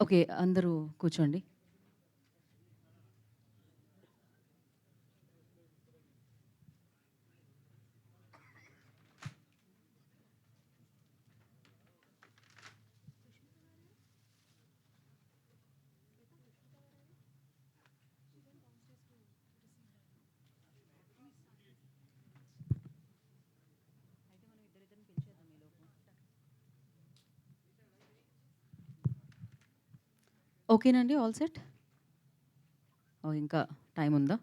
Okay. అందరూ కూర్చోండి. ఓకేనండి. All set? ఓహ్! ఇంకా టైమ్ ఉందా?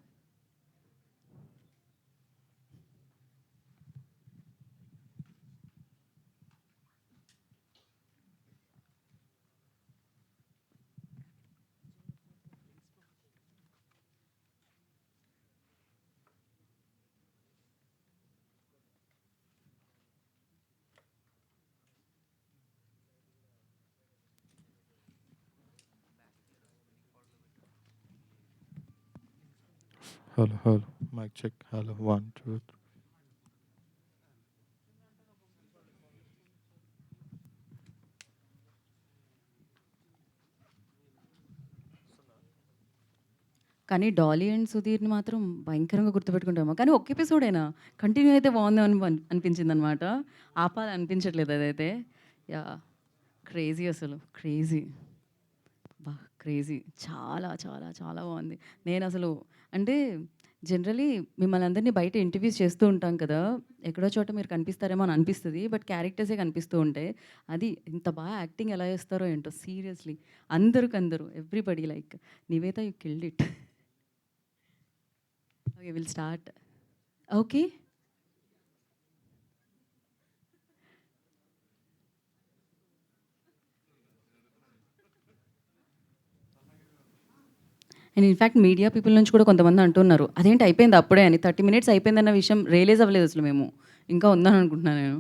Hello, hello. Mic check. Hello, 1, 2, 3. కానీ 'డాలీ అండ్ సుధీర్‌ని' మాత్రం భయంకరంగా గుర్తుపెట్టుకుంటాము. కానీ ఒక్క ఎపిసోడేనా? కంటిన్యూ అయితే బావుందేమో అనిపించిందనమాట. ఆపాలనిపించట్లేదు అదైతే. యాహ్! క్రేజీ అసలు. క్రేజీ. అబ్బా! క్రేజీ. చాలా, చాలా, చాలా బావుంది. నేనసలు అంటే జనరల్లీ మిమ్మల్ని అందరిని బయట ఇంటర్వ్యూస్ చేస్తూ ఉంటాం కదా! ఎక్కడో చోట మీరు కనిపిస్తారేమో అని అనిపిస్తది. బట్ క్యారెక్టర్సే కనిపిస్తూ ఉంటాయి. అది ఇంత బాగా యాక్టింగ్ ఎలా చేస్తారో ఏంటో సీరియస్‌లీ. అందరికందరు everybody like Nivetha you killed it. Okay. Will start. Okay. And in fact media people నుంచి కూడా కొంతమంది అంటున్నారు. అదేంటి అయిపోయిందా అప్పుడే అని. 30 మినిట్స్ అయిపోయిందన్న విషయం రియలైజ్ అవ్వలేదు అసలు మేము. ఇంకా ఉందని అనుకుంటున్నా నేను.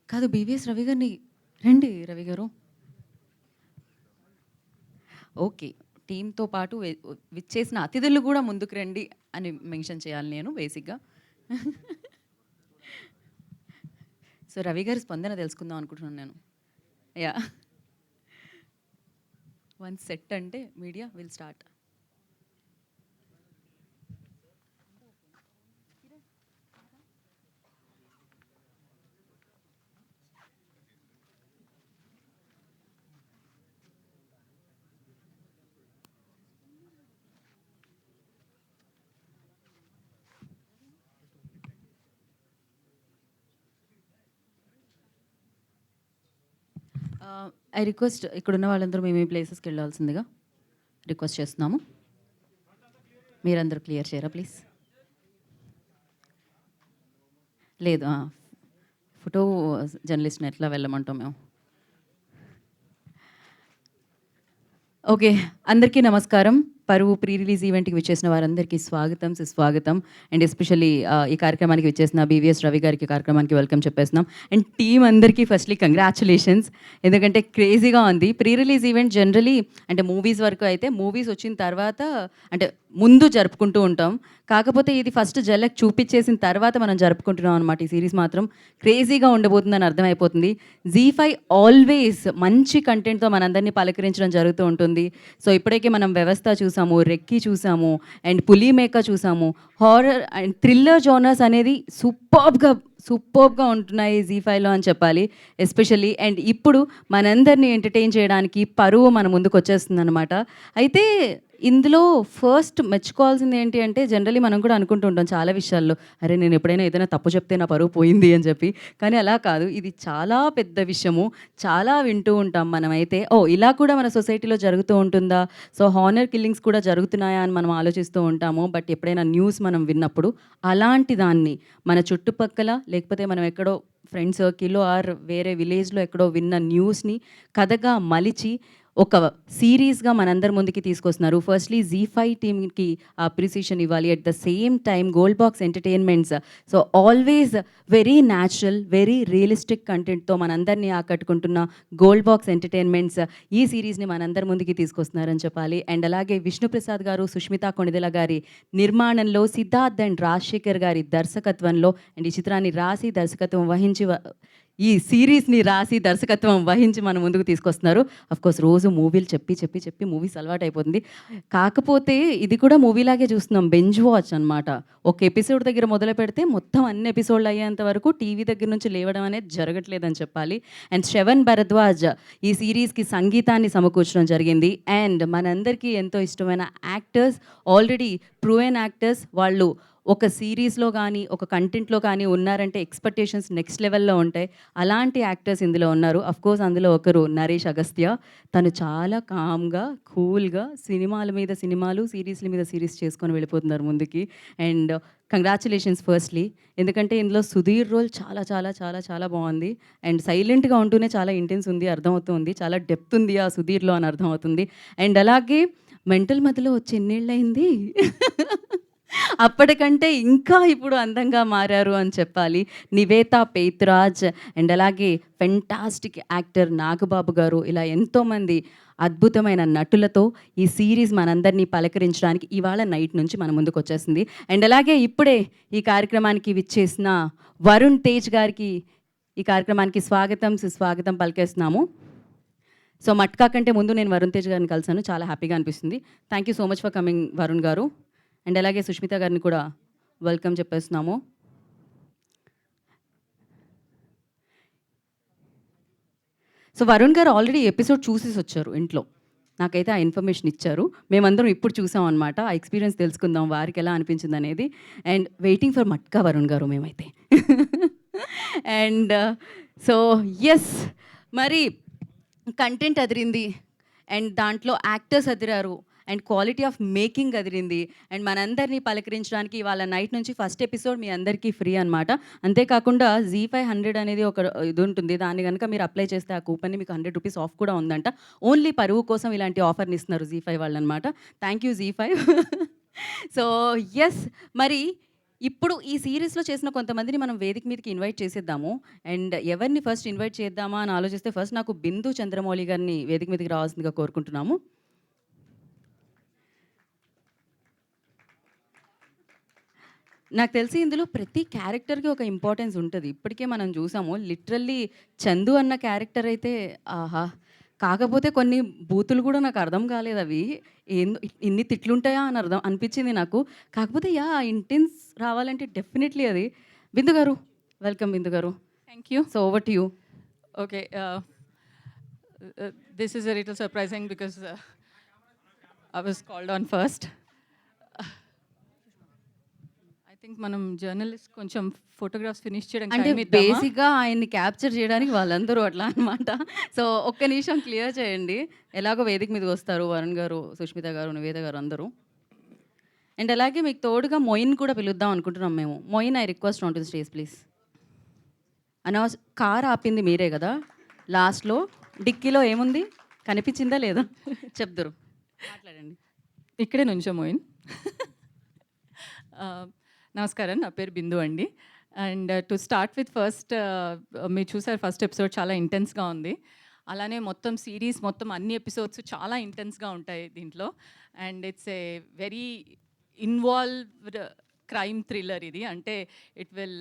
కాదు బీవీఎస్ రవి గారిని రండి రవి గారు. ఓకే. టీమ్‌తో పాటు విచ్చేసిన అతిథులు గూడా ముందుకు రండి అని మెన్షన్ చేయాలి నేను బేసిక్‌గా. సో, రవి గారి స్పందన తెలుసుకుందాం అనుకుంటున్నాను నేను. యాహ్! వన్స్ సెట్ అంటే media will start. I request ఇక్కడున్న వాళ్ళందరూ మీ ప్లేసెస్‌కెళ్ళాల్సిందిగా రిక్వెస్ట్ చేస్తున్నాము. మీరందరూ క్లియర్ చేయరా ప్లీజ్? లేదు. ఫోటో జర్నలిస్ట్‌ని ఎట్లా వెళ్ళమంటాం మేము? ఓకే. అందరికీ నమస్కారం. పరువు ప్రీ రిలీజ్ ఈవెంట్‌కి విచ్చేసిన వారందరికీ స్వాగతం, సుస్వాగతం. అండ్ ఎస్పెషల్లీ ఈ కార్యక్రమానికి విచ్చేసిన బీవీఎస్ రవి గారికి కార్యక్రమానికి వెల్కమ్ చెప్పేస్తున్నాం. అండ్ టీమ్ అందరికీ ఫస్ట్‌లీ కంగ్రాచ్యులేషన్స్. ఎందుకంటే క్రేజీగా ఉంది. ప్రీ రిలీజ్ ఈవెంట్ జనరల్లీ అంటే మూవీస్ వరకు అయితే మూవీస్ వచ్చిన తర్వాత అంటే ముందు జరుపుకుంటూ ఉంటాం. కాకపోతే ఇది ఫస్ట్ జలక్ చూపిచ్చేసిన తర్వాత మనం జరుపుకుంటున్నాం అనమాట. ఈ సీరీస్ మాత్రం క్రేజీగా ఉండబోతుందని అర్థమైపోతుంది. జీ5 ఆల్వేస్ మంచి కంటెంట్‌తో మనందరినీ పలకరించడం జరుగుతూ ఉంటుంది. సో, ఇప్పటికే మనం 'వ్యవస్థ' చూసాము, 'రెక్కీ' చూసాము అండ్ 'పులిమేక' చూసాము. హారర్ అండ్ థ్రిల్లర్ జోనర్స్ అనేది సూపర్బ్‌గా ఉంటున్నాయి జీ5లో అని చెప్పాలి. ఎస్పెషల్లీ అండ్ ఇప్పుడు మనందరిని ఎంటర్‌టైన్ చేయడానికి 'పరువు' మన ముందుకొచ్చేస్తుందనమాట. అయితే ఇందులో ఫస్ట్ మెచ్చుకోవాల్సింది ఏంటి అంటే జనరల్లీ మనం కూడా అనుకుంటూ ఉంటాం చాలా విషయాల్లో, అరే నేను ఎప్పుడైనా ఏదైనా తప్పు చెప్తే నా పరువు పోయింది అని చెప్పి. కానీ అలా కాదు. ఇది చాలా పెద్ద విషయము. చాలా వింటూ ఉంటాం మనమైతే. ఓహ్! ఇలా కూడా మన సొసైటీలో జరుగుతూ ఉంటుందా? సో, హానర్ కిల్లింగ్స్ కూడా జరుగుతున్నాయా అని మనం ఆలోచిస్తూ ఉంటాము. బట్ ఎప్పుడైనా న్యూస్ మనం విన్నప్పుడు అలాంటి దాన్ని మన చుట్టుపక్కల లేకపోతే మనం ఎక్కడో ఫ్రెండ్ సర్కిల్‌లో ఆర్ వేరే విలేజ్‌లో ఎక్కడో విన్న న్యూస్‌ని కథగా మలిచి ఒక సీరీస్‌గా మనందరి ముందుకి తీసుకొస్తున్నారు. ఫస్ట్‌లీ జీ5 టీమ్‌కి అప్రిసియేషన్ ఇవ్వాలి. At the same time Gold Box Entertainments so, always very natural, very realistic కంటెంట్‌తో మనందరిని ఆకట్టుకుంటున్న గోల్డ్ బాక్స్ ఎంటర్‌టైన్‌మెంట్స్ ఈ సీరీస్‌ని మనందరి ముందుకి తీసుకొస్తున్నారని చెప్పాలి. అండ్ అలాగే విష్ణుప్రసాద్ గారు, సుష్మిత కొణిదెల గారి నిర్మాణంలో, సిద్ధార్థ్ అండ్ రాజశేఖర్ గారి దర్శకత్వంలో అండ్ ఈ చిత్రాన్ని రాసి దర్శకత్వం వహించి ఈ సీరీస్‌ని రాసి దర్శకత్వం వహించి మన ముందుకు తీసుకొస్తున్నారు. ఆఫ్‌కోర్స్ రోజు మూవీలు చెప్పి మూవీస్ అలవాటయిపోతుంది. కాకపోతే ఇది కూడా మూవీలాగే చూస్తున్నాం. బింజ్ వాచ్ అనమాట. ఒక ఎపిసోడ్ దగ్గర మొదలుపెడితే మొత్తం అన్ని ఎపిసోడ్‌లు అయ్యేంత వరకు టీవీ దగ్గర నుంచి లేవడం అనేది జరగట్లేదని చెప్పాలి. అండ్ శ్రవణ్ భరద్వాజ్ ఈ సీరీస్‌కి సంగీతాన్ని సమకూర్చడం జరిగింది. అండ్ మనందరికీ ఎంతో ఇష్టమైన యాక్టర్స్, ఆల్రెడీ ప్రూవెన్ యాక్టర్స్ వాళ్ళు ఒక సీరీస్‌లో గానీ, ఒక కంటెంట్‌లో కానీ ఉన్నారంటే ఎక్స్‌పెక్టేషన్స్ నెక్స్ట్ లెవెల్‌లో ఉంటాయి. అలాంటి యాక్టర్స్ ఇందులో ఉన్నారు. ఆఫ్‌కోర్స్ అందులో ఒకరు నరేష్ అగస్త్య. తను చాలా కామ్‌గా, కూల్‌గా సినిమాల మీద సినిమాలు, సీరీస్‌ల మీద సీరీస్ చేసుకొని వెళ్ళిపోతున్నారు ముందుకి. And congratulations firstly. ఎందుకంటే ఇందులో సుధీర్ రోల్ చాలా చాలా చాలా చాలా బావుంది. అండ్ సైలెంట్‌గా ఉంటూనే చాలా ఇంటెన్స్ ఉంది అర్థమవుతుంది. చాలా డెప్త్ ఉంది ఆ సుధీర్‌లో అని అర్థమవుతుంది. అండ్ అలాగే మెంటల్ మధ్యలో వచ్చి ఎన్నేళ్ళయింది? అప్పటికంటే ఇంకా ఇప్పుడు అందంగా మారారు అని చెప్పాలి. నివేతా పేతురాజ్ అండ్ అలాగే ఫెంటాస్టిక్ యాక్టర్ నాగబాబు గారు ఇలా ఎంతోమంది అద్భుతమైన నటులతో ఈ సీరీస్ మనందరినీ పలకరించడానికి ఇవాళ నైట్ నుంచి మన ముందుకొచ్చేసింది. అండ్ అలాగే ఇప్పుడే ఈ కార్యక్రమానికి విచ్చేసిన వరుణ్ తేజ్ గారికి ఈ కార్యక్రమానికి స్వాగతం, సుస్వాగతం పలికేస్తున్నాము. సో, మట్కా కంటే ముందు నేను వరుణ్ తేజ్ గారిని కలిసాను. చాలా హ్యాపీగా అనిపిస్తుంది. Thank you so much for coming Varun గారు. అండ్ అలాగే సుష్మిత గారిని కూడా వెల్కమ్ చెప్పేస్తున్నాము. సో, వరుణ్ గారు ఆల్రెడీ ఎపిసోడ్ చూసేసొచ్చారు ఇంట్లో. నాకైతే ఆ ఇన్ఫర్మేషన్ ఇచ్చారు. మేమందరం ఇప్పుడు చూసామనమాట. ఆ ఎక్స్‌పీరియన్స్ తెలుసుకుందాం వారికెలా అనిపించిందనేది. And waiting for Matka Varun garu మేమైతే. And so, yes. మరి కంటెంట్ అదిరింది. అండ్ దాంట్లో యాక్టర్స్ అదిరారు. అండ్ క్వాలిటీ ఆఫ్ మేకింగ్ అదిరింది. అండ్ మనందరినీ పలకరించడానికి ఇవాళ నైట్ నుంచి ఫస్ట్ ఎపిసోడ్ మీ అందరికీ ఫ్రీ అనమాట. అంతేకాకుండా జీ500 అనేది ఒక ఇది ఉంటుంది. దాన్ని గనుక మీరు అప్లై చేస్తే ఆ కూపన్‌ని మీకు ₹100 ఆఫ్ కూడా ఉందంట. ఓన్లీ పరువు కోసం ఇలాంటి ఆఫర్‌ని ఇస్తున్నారు జీ5 వాళ్ళనమాట. Thank you Zee five. So, yes. మరి ఇప్పుడు ఈ సీరీస్‌లో చేసిన కొంతమందిని మనం వేదిక మీదకి ఇన్వైట్ చేసేద్దాము. అండ్ ఎవరిని ఫస్ట్ ఇన్వైట్ చేద్దామా అని ఆలోచిస్తే ఫస్ట్ నాకు బిందు చంద్రమౌళి గారిని వేదిక మీదకి రావాల్సిందిగా కోరుకుంటున్నాము. నాకు తెలిసి ఇందులో ప్రతి క్యారెక్టర్‌కి ఒక ఇంపార్టెన్స్ ఉంటది. ఇప్పటికే మనం చూసాము. లిటరల్లీ చందు అన్న క్యారెక్టర్ అయితే ఆహా! కాకపోతే కొన్ని బూతులు కూడా నాకు అర్థం కాలేదవి. ఇన్ని తిట్లుంటాయా అని అనిపించింది నాకు. కాకపోతే యాహ్! ఇంటెన్స్ రావాలంటే డెఫినెట్‌లీ అది. బిందు గారు, వెల్కమ్ బిందు గారు. Thank you. So, over to you. Okay, this is a little surprising because I was called on first. I think మనం జర్నలిస్ట్ కొంచెం ఫోటోగ్రాఫ్స్ ఫినిష్ చేయడానికి అంటే టైం ఇద్దామా? బేసిక్‌గా ఆయన్ని క్యాప్చర్ చేయడానికి వాళ్ళందరూ అట్లా అన్నమాట. సో, ఒక్క నిమిషం క్లియర్ చేయండి. ఎలాగో వేదిక మీదకొస్తారు వరుణ్ గారు, సుష్మిత గారు, నివేద గారు అందరూ. అండ్ అలాగే మీకు తోడుగా మొయిన్ కూడా పిలుద్దాం అనుకుంటున్నాం మేము. Moin, I request on to the stage please. Car ఆపింది మీరే కదా! లాస్ట్‌లో డిక్కీలో ఏముంది? కనిపించిందా లేదా? చెప్దురు. మాట్లాడండి. ఇక్కడే నుంచో మోయిన్. నమస్కారం, నా పేరు బిందు అండి. And to start with first, మీరు చూసారు ఫస్ట్ ఎపిసోడ్ చాలా ఇంటెన్స్గా ఉంది. అలానే మొత్తం సిరీస్ మొత్తం అన్ని ఎపిసోడ్స్ చాలా ఇంటెన్స్గా ఉంటాయి దీంట్లో. And it's a very involved crime thriller ఇది. అంటే it will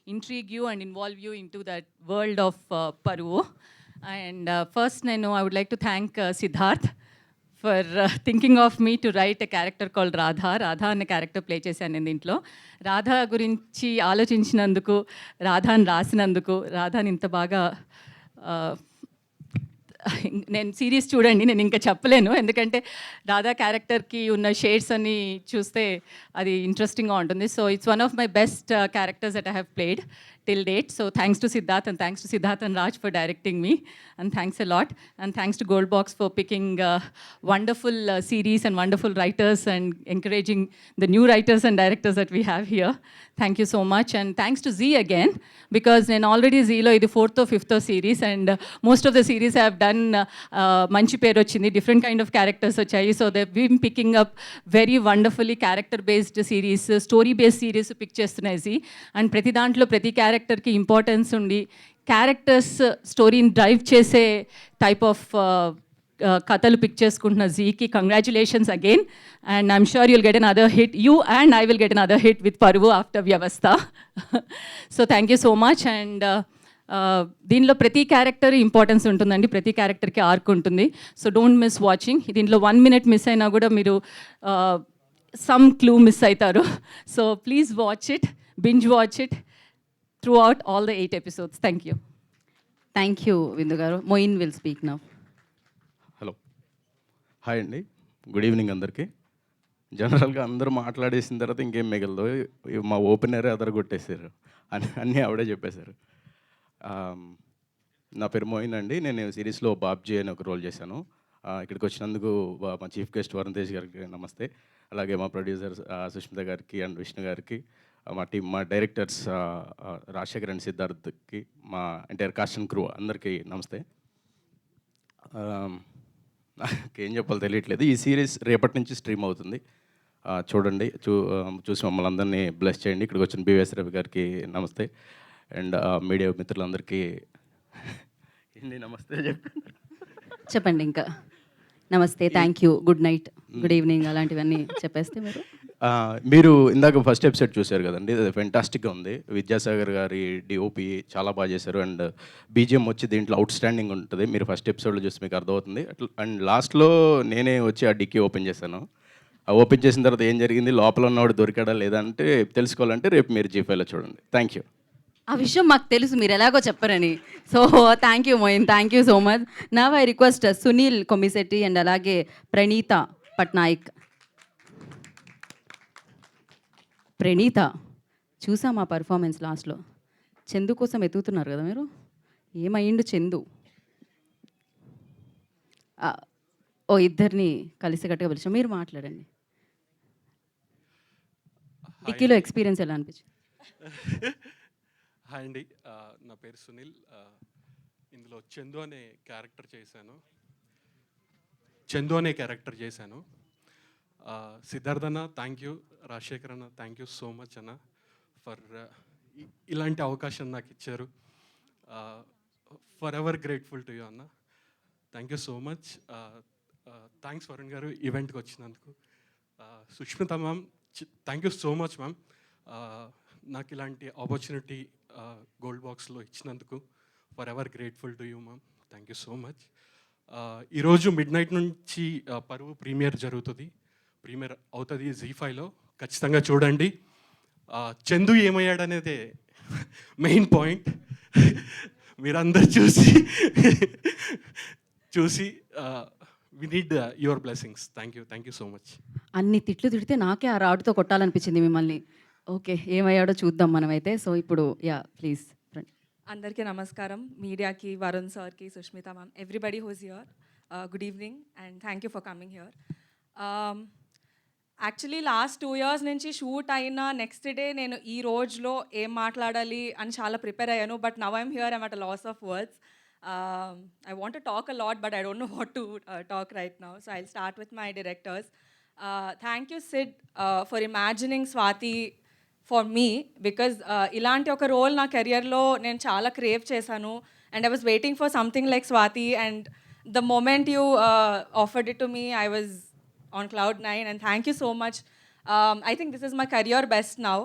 intrigue you and involve you into that world of Paruvu. And first I would like to thank Siddharth for thinking of me to write a character called Radha. Radha అనే character play చేశాను నేను దీంట్లో. రాధా గురించి ఆలోచించినందుకు, రాధాని రాసినందుకు, రాధాని ఇంత బాగా నేను series చూడండి, నేను ఇంకా చెప్పలేను, ఎందుకంటే రాధా క్యారెక్టర్కి ఉన్న షేడ్స్ అన్ని చూస్తే అది ఇంట్రెస్టింగ్గా ఉంటుంది. So it's one of my best characters that I have played till date. So thanks to Siddharth and Raj for directing me, and thanks a lot, and thanks to Goldbox for picking wonderful series and wonderful writers and encouraging the new writers and directors that we have here. Thank you so much, and thanks to Z again, because నేను already Zలో ఇది 4th or 5th series, and most of the series I have done మంచి పేరు వచ్చింది, different kind of characters వచ్చాయి. So they've been picking up very wonderfully character based series, story based series pick చేస్తున్నాయి Z, and ప్రతి దాంట్లో ప్రతి క్యారెక్టర్కి importance ఉండి క్యారెక్టర్స్ స్టోరీని డ్రైవ్ చేసే టైప్ ఆఫ్ కథలు పిక్ చేసుకుంటున్న జీకి congratulations again, and I'm sure you'll get another hit, you and I will get another hit with Paruvu after Vyavastha. So thank you so much. And దీనిలో ప్రతి character importance ఉంటుందండి, ప్రతి క్యారెక్టర్కి arc ఉంటుంది. So don't miss watching. దీంట్లో 1 minute miss అయినా కూడా మీరు సమ్ క్లూ మిస్ అవుతారు. So please watch it, binge watch it throughout all the 8 episodes. Thank you. Thank you Vindu గారు. Moin will speak now. Hello, hi అండి, గుడ్ ఈవినింగ్ అందరికీ. జనరల్గా అందరూ మాట్లాడేసిన తర్వాత ఇంకేం మిగలదు, మా ఓపెనరే అదరగొట్టేశారు, అన్నీ ఆవిడే చెప్పేశారు. నా పేరు మోయిన్ అండి, నేను సిరీస్లో బాబ్జీ అని ఒక రోల్ చేశాను. ఇక్కడికి వచ్చినందుకు మా చీఫ్ గెస్ట్ వరుణ్ తేజ్ గారికి నమస్తే, అలాగే మా ప్రొడ్యూసర్ సుష్మిత గారికి అండ్ విష్ణు గారికి, మా టీం, మా డైరెక్టర్స్ రాజశేఖర్ అండ్ సిద్ధార్థ్కి, మా ఎంటైర్ కాస్ట్ అండ్ క్రూ అందరికీ నమస్తే. నాకేం చెప్పాలో తెలియట్లేదు. ఈ సిరీస్ రేపటి నుంచి స్ట్రీమ్ అవుతుంది, చూడండి. చూసి మమ్మల్ని అందరినీ బ్లెస్ చేయండి. ఇక్కడికి వచ్చిన బివిఎస్ రవి గారికి నమస్తే, అండ్ మీడియా మిత్రులందరికీ ఏంటి నమస్తే చెప్పండి. ఇంకా నమస్తే, thank you, good night, good evening అలాంటివన్నీ చెప్పేస్తే మీరు ఇందాక ఫస్ట్ ఎపిసోడ్ చూశారు కదండి, అది ఫెంటాస్టిక్గా ఉంది. విద్యాసాగర్ గారి డిఓపి చాలా బాగా చేశారు, అండ్ బీజిఎం వచ్చి దీంట్లో అవుట్ స్టాండింగ్ ఉంటుంది. మీరు ఫస్ట్ ఎపిసోడ్లో చూసి మీకు అర్థమవుతుంది. అట్లా అండ్ లాస్ట్లో నేనే వచ్చి ఆ డిక్కీ ఓపెన్ చేశాను. ఆ ఓపెన్ చేసిన తర్వాత ఏం జరిగింది, లోపల ఉన్నవాడు దొరికాడా లేదా అంటే తెలుసుకోవాలంటే రేపు మీరు జీఫైలో చూడండి. Thank you. ఆ విషయం మాకు తెలుసు, మీరు ఎలాగో చెప్పరని. So thank you Moin, thank you so much. Now I request Sunil Kommishetty and అలాగే ప్రణీత పట్నాయక్. ప్రణీత, చూసా మా పర్ఫార్మెన్స్ లాస్ట్లో. చందు కోసం ఎత్తుతున్నారు కదా మీరు, ఏమయ్యిండు చందు? ఓ ఇద్దరిని కలిసికట్టుగా పిలిచాం, మీరు మాట్లాడండి. డిక్కీలో ఎక్స్పీరియన్స్ ఎలా అనిపించింది? హాయ్ అండి, నా పేరు సునీల్. ఇందులో చందు అనే క్యారెక్టర్ చేశాను. సిద్ధార్థ్ అన్న థ్యాంక్ యూ, రాజశేఖర్ అన్న థ్యాంక్ యూ సో మచ్ అన్న ఫర్ ఇలాంటి అవకాశం నాకు ఇచ్చారు. Forever grateful to you అన్న, thank you so much. Thanks Varun garu ఈవెంట్కి వచ్చినందుకు. Sushmitha ma'am, thank you so much ma'am, నాకు ఇలాంటి ఆపర్చునిటీ గోల్డ్ బాక్స్లో ఇచ్చినందుకు. Forever grateful to you ma'am, thank you so much. ఈరోజు మిడ్ నైట్ నుంచి పరువు ప్రీమియర్ అవుతుంది జీ5లో, ఖచ్చితంగా చూడండి. చందు ఏమయ్యాడనేదే మెయిన్ పాయింట్, మీరందరూ చూసి we need your blessings. Thank you so much. అన్ని తిట్లు తిడితే నాకే ఆ రాడుతో కొట్టాలనిపించింది మిమ్మల్ని. ఓకే, ఏమయ్యాడో చూద్దాం మనమైతే. సో ఇప్పుడు యా ప్లీజ్. అందరికీ నమస్కారం, మీడియాకి, వరుణ్ సార్కి, Sushmita ma'am, everybody who's here, good evening and thank you for coming here. Actually last 2 years నుంచి షూట్ అయిన నెక్స్ట్ డే నేను ఈ రోజులో ఏం మాట్లాడాలి అని చాలా ప్రిపేర్ అయ్యాను. But now I'm here, I'm at a loss of words. I want to talk a lot, but I don't know what to talk right now. So I'll start with my directors. Thank you, Sid, for imagining Swati for me, because ఇలాంటి ఒక role నా కెరియర్లో నేను చాలా crave చేశాను, and I was waiting for something like Swati, and the moment you offered it to me, I was on cloud 9, and thank you so much. I think this is my career best now.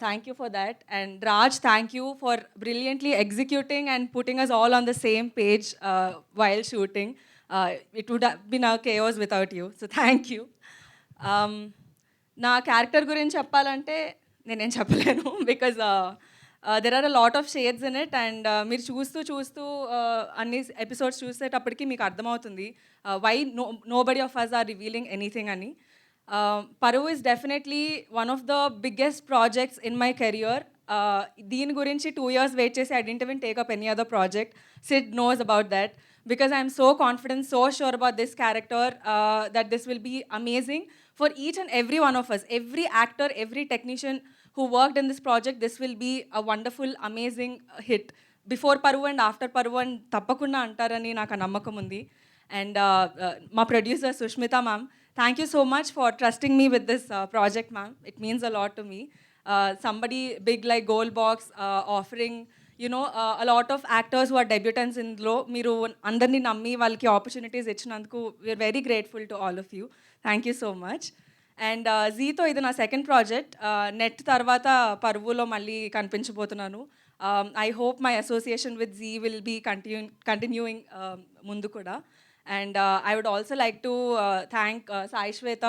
Thank you for that. And Raj, thank you for brilliantly executing and putting us all on the same page while shooting. It would have been a chaos without you. So thank you. నా character గురించి చెప్పాలంటే నేనేం చెప్పలేను, because there are a lot of shades in it and మీరు చూస్తూ అన్ని episodes చూసేటప్పటికి మీకు అర్థమవుతుంది why nobody of us are revealing anything అని. Paruvu is definitely one of the biggest projects in my career. దీని గురించి 2 years వెయిట్ చేసి I didn't even take up any other project. Sid knows about that because I'm so confident, so sure about this character that this will be amazing for each and every one of us. Every actor, every technician who worked in this project, this will be a wonderful, amazing hit. Before Paru and after Paru and tappakunda antarani naku nammakam undi. And my producer Sushmita ma'am, thank you so much for trusting me with this project ma'am. It means a lot to me. Somebody big like Gold Box offering a lot of actors who are debutants in lo మీరు అందరినీ నమ్మి వాళ్ళకి opportunities ఇచ్చినందుకు we're very grateful to all of you. Thank you so much. And జీతో ఇది నా second project. Net తర్వాత పరువులో మళ్ళీ కనిపించబోతున్నాను. I hope my association with Zee will be continuing ముందు కూడా. And I would also like to thank Sai Shweta.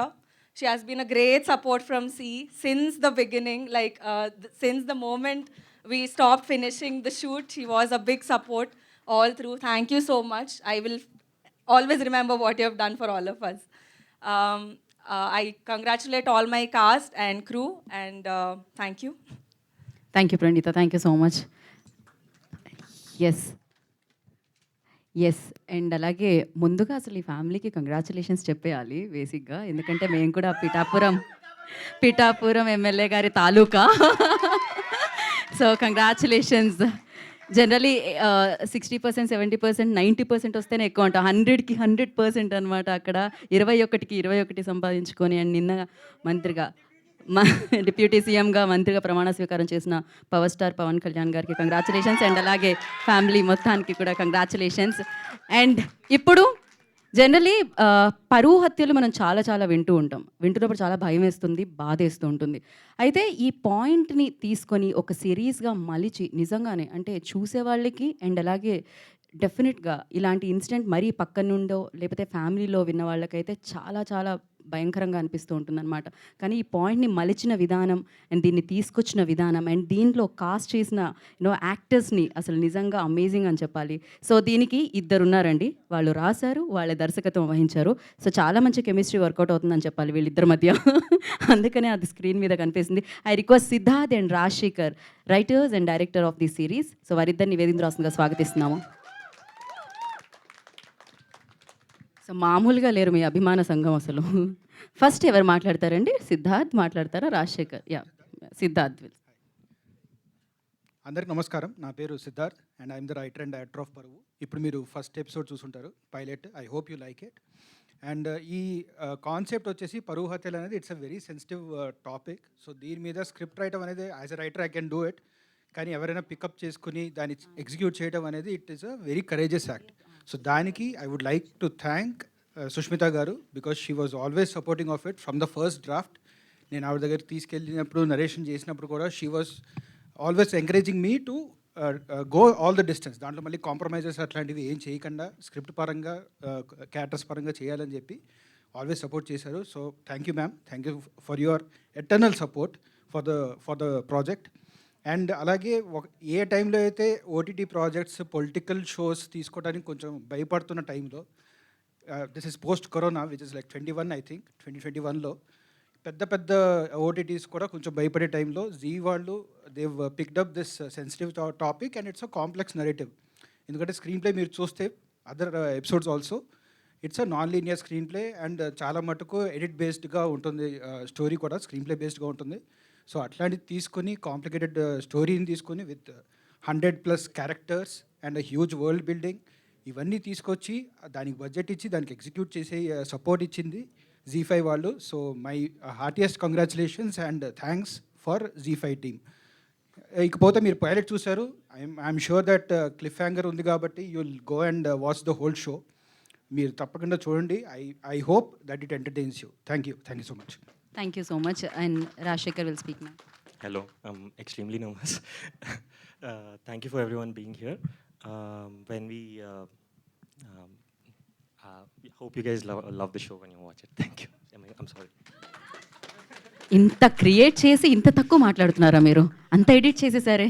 She has been a great support from C since the beginning, like since the moment we stopped finishing the shoot. She was a big support all through. Thank you so much. I will always remember what you have done for all of us. I congratulate all my cast and crew and thank you. Thank you Praneetha, thank you so much. Yes and అలాగే ముందుగా అసలు ఈ ఫ్యామిలీకి congratulations చెప్పేయాలి బేసిక్గా, ఎందుకంటే మేము కూడా పిఠాపురం ఎమ్మెల్యే గారి తాలూకా. So congratulations. జనరలీ 60%, 70%, 90% వస్తేనే ఎక్కువ ఉంటాం. 100కి 100% అనమాట. అక్కడ 21కి 21 సంపాదించుకొని అండ్ నిన్న మంత్రిగా డిప్యూటీ సీఎంగా మంత్రిగా ప్రమాణ స్వీకారం చేసిన పవర్ స్టార్ పవన్ కళ్యాణ్ గారికి కంగ్రాచులేషన్స్. అండ్ అలాగే ఫ్యామిలీ మొత్తానికి కూడా కంగ్రాచులేషన్స్. అండ్ ఇప్పుడు జనరలీ పరువు హత్యలు మనం చాలా వింటున్నప్పుడు చాలా భయం వేస్తుంది, బాధేస్తూ ఉంటుంది. అయితే ఈ పాయింట్ని తీసుకొని ఒక సిరీస్గా మలిచి నిజంగానే అంటే చూసేవాళ్ళకి అండ్ అలాగే డెఫినెట్గా ఇలాంటి ఇన్సిడెంట్ మరీ పక్కన నుండో లేకపోతే ఫ్యామిలీలో విన్న వాళ్ళకైతే చాలా భయంకరంగా అనిపిస్తూ ఉంటుందన్నమాట. కానీ ఈ పాయింట్ని మలిచిన విధానం అండ్ దీన్ని తీసుకొచ్చిన విధానం అండ్ దీంట్లో కాస్ట్ చేసిన యాక్టర్స్ని అసలు నిజంగా అమేజింగ్ అని చెప్పాలి. సో దీనికి 2 ఉన్నారండి, వాళ్ళు రాశారు, వాళ్ళ దర్శకత్వం వహించారు. సో చాలా మంచి కెమిస్ట్రీ వర్కౌట్ అవుతుందని చెప్పాలి వీళ్ళిద్దరి మధ్య. అందుకనే అది స్క్రీన్ మీద కనిపిస్తుంది. I request Siddharth and Rajasekhar, writers and director of the series. So వారిద్దరిని వేదికరాసంగా స్వాగతిస్తున్నాము. సో మామూలుగా లేరు మీ అభిమాన సంఘం అసలు. ఫస్ట్ ఎవరు మాట్లాడతారండి? సిద్ధార్థ్ మాట్లాడతారా, రాజశేఖర్? సిద్ధార్థ్. అందరికి నమస్కారం. నా పేరు Siddharth and I'm the writer and director of Paruvu. ఇప్పుడు మీరు ఫస్ట్ ఎపిసోడ్ చూసుంటారు, pilot. I hope you like it. And ఈ కాన్సెప్ట్ వచ్చేసి పరువు హత్యలు అనేది it's a very sensitive topic. So దీని మీద స్క్రిప్ట్ రాయటం అనేది as a writer I can do it, కానీ ఎవరైనా పికప్ చేసుకుని దాన్ని ఎగ్జిక్యూట్ చేయడం అనేది it is a very courageous act. So దానికి I would like to thank Sushmita garu, because she was always supporting of it from the first draft. నేను ఆవిడ దగ్గరికి తీసుకెళ్ళినప్పుడు నరేషన్ చేసినప్పుడు కూడా she was always encouraging me to go all the distance. దాంట్లో మళ్ళీ compromises అట్లాంటివి ఏం చేయకుండా స్క్రిప్ట్ పరంగా క్యారెక్టర్స్ పరంగా చేయాలని చెప్పి ఆల్వేస్ సపోర్ట్ చేశారు. So thank you ma'am, thank you for your eternal support for the project. And అలాగే ఏ టైంలో అయితే ఓటీటీ ప్రాజెక్ట్స్, పొలిటికల్ షోస్ తీసుకోవడానికి కొంచెం భయపడుతున్న టైంలో, this is post corona which is like 21 I think 2021లో పెద్ద ఓటీటీస్ కూడా కొంచెం భయపడే టైంలో జీ వాళ్ళు they've picked up this sensitive topic and it's a complex narrative. ఎందుకంటే స్క్రీన్ ప్లే మీరు చూస్తే other episodes also it's a non linear screenplay and చాలా మటుకు ఎడిట్ బేస్డ్గా ఉంటుంది. స్టోరీ కూడా స్క్రీన్ ప్లే బేస్డ్గా ఉంటుంది. సో అట్లాంటిది తీసుకొని కాంప్లికేటెడ్ స్టోరీని తీసుకొని with 100+ characters and huge world building ఇవన్నీ తీసుకొచ్చి దానికి బడ్జెట్ ఇచ్చి దానికి ఎగ్జిక్యూట్ చేసే సపోర్ట్ ఇచ్చింది Z5 వాళ్ళు. So my heartiest congratulations and thanks for Z5 team. ఇకపోతే మీరు పైలట్ చూశారు, I'm sure that cliff hanger ఉంది కాబట్టి you will go and watch the whole show. మీరు తప్పకుండా చూడండి. I hope that it entertains you. Thank you so much. Thank you so much. And Rajshekar will speak now. Hello, I'm extremely nervous. Thank you for everyone being here. When we hope you guys love the show when you watch it. Thank you. I'm sorry. ఇంత create చేసి ఇంత తక్కువ మాట్లాడుతున్నారా మీరు? అంత edit చేసేసారే.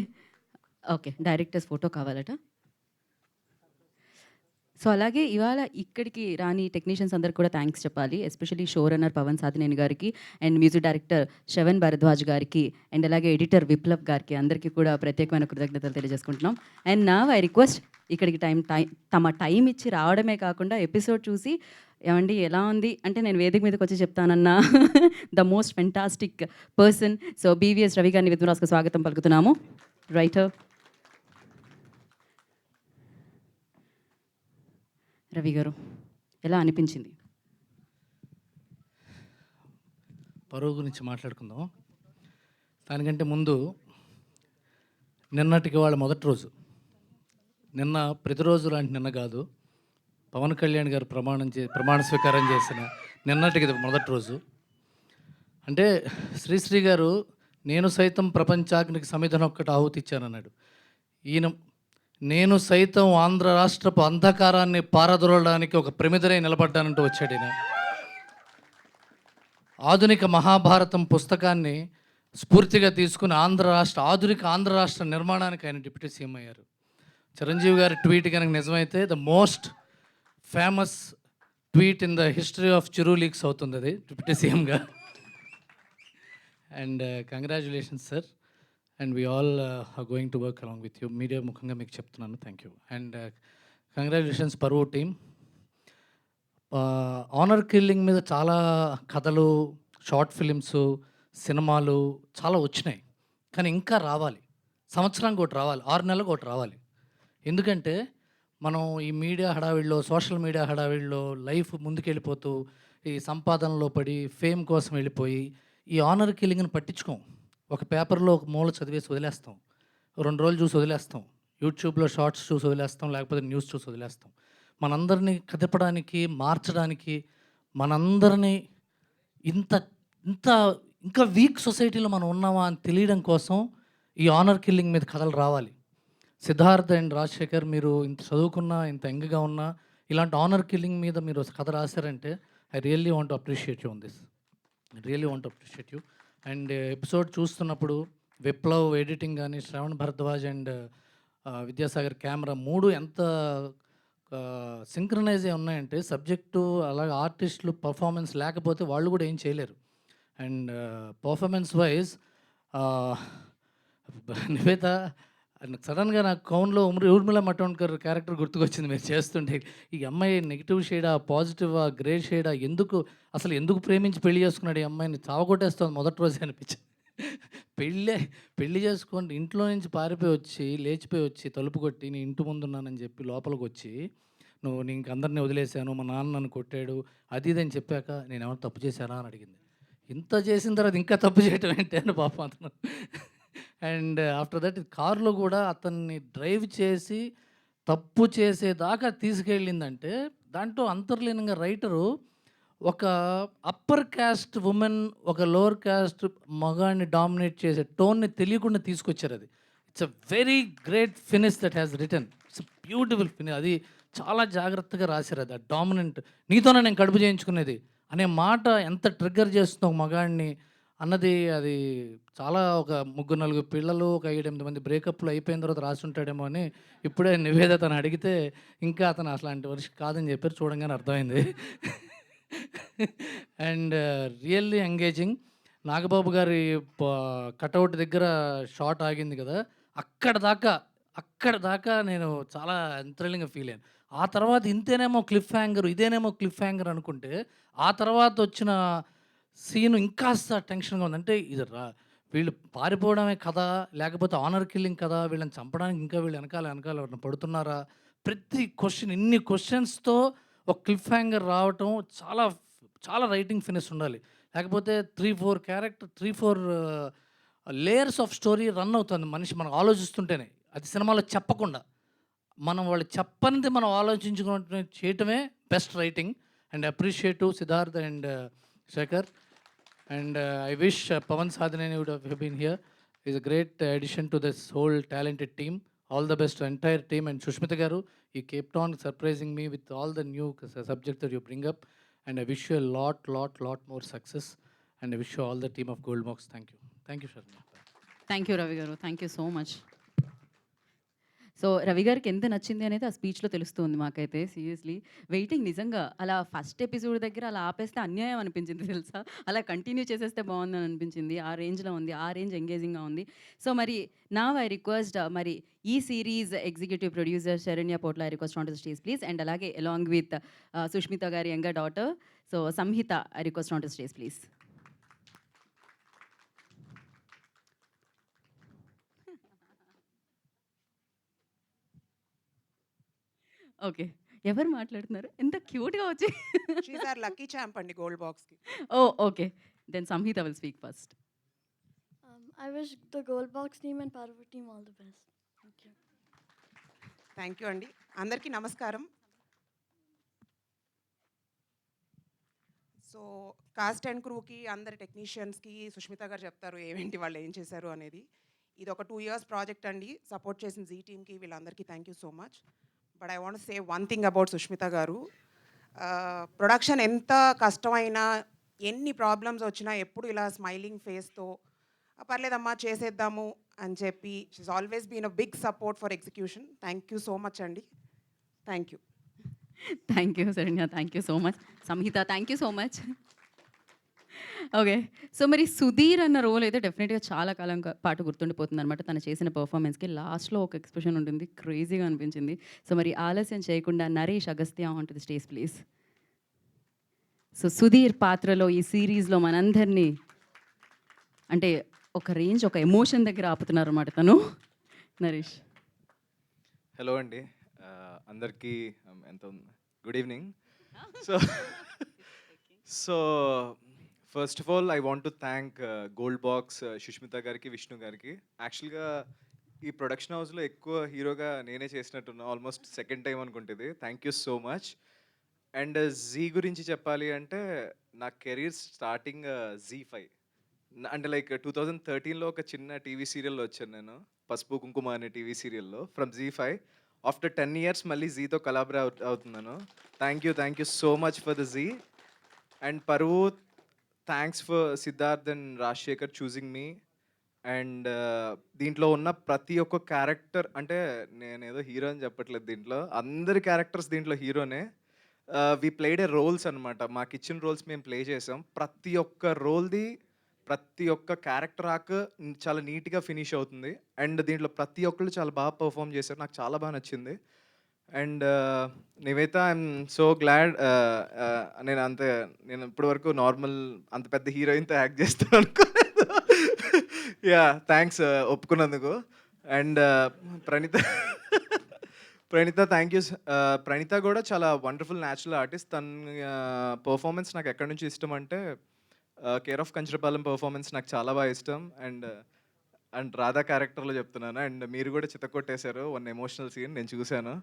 Okay. Directors photo కావాలట. So, అలాగే ఇవాళ ఇక్కడికి రాని టెక్నీషియన్స్ అందరికి కూడా థాంక్స్ చెప్పాలి. Especially showrunner Pavan Sadhineni గారికి and music director Shravan Bharadwaj గారికి అండ్ అలాగే ఎడిటర్ విప్లవ్ గారికి అందరికీ కూడా ప్రత్యేకమైన కృతజ్ఞతలు తెలియజేసుకుంటున్నాం. అండ్ నౌ ఐ రిక్వెస్ట్ ఇక్కడికి తమ టైం ఇచ్చి రావడమే కాకుండా ఎపిసోడ్ చూసి ఏవండీ ఎలా ఉంది అంటే నేను వేదిక మీదకొచ్చి చెప్తానన్న the most fantastic person. So, BVS Ravi గారిని విద్యురాస్కు స్వాగతం పలుకుతున్నాము. రైటర్ రవి గారు ఎలా అనిపించింది? పరువు గురించి మాట్లాడుకుందాం. దానికంటే ముందు నిన్నటికి వాళ్ళ మొదటి రోజు. నిన్న ప్రతిరోజు లాంటి నిన్న కాదు. పవన్ కళ్యాణ్ గారు ప్రమాణ స్వీకారం చేసిన నిన్నటికి ఇది మొదటి రోజు. అంటే శ్రీశ్రీ గారు నేను సైతం ప్రపంచాగ్నికి సమిధన ఒక్కటి ఆహుతి ఇచ్చానన్నాడు. ఈయన నేను సైతం ఆంధ్ర రాష్ట్రపు అంధకారాన్ని పారదోలడానికి ఒక ప్రమిదనై నిలబడ్డానంటూ వచ్చాడు ఈయన. ఆధునిక మహాభారతం పుస్తకాన్ని స్ఫూర్తిగా తీసుకుని ఆధునిక ఆంధ్ర రాష్ట్ర నిర్మాణానికి ఆయన డిప్యూటీ సీఎం అయ్యారు. చిరంజీవి గారి ట్వీట్ కనుక నిజమైతే the most famous tweet in the history of Chiru leaks అవుతుంది అది డిప్యూటీ సీఎంగా. And congratulations sir. And we all are going to work along with you. Media ముఖంగా మీకు చెప్తున్నాను thank you. And congratulations Paruvu team. Honour killing మీద చాలా కథలు, short films, సినిమాలు చాలా వచ్చినాయి. కానీ ఇంకా రావాలి. సంవత్సరానికి ఒకటి రావాలి, 6 నెలలకు ఒకటి రావాలి. ఎందుకంటే మనం ఈ మీడియా హడావిడిలో, సోషల్ మీడియా హడావిడిలో లైఫ్ ముందుకెళ్ళిపోతూ ఈ సంపాదనలో పడి ఫేమ్ కోసం వెళ్ళిపోయి ఈ ఆనర్ కిల్లింగ్ని పట్టించుకోం. ఒక పేపర్లో ఒక మూల చదివేసి వదిలేస్తాం, 2 రోజులు చూసి వదిలేస్తాం, యూట్యూబ్లో షార్ట్స్ చూసి వదిలేస్తాం, లేకపోతే న్యూస్ చూసి వదిలేస్తాం. మనందరినీ కదపడానికి, మార్చడానికి, మనందరినీ ఇంత ఇంత ఇంకా వీక్ సొసైటీలో మనం ఉన్నామా అని తెలియడం కోసం ఈ ఆనర్ కిల్లింగ్ మీద కథలు రావాలి. సిద్ధార్థ్ అండ్ రాజశేఖర్ మీరు ఇంత చదువుకున్నా, ఇంత యంగ్గా ఉన్నా ఇలాంటి ఆనర్ కిల్లింగ్ మీద మీరు కథ రాశారంటే I really want to appreciate you on this. I really want to appreciate you. And episode చూస్తున్నప్పుడు విప్లవ్ ఎడిటింగ్ కానీ, శ్రవణ్ భరద్వాజ్ అండ్ విద్యాసాగర్ కెమెరా 3 ఎంత సింక్రనైజ్ అయి ఉన్నాయంటే సబ్జెక్టు అలాగే ఆర్టిస్టులు పర్ఫార్మెన్స్ లేకపోతే వాళ్ళు కూడా ఏం చేయలేరు. అండ్ పర్ఫార్మెన్స్ వైజ్ నివేత సడన్గా నాకు కౌన్లో ఊర్మిళ మటోన్కర్ క్యారెక్టర్ గుర్తుకొచ్చింది మీరు చేస్తుంటే. ఈ అమ్మాయి నెగిటివ్ షేడా, పాజిటివా, గ్రే షేడా, ఎందుకు ప్రేమించి పెళ్లి చేసుకున్నాడు ఈ అమ్మాయిని, చావగొట్టేస్తుంది మొదటి రోజే అనిపించింది. పెళ్ళి చేసుకొని ఇంట్లో నుంచి లేచిపోయి వచ్చి తలుపు కొట్టి నేను ఇంటి ముందున్నానని చెప్పి లోపలికి వచ్చి నేను ఇంక అందరినీ వదిలేశాను, మా నాన్న నన్ను కొట్టాడు అది ఇది అని చెప్పాక నేను ఏమైనా తప్పు చేశానా అని అడిగింది. ఇంత చేసిన తర్వాత ఇంకా తప్పు చేయటం ఏంటి అని పాపం అతను. అండ్ ఆఫ్టర్ దట్ కారులో కూడా అతన్ని డ్రైవ్ చేసి తప్పు చేసేదాకా తీసుకెళ్ళిందంటే దాంట్లో అంతర్లీనంగా రైటరు ఒక అప్పర్ క్యాస్ట్ ఉమెన్ ఒక లోవర్ క్యాస్ట్ మగాన్ని డామినేట్ చేసే టోన్ని తెలియకుండా తీసుకొచ్చారు. అది it's a very great finish that has return. It's beautiful finish. అది చాలా జాగ్రత్తగా రాశారు. అది డామినెంట్ నీతోనే నేను కడుపు చేయించుకునేది అనే మాట ఎంత ట్రిగ్గర్ చేస్తుందో ఒక మగాడిని అన్నది. అది చాలా ఒక 3-4 పిల్లలు, ఒక 7-8 మంది బ్రేకప్లు అయిపోయిన తర్వాత రాసి ఉంటాడేమో అని ఇప్పుడే నివేద తను అడిగితే ఇంకా అతను అట్లాంటి వర్షం కాదని చెప్పారు. చూడంగానే అర్థమైంది. And really engaging. నాగబాబు గారి కటౌట్ దగ్గర షాట్ ఆగింది కదా, అక్కడ దాకా నేను చాలా థ్రిల్లింగ్గా ఫీల్ అయ్యాను. ఆ తర్వాత ఇదేనేమో క్లిఫ్ హ్యాంగర్ అనుకుంటే ఆ తర్వాత వచ్చిన సీను ఇంకాస్త టెన్షన్గా ఉంది. అంటే ఇది వీళ్ళు పారిపోవడమే కదా, లేకపోతే ఆనర్ కిల్లింగ్ కదా, వీళ్ళని చంపడానికి ఇంకా వీళ్ళు వెనకాల ఎవరైనా పడుతున్నారా, ప్రతి క్వశ్చన్ ఇన్ని క్వశ్చన్స్తో ఒక క్లిఫ్ హ్యాంగర్ రావటం చాలా చాలా రైటింగ్ ఫినిష్ ఉండాలి. లేకపోతే 3-4 లేయర్స్ ఆఫ్ స్టోరీ రన్ అవుతుంది మనిషి మనం ఆలోచిస్తుంటేనే. అది సినిమాలో చెప్పకుండా వాళ్ళు చెప్పనిది మనం ఆలోచించుకుంటే చేయటమే best writing. And appreciate Siddharth and Shekhar. And I wish Pavan Sadineni would have been here. He's a great addition to this whole talented team. All the best to entire team. And Sushmita garu, you kept on surprising me with all the new subjects that you bring up. And I wish you a lot more success. And I wish you all the team of Goldbox. Thank you. Thank you, Sharma. Thank you Ravi garu. Thank you so much. So Ravi గారికి ఎంత నచ్చింది అనేది ఆ స్పీచ్లో తెలుస్తుంది మాకైతే seriously waiting నిజంగా అలా first episode దగ్గర అలా ఆపేస్తే అన్యాయం అనిపించింది తెలుసా, అలా కంటిన్యూ చేసేస్తే బాగుందని అనిపించింది. ఆ రేంజ్లో ఉంది, ఆ రేంజ్ ఎంగేజింగ్గా ఉంది. సో మరి నా ఐ రిక్వెస్ట్ మరి ఈ series executive producer Saranya Potla I request on to the stage please, and అలాగే అలాంగ్ విత్ సుష్మిత గారి younger daughter so Samhitha I request on to stage please. Okay, ఎవరు మాట్లాడుతున్నారు ఎంత క్యూట్గా వచ్చి? షీఈ్ ఆర్ లక్కీ ఛాంప్ అండి గోల్డ్ బాక్స్కి. Oh okay, then Samhitha will speak first. I wish the Gold Box team and Parvati team all the best. Thank you. Thank you అండి. అందరికీ నమస్కారం. సో కాస్ట్ అండ్ క్రూకి, అందరి టెక్నీషియన్స్కి సుష్మిత గారు చెప్తారు ఏమేంటి వాళ్ళు ఏం చేశారు అనేది. ఇది ఒక 2 years ప్రాజెక్ట్ అండి. సపోర్ట్ చేసిన జీ టీమ్కి వీళ్ళందరికీ thank you so much. But I want say one thing about Sushmita గారు. ప్రొడక్షన్ ఎంత కష్టమైనా, ఎన్ని ప్రాబ్లమ్స్ వచ్చినా ఎప్పుడు ఇలా స్మైలింగ్ ఫేస్తో పర్లేదమ్మా చేసేద్దాము అని చెప్పి she's always been a big support for execution. Thank you so much అండి. Thank you. Thank you Saranya, thank you so much. Samhitha thank you so much. Okay, so మరి సుధీర్ అన్న రోల్ అయితే డెఫినెట్గా చాలా కాలం పాటు గుర్తుండిపోతుంది అనమాట. తను చేసిన పర్ఫార్మెన్స్కి లాస్ట్లో ఒక ఎక్స్ప్రెషన్ ఉంటుంది, క్రేజీగా అనిపించింది. సో మరి ఆలస్యం చేయకుండా Naresh Agastya on to the stage please. So Sudheer పాత్రలో ఈ సిరీస్లో మనందరినీ అంటే ఒక రేంజ్, ఒక ఎమోషన్ దగ్గర ఆపుతున్నారు అనమాట తను. నరేష్. హలో అండి, అందరికీ ఎంత good evening. So first of all I want to thank Gold Box Sushmita గారికి, విష్ణు గారికి. యాక్చువల్గా ఈ ప్రొడక్షన్ హౌస్లో ఎక్కువ హీరోగా నేనే చేసినట్టున్నా, ఆల్మోస్ట్ సెకండ్ టైం అనుకుంటుంది. Thank you so much. And Zee గురించి చెప్పాలి అంటే నా కెరీర్ స్టార్టింగ్ Z5 అంటే లైక్ 2013లో ఒక చిన్న టీవీ సీరియల్లో వచ్చాను నేను, పసుపు కుంకుమ అనే టీవీ సీరియల్లో ఫ్రమ్ Z5. ఆఫ్టర్ 10 years మళ్ళీ జీతో కొలాబరేట్ అవుతున్నాను. Thank you so much for the Zee. And Paruvu, thanks for Siddharth and Rajasekhar choosing me. And దీంట్లో ఉన్న ప్రతి ఒక్క క్యారెక్టర్, అంటే నేను ఏదో హీరో అని చెప్పట్లేదు, దీంట్లో అందరి క్యారెక్టర్స్ దీంట్లో హీరోనే. వి ప్లేడ్ ఏ రోల్స్ అనమాట. మాకు ఇచ్చిన రోల్స్ మేము ప్లే చేసాం. ప్రతి ఒక్క రోల్ది, ప్రతి ఒక్క క్యారెక్టర్ ఆర్క్ చాలా నీట్గా ఫినిష్ అవుతుంది. అండ్ దీంట్లో ప్రతి ఒక్కళ్ళు చాలా బాగా పర్ఫామ్ చేశారు, నాకు చాలా బాగా నచ్చింది. And Nivetha, I'm so glad. నేను ఇప్పటివరకు నార్మల్ అంత పెద్ద హీరోయిన్తో యాక్ట్ చేస్తాను అనుకోలేదు. యా, థ్యాంక్స్ ఒప్పుకున్నందుకు. And Praneetha thank you. Praneetha కూడా చాలా వండర్ఫుల్ న్యాచురల్ ఆర్టిస్ట్. తన పర్ఫార్మెన్స్ నాకు ఎక్కడి నుంచి ఇష్టం అంటే కేర్ ఆఫ్ కంచరపాలెం పర్ఫార్మెన్స్ నాకు చాలా బాగా ఇష్టం. అండ్ రాధా క్యారెక్టర్లో చెప్తున్నాను. అండ్ మీరు కూడా చితకొట్టేశారు వన్ ఎమోషనల్ సీన్, నేను చూశాను.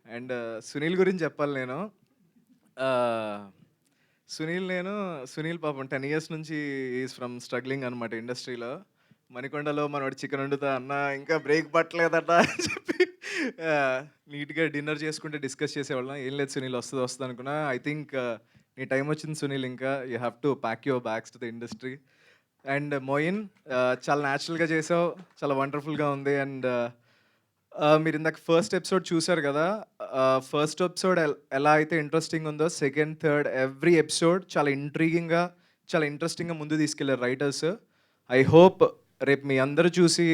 అండ్ సునీల్ గురించి చెప్పాలి నేను. సునీల్ పాపం 10 years నుంచి ఈజ్ ఫ్రమ్ స్ట్రగ్లింగ్ అనమాట ఇండస్ట్రీలో. మణికొండలో మనవాడు చికెన్ వండుతా అన్న, ఇంకా బ్రేక్ పట్టలేదట అని చెప్పి నీట్గా డిన్నర్ చేసుకుంటే డిస్కస్ చేసేవాళ్ళం. ఏం లేదు సునీల్, వస్తుంది అనుకున్నా. ఐ థింక్ నీ టైం వచ్చింది సునీల్, ఇంకా you have to pack your bags to the industry. And Moin, చాలా న్యాచురల్గా చేసావు, చాలా వండర్ఫుల్గా ఉంది. అండ్ మీరు ఇందాక ఫస్ట్ ఎపిసోడ్ చూసారు కదా, ఫస్ట్ ఎపిసోడ్ ఎలా అయితే ఇంట్రెస్టింగ్ ఉందో, సెకండ్, థర్డ్ ఎవ్రీ ఎపిసోడ్ చాలా ఇంట్రీగింగ్గా, చాలా ఇంట్రెస్టింగ్గా ముందు తీసుకెళ్లారు రైటర్స్. ఐ హోప్ రేపు మీ అందరూ చూసి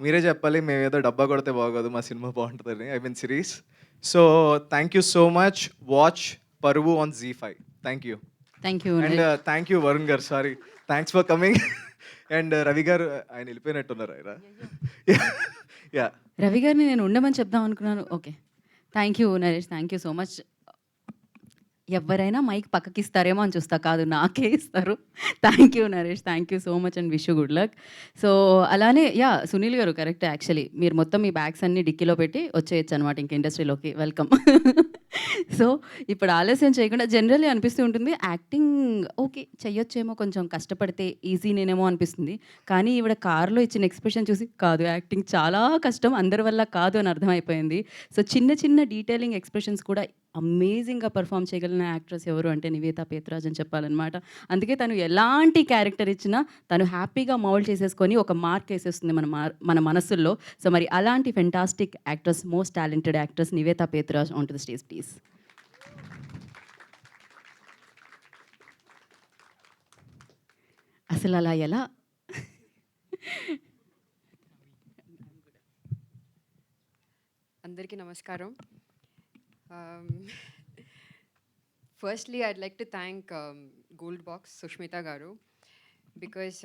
మీరే చెప్పాలి, మేము ఏదో డబ్బా కొడితే బాగోదు, మా సినిమా బాగుంటుందని, I mean series. So thank you so much. Watch Paruvu on Z5. Thank you. Thank you. And thank you Varun garu, sorry, thanks for coming. And Ravi garu, ఆయన వెళ్ళిపోయినట్టున్నారు ఆయన. యా, రవి గారిని నేను ఉండమని చెప్దాం అనుకున్నాను. Okay, thank you Naresh, thank you so much. ఎవరైనా mic పక్కకి ఇస్తారేమో అని చూస్తా, కాదు నాకే ఇస్తారు. Thank you Naresh, thank you so much and wish you good luck. So అలానే యా సునీల్ గారు కరెక్ట్, యాక్చువల్లీ మీరు మొత్తం మీ బ్యాగ్స్ అన్ని డిక్కీలో పెట్టి వచ్చేయచ్చు అనమాట ఇంక ఇండస్ట్రీలోకి. వెల్కమ్. సో ఇప్పుడు ఆలస్యం చేయకుండా, జనరల్లీ అనిపిస్తూ ఉంటుంది యాక్టింగ్ ఓకే చెయ్యొచ్చేమో, కొంచెం కష్టపడితే ఈజీ నేనేమో అనిపిస్తుంది. కానీ ఈవిడ కార్లో ఇచ్చిన ఎక్స్ప్రెషన్ చూసి కాదు, యాక్టింగ్ చాలా కష్టం, అందరి వల్ల కాదు అని అర్థమైపోయింది. సో చిన్న చిన్న డీటెయిలింగ్ ఎక్స్ప్రెషన్స్ కూడా అమేజింగ్‌గా పెర్ఫార్మ్ చేయగలిగిన యాక్ట్రెస్ ఎవరు అంటే నివేతా పేతురాజ్ అని చెప్పాలనమాట. అందుకే తను ఎలాంటి క్యారెక్టర్ ఇచ్చినా తను హ్యాపీగా మౌల్డ్ చేసేసుకొని ఒక మార్క్ ఏసేస్తుంది మన మనసుల్లో. సో, మరి అలాంటి fantastic actress, most talented actress Nivetha Pethuraj on to the stage please. అసలలా ఎలా అందరికీ నమస్కారం. Firstly I'd like to thank Gold Box Sushmitha garu because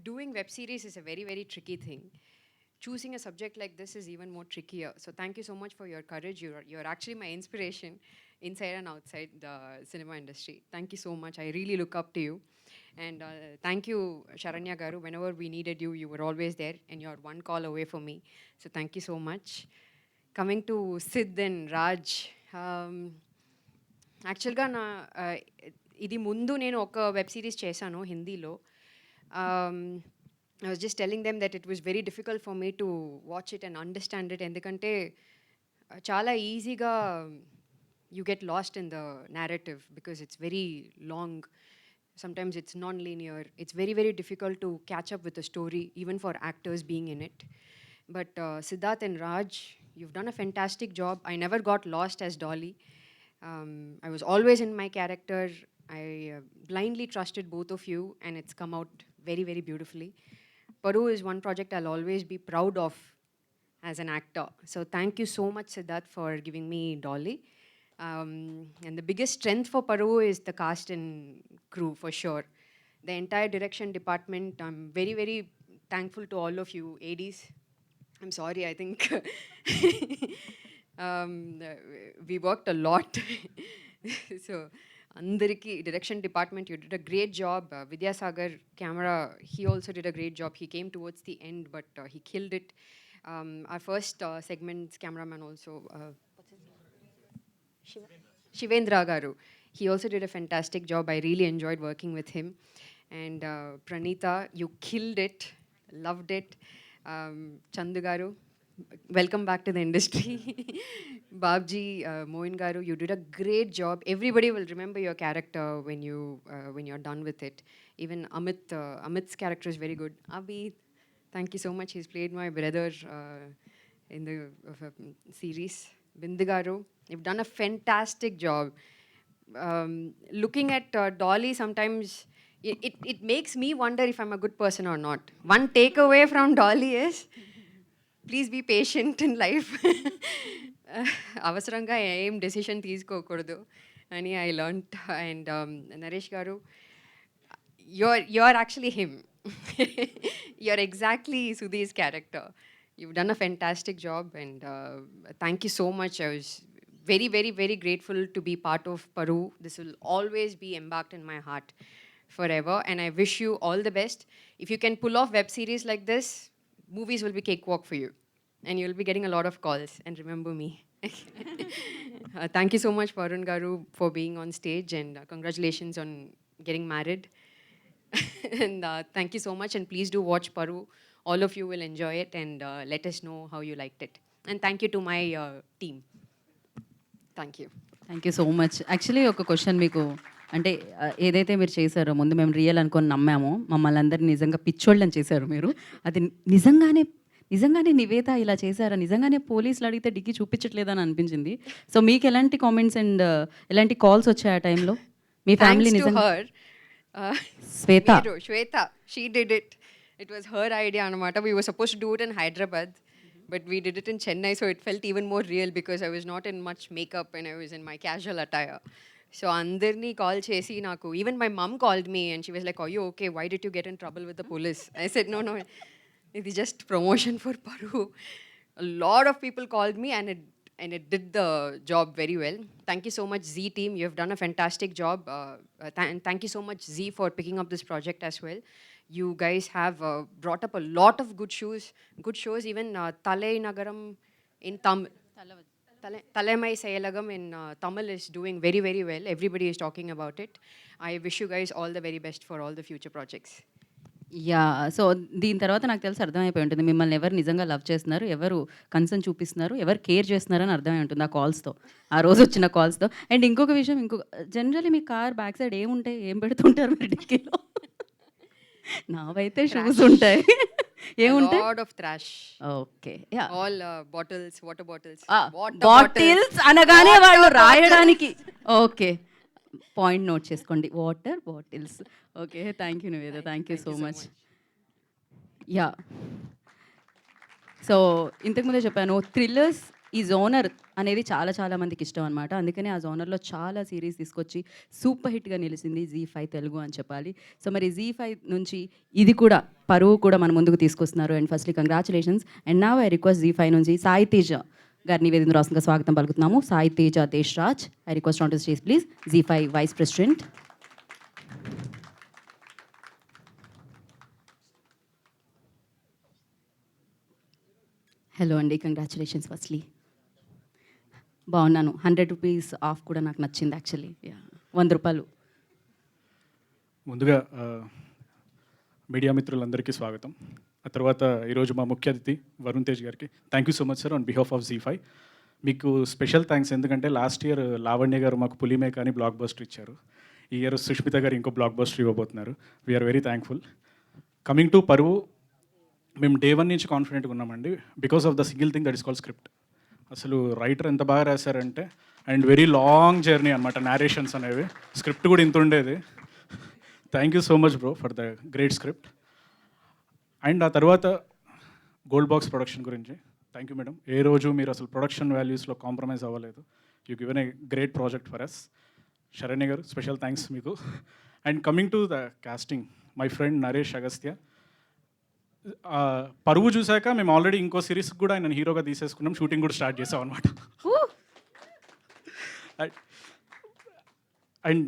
doing web series is a very, very tricky thing. Choosing a subject like this is even more trickier. So thank you so much for your courage. You're actually my inspiration inside and outside the cinema industry. Thank you so much. I really look up to you. And thank you, Sharanya Garu. Whenever we needed you, you were always there and you're one call away from me. So thank you so much. Coming to Sid and Raj. యాక్చువల్గా ఇది ముందు నేను ఒక web series చేశాను హిందీలో. I was just telling them that it was very difficult for me to watch it and understand it ఎందుకంటే చాలా ఈజీగా you get lost in the narrative because it's very long. Sometimes it's non-linear. It's very, very difficult to catch up with the story, even for actors being in it. But Siddharth and Raj, you've done a fantastic job. I never got lost as Dolly. I was always in my character. I blindly trusted both of you, and it's come out very, very beautifully. Paru is one project I'll always be proud of as an actor. So thank you so much, Siddharth, for giving me Dolly. And the biggest strength for Paru is the cast and crew, for sure. The entire direction department, I'm very, very thankful to all of you, ADs. I'm sorry, I think we worked a lot. So, Andariki, direction department, you did a great job. Vidyasagar, camera, he also did a great job. He came towards the end, but he killed it. Our first segment's cameraman also, Shivendra Garu. He also did a fantastic job. I really enjoyed working with him. And Pranita, you killed it. Loved it. Chandu Garu, welcome back to the industry. Babji, Moin Garu, you did a great job. Everybody will remember your character when you're done with it. Even Amit's character is very good. Abhi, thank you so much. He's played my brother in the series. Bindu Garu, you've done a fantastic job. Looking at Dolly, sometimes it makes me wonder if I'm a good person or not. One takeaway from Dolly is, please be patient in life. అవసరంగా ఏం decision తీసుకోకూడదు అని I learned. And Naresh గారు, you're actually him. You're exactly Sudhi's character. You've done a fantastic job, and thank you so much. I was very, very, very grateful to be part of Paru. This will always be embarked in my heart forever, and I wish you all the best. If you can pull off web series like this, movies will be cakewalk for you, and you'll be getting a lot of calls. And remember me. Thank you so much, Varun Garu, for being on stage, and congratulations on getting married. And thank you so much, and please do watch Paru. All of you will enjoy it, and let us know how you liked it. And thank you to my team. Thank you. Thank you so much. Actually ఒక question మీకు, అంటే ఏదైతే మీరు చేశారో ముందు మేము real అనుకొని నమ్మామో, మమ్మల్ని అందరినీ నిజంగా పిచ్చోళ్ళని చేశారు మీరు. అది నిజంగానే నివేత ఇలా చేశారా, నిజంగానే పోలీసులు అడిగితే డిగ్గి చూపించట్లేదని అనిపించింది. సో మీకు ఎలాంటి కామెంట్స్ అండ్ ఎలాంటి కాల్స్ వచ్చాయి ఆ టైంలో? మీ ఫ్యామిలీ Thanks to నిజంగా her. Shweta, she did it. It was her idea, anamata. We were supposed to do it in Hyderabad, but we did it in Chennai, so it felt even more real because I was not in much makeup and I was in my casual attire. So andarni call chesi naku, even my mom called me and she was like, "Are you okay? Why did you get in trouble with the police?" I said, no, it is just promotion for Paru. A lot of people called me, and it did the job very well. Thank you so much, Z team. You have done a fantastic job. And thank you so much, Z, for picking up this project as well. You guys have brought up a lot of good shows. Even Thalai Nagaram in Tamil. Talamai Sayalagam in Tamil is doing very, very well. Everybody is talking about it. I wish you guys all the very best for all the future projects. Yeah so దీని తర్వాత నాకు తెలిసి అర్థమైపోయి ఉంటుంది మిమ్మల్ని ఎవరు నిజంగా love చేస్తున్నారు, ఎవరు కన్సర్న్ చూపిస్తున్నారు, ఎవరు కేర్ చేస్తున్నారని అర్థమై ఉంటుంది ఆ కాల్స్తో, ఆ రోజు వచ్చిన కాల్స్తో. అండ్ ఇంకొక విషయం, జనరల్లీ మీ కార్ బ్యాక్ సైడ్ ఏముంటాయి, ఏం పెడుతుంటారు మీరు డిక్కీలో? నావైతే షూస్ ఉంటాయి. ఏముంటాయి? Lot of trash. Okay, ya all bottles, water bottles. Bottles అనగానే వాళ్ళు రాయడానికి. ఓకే, పాయింట్ నోట్ చేసుకోండి, water bottles. Okay, thank you Nivetha, thank you so much. Ya so ఇంతకుముందే చెప్పాను, థ్రిల్లర్స్ ఈ జోనర్ అనేది చాలా చాలా మందికి ఇష్టం అనమాట. అందుకనే ఆ జోనర్లో చాలా సిరీస్ తీసుకొచ్చి సూపర్ హిట్గా నిలిచింది ZEE5 తెలుగు అని చెప్పాలి. సో మరి ZEE5 నుంచి ఇది కూడా, పరువు కూడా మన ముందుకు తీసుకొస్తున్నారు. And firstly congratulations. అండ్ నా ఐ రిక్వెస్ట్ ZEE5 నుంచి సాయి తేజ గారిని వేదిక రాష్ట్రంగా స్వాగతం పలుకుతున్నాము. Sai Teja Desh Raj, I request on to stage please. ZEE5 vice president. Hello అండి, కంగ్రాచులేషన్స్ ఫస్ట్లీ. బాగున్నాను. 100 రూపీస్ ఆఫ్ కూడా నాకు నచ్చింది యాక్చువల్లీ. 100 రూపాయలు. ముందుగా మీడియా మిత్రులందరికీ స్వాగతం. ఆ తర్వాత ఈరోజు మా ముఖ్య అతిథి వరుణ్ తేజ్ గారికి thank you so much sir on behalf of ZEE5. మీకు స్పెషల్ థ్యాంక్స్, ఎందుకంటే లాస్ట్ ఇయర్ లావణ్య గారు మాకు పులిమే కానీ బ్లాక్ బస్టర్ ఇచ్చారు. ఈ ఇయర్ సుష్మిత గారు ఇంకో బ్లాక్ బస్టర్ ఇవ్వబోతున్నారు. We are very thankful. Coming to Paruvu, మేము డే 1 నుంచి కాన్ఫిడెంట్గా ఉన్నామండి, because of the single thing that is called script. అసలు రైటర్ ఎంత బాగా రాశారంటే, అండ్ వెరీ లాంగ్ జర్నీ అనమాట నేరేషన్స్ అనేవి. స్క్రిప్ట్ కూడా ఇంత ఉండేది. Thank you so much bro for the great script. And ఆ తర్వాత గోల్డ్ బాక్స్ ప్రొడక్షన్ గురించి థ్యాంక్ యూ మేడం. ఏ రోజు మీరు అసలు ప్రొడక్షన్ వాల్యూస్లో కాంప్రమైజ్ అవ్వలేదు. You given a great project for us. Saranya గారు స్పెషల్ థ్యాంక్స్ మీకు. And coming to the casting, my friend Naresh Agastya. Paruvu చూశాక మేము ఆల్రెడీ ఇంకో సిరీస్కి కూడా ఆయన హీరోగా తీసేసుకున్నాం, షూటింగ్ కూడా స్టార్ట్ చేసాం అనమాట. అండ్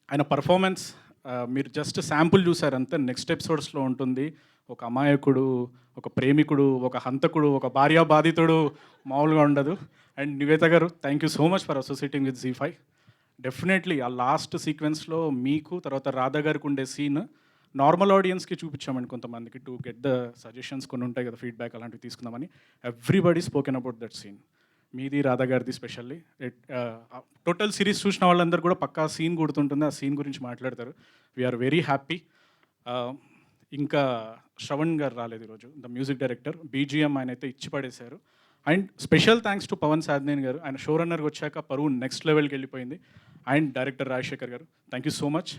ఆయన పర్ఫార్మెన్స్ మీరు జస్ట్ శాంపుల్ చూసారంతే. నెక్స్ట్ ఎపిసోడ్స్లో ఉంటుంది. ఒక అమాయకుడు, ఒక ప్రేమికుడు, ఒక హంతకుడు, ఒక భార్యా బాధితుడు, మామూలుగా ఉండదు. అండ్ నివేత గారు thank you so much for associating with ZEE5. Definitely ఆ లాస్ట్ సీక్వెన్స్లో మీకు తర్వాత రాధా గారికి ఉండే సీన్ నార్మల్ ఆడియన్స్కి చూపించామండి కొంతమందికి, టు గెట్ ద సజెషన్స్ కొన్ని ఉంటాయి కదా, ఫీడ్బ్యాక్ అలాంటివి తీసుకుందామని. Everybody spoken about that scene. మీది రాధా గారిది స్పెషల్లీ. టోటల్ సిరీస్ చూసిన వాళ్ళందరూ కూడా పక్కా సీన్ గుర్తుంటుంది, ఆ సీన్ గురించి మాట్లాడతారు. We are very happy. ఇంకా శ్రవణ్ గారు రాలేదు ఈరోజు, ద మ్యూజిక్ డైరెక్టర్. BGM ఆయన అయితే ఇచ్చి పడేశారు. And special thanks to Pavan Sadineni garu. ఆయన షో రన్నర్కి వచ్చాక పరువు నెక్స్ట్ లెవెల్కి వెళ్ళిపోయింది. అండ్ డైరెక్టర్ రాజశేఖర్ గారు థ్యాంక్ యూ సో మచ్.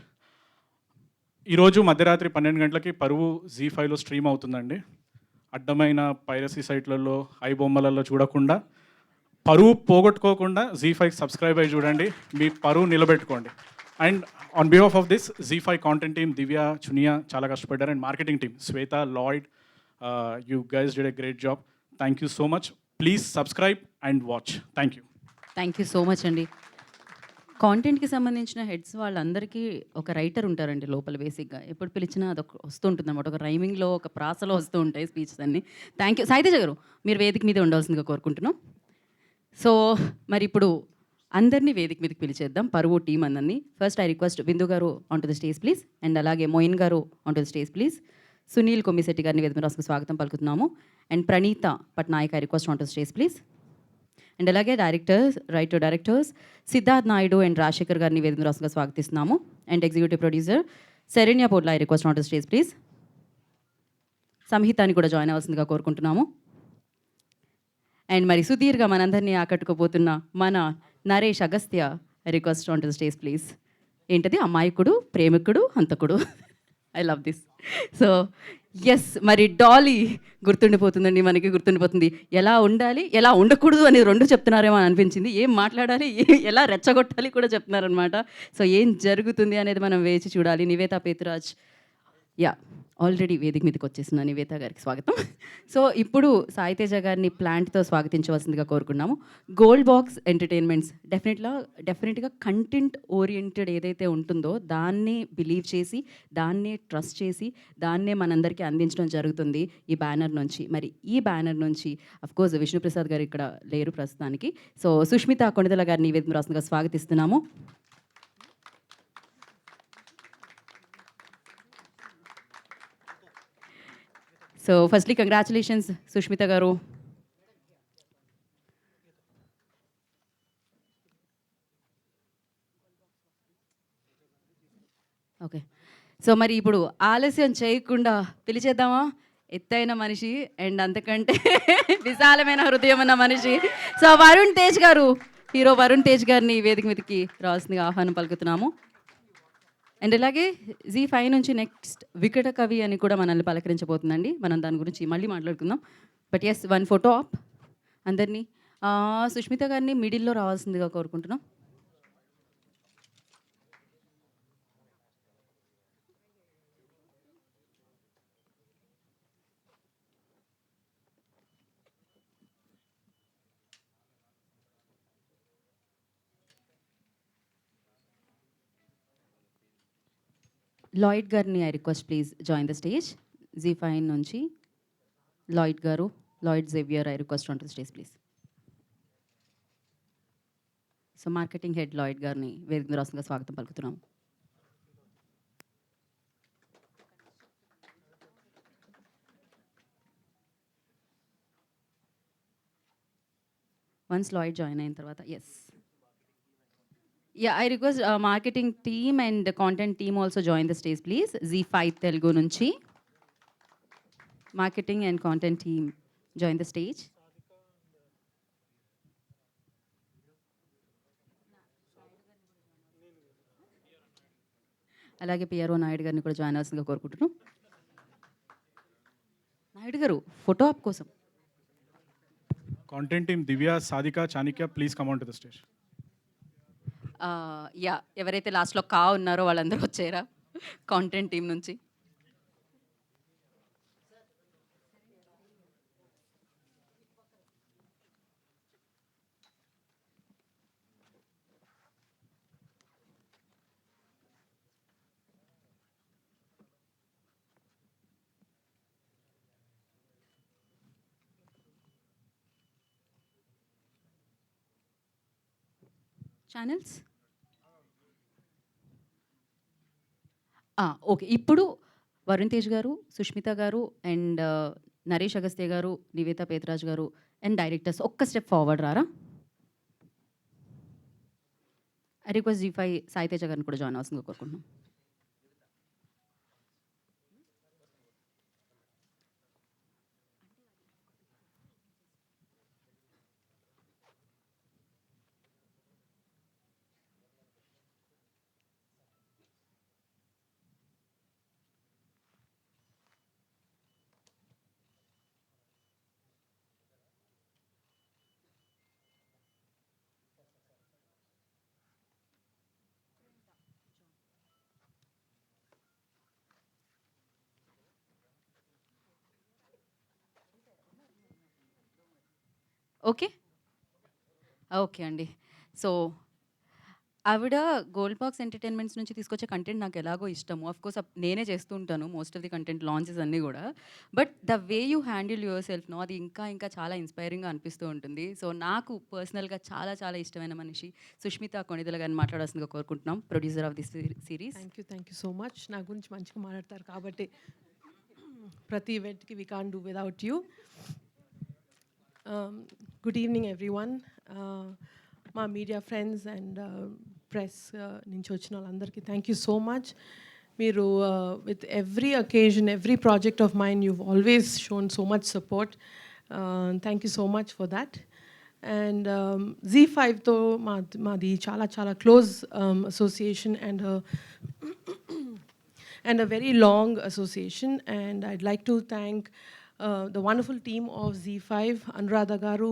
ఈరోజు మధ్యరాత్రి 12 గంటలకి పరువు ZEE5లో స్ట్రీమ్ అవుతుందండి. అడ్డమైన పైరసీ సైట్లలో, ఐబొమ్మలలో చూడకుండా, పరువు పోగొట్టుకోకుండా ZEE5 సబ్స్క్రైబ్ అయ్యి చూడండి, మీ పరువు నిలబెట్టుకోండి. And on behalf of this ZEE5 content team, Divya, Chuniya చాలా కష్టపడ్డారు. And marketing team Shweta, Lloyd, you guys did a great job. Thank you so much. Please subscribe and watch. Thank you. Thank you so much అండి. కాంటెంట్కి సంబంధించిన heads వాళ్ళందరికీ ఒక writer ఉంటారండి లోపల. బేసిక్గా ఎప్పుడు పిలిచినా అదొక వస్తుంటుంది అనమాట, ఒక రైమింగ్లో, ఒక ప్రాసలో వస్తూ ఉంటాయి స్పీచెస్ అన్నీ. Thank you. సాయితేజ గారు మీరు వేదిక మీద ఉండాల్సిందిగా కోరుకుంటున్నాం. సో మరి ఇప్పుడు అందరినీ వేదిక మీదకి పిలిచేద్దాం, పరువు టీం అందరినీ. First I request Bindu garu on to the stage please. And అలాగే Moin garu on to the stage please. Sunil Kommisetti గారిని వేదిక రాసుకు స్వాగతం పలుకుతున్నాము. And Praneetha Patnaik I request on to the stage please. And అలాగే డైరెక్టర్స్ సిద్ధార్థ్ నాయుడు అండ్ రాజశేఖర్ గారిని వేదిక రాష్ట్రంగా స్వాగతిస్తున్నాము. And executive producer Saranya Potla I request on to stage please. సంహితాన్ని కూడా జాయిన్ అవ్వాల్సిందిగా కోరుకుంటున్నాము. అండ్ మరి సుదీర్ఘ మనందరినీ ఆకట్టుకోబోతున్న మన Naresh Agastya I request on to stage please. ఏంటది? అమాయకుడు, ప్రేమికుడు, హంతకుడు. I love this. So yes, మరి డాలీ గుర్తుండిపోతుందండి, మనకి గుర్తుండిపోతుంది. ఎలా ఉండాలి, ఎలా ఉండకూడదు అని 2 చెప్తున్నారేమో అని అనిపించింది. ఏం మాట్లాడాలి, ఎలా రెచ్చగొట్టాలి కూడా చెప్తున్నారనమాట. సో ఏం జరుగుతుంది అనేది మనం వేచి చూడాలి. నివేత పేతురాజ్ ఆల్రెడీ వేదిక మీదకి వచ్చేసిన నివేత గారికి స్వాగతం. సో ఇప్పుడు సాయితేజ గారిని ప్లాంట్తో స్వాగతించవలసిందిగా కోరుకున్నాము. గోల్డ్ బాక్స్ ఎంటర్టైన్మెంట్స్ డెఫినెట్గా కంటెంట్ ఓరియంటెడ్ ఏదైతే ఉంటుందో దాన్ని బిలీవ్ చేసి, దాన్నే ట్రస్ట్ చేసి, దాన్నే మనందరికీ అందించడం జరుగుతుంది ఈ బ్యానర్ నుంచి. మరి ఈ బ్యానర్ నుంచి అఫ్కోర్స్ విష్ణుప్రసాద్ గారు ఇక్కడ లేరు ప్రస్తుతానికి. సో సుష్మిత కొణిదల గారిని వేదిక రాష్ట్రంగా స్వాగతిస్తున్నాము. సో ఫస్ట్లీ కంగ్రాచులేషన్స్ సుష్మిత గారు. ఓకే. సో మరి ఇప్పుడు ఆలస్యం చేయకుండా పిలిచేద్దామా? ఎత్తైన మనిషి అండ్ అంతకంటే విశాలమైన హృదయం ఉన్న మనిషి. సో వరుణ్ తేజ్ గారు, హీరో వరుణ్ తేజ్ గారిని వేదిక మీదకి రావాల్సిందిగా ఆహ్వానం పలుకుతున్నాము. అండ్ అలాగే జీ5 నుంచి నెక్స్ట్ వికట కవి అని కూడా మనల్ని పలకరించబోతుందండి. మనం దాని గురించి మళ్ళీ మాట్లాడుకుందాం. But yes, one photo of అందరినీ. సుష్మిత గారిని మిడిల్లో రావాల్సిందిగా కోరుకుంటున్నాం. లాయిడ్ గారిని I request please join the stage. Zee five నుంచి Lloyd garu, Lloyd Xavier, I request on to stage please. So marketing head Lloyd గారిని వేదిక రాష్ట్రంగా స్వాగతం పలుకుతున్నాం. వన్స్ లాయిడ్ జాయిన్ అయిన తర్వాత yes. I request marketing team and content team also join the stage please. Zee five Telugu నుంచి marketing and content team join the stage. అలాగే PRO Naidu గారిని కూడా జాయిన్ అవ్వాల్సిందిగా కోరుకుంటున్నాం. నాయుడు గారు ఫోటో ఆప్ కోసం. Content team Divya, Sadhika, Chanakya, please come on to the stage. ఎవరైతే లాస్ట్లో ఉన్నారో వాళ్ళందరూ వచ్చారా కాంటెంట్ టీం నుంచి? Channels okay. ఇప్పుడు వరుణ్ తేజ్ గారు, సుష్మిత గారు అండ్ నరేష్ అగస్త్య గారు, నివేత పేతరాజ్ గారు అండ్ డైరెక్టర్స్ ఒక్క స్టెప్ ఫార్వర్డ్ రారా? ఐ రిక్వెస్ట్ జీ5 సాయి తేజ గారిని కూడా జాయిన్ అవ్వాల్సిందిగా కోరుకుంటున్నాం. ఓకే ఓకే అండి. సో ఆవిడ గోల్డ్ బాక్స్ ఎంటర్టైన్మెంట్స్ నుంచి తీసుకొచ్చే కంటెంట్ నాకు ఎలాగో ఇష్టము. ఆఫ్ కోర్స్ నేనే చేస్తూ ఉంటాను most of the content launches అన్నీ కూడా. But the way you handle your self అది ఇంకా ఇంకా చాలా ఇన్స్పైరింగ్గా అనిపిస్తూ ఉంటుంది. సో నాకు పర్సనల్గా చాలా చాలా ఇష్టమైన మనిషి సుష్మిత కొణిదెల గారిని మాట్లాడాల్సిందిగా కోరుకుంటున్నాం, producer of this series. Thank you so much. నా గురించి మంచిగా మాట్లాడతారు కాబట్టి ప్రతి ఈవెంట్కి we can't do without you. Good evening everyone. మా మీడియా ఫ్రెండ్స్ అండ్ ప్రెస్ నుంచి వచ్చిన వాళ్ళందరికీ థ్యాంక్ యూ సో మచ్. మీరు with every అకేజన్, every project of mind you've always shown so much support. Thank you so much for that. And Z5తో మాది చాలా చాలా close association and a very long association, and I'd like to thank the wonderful team of Z5, Anuradha Garu,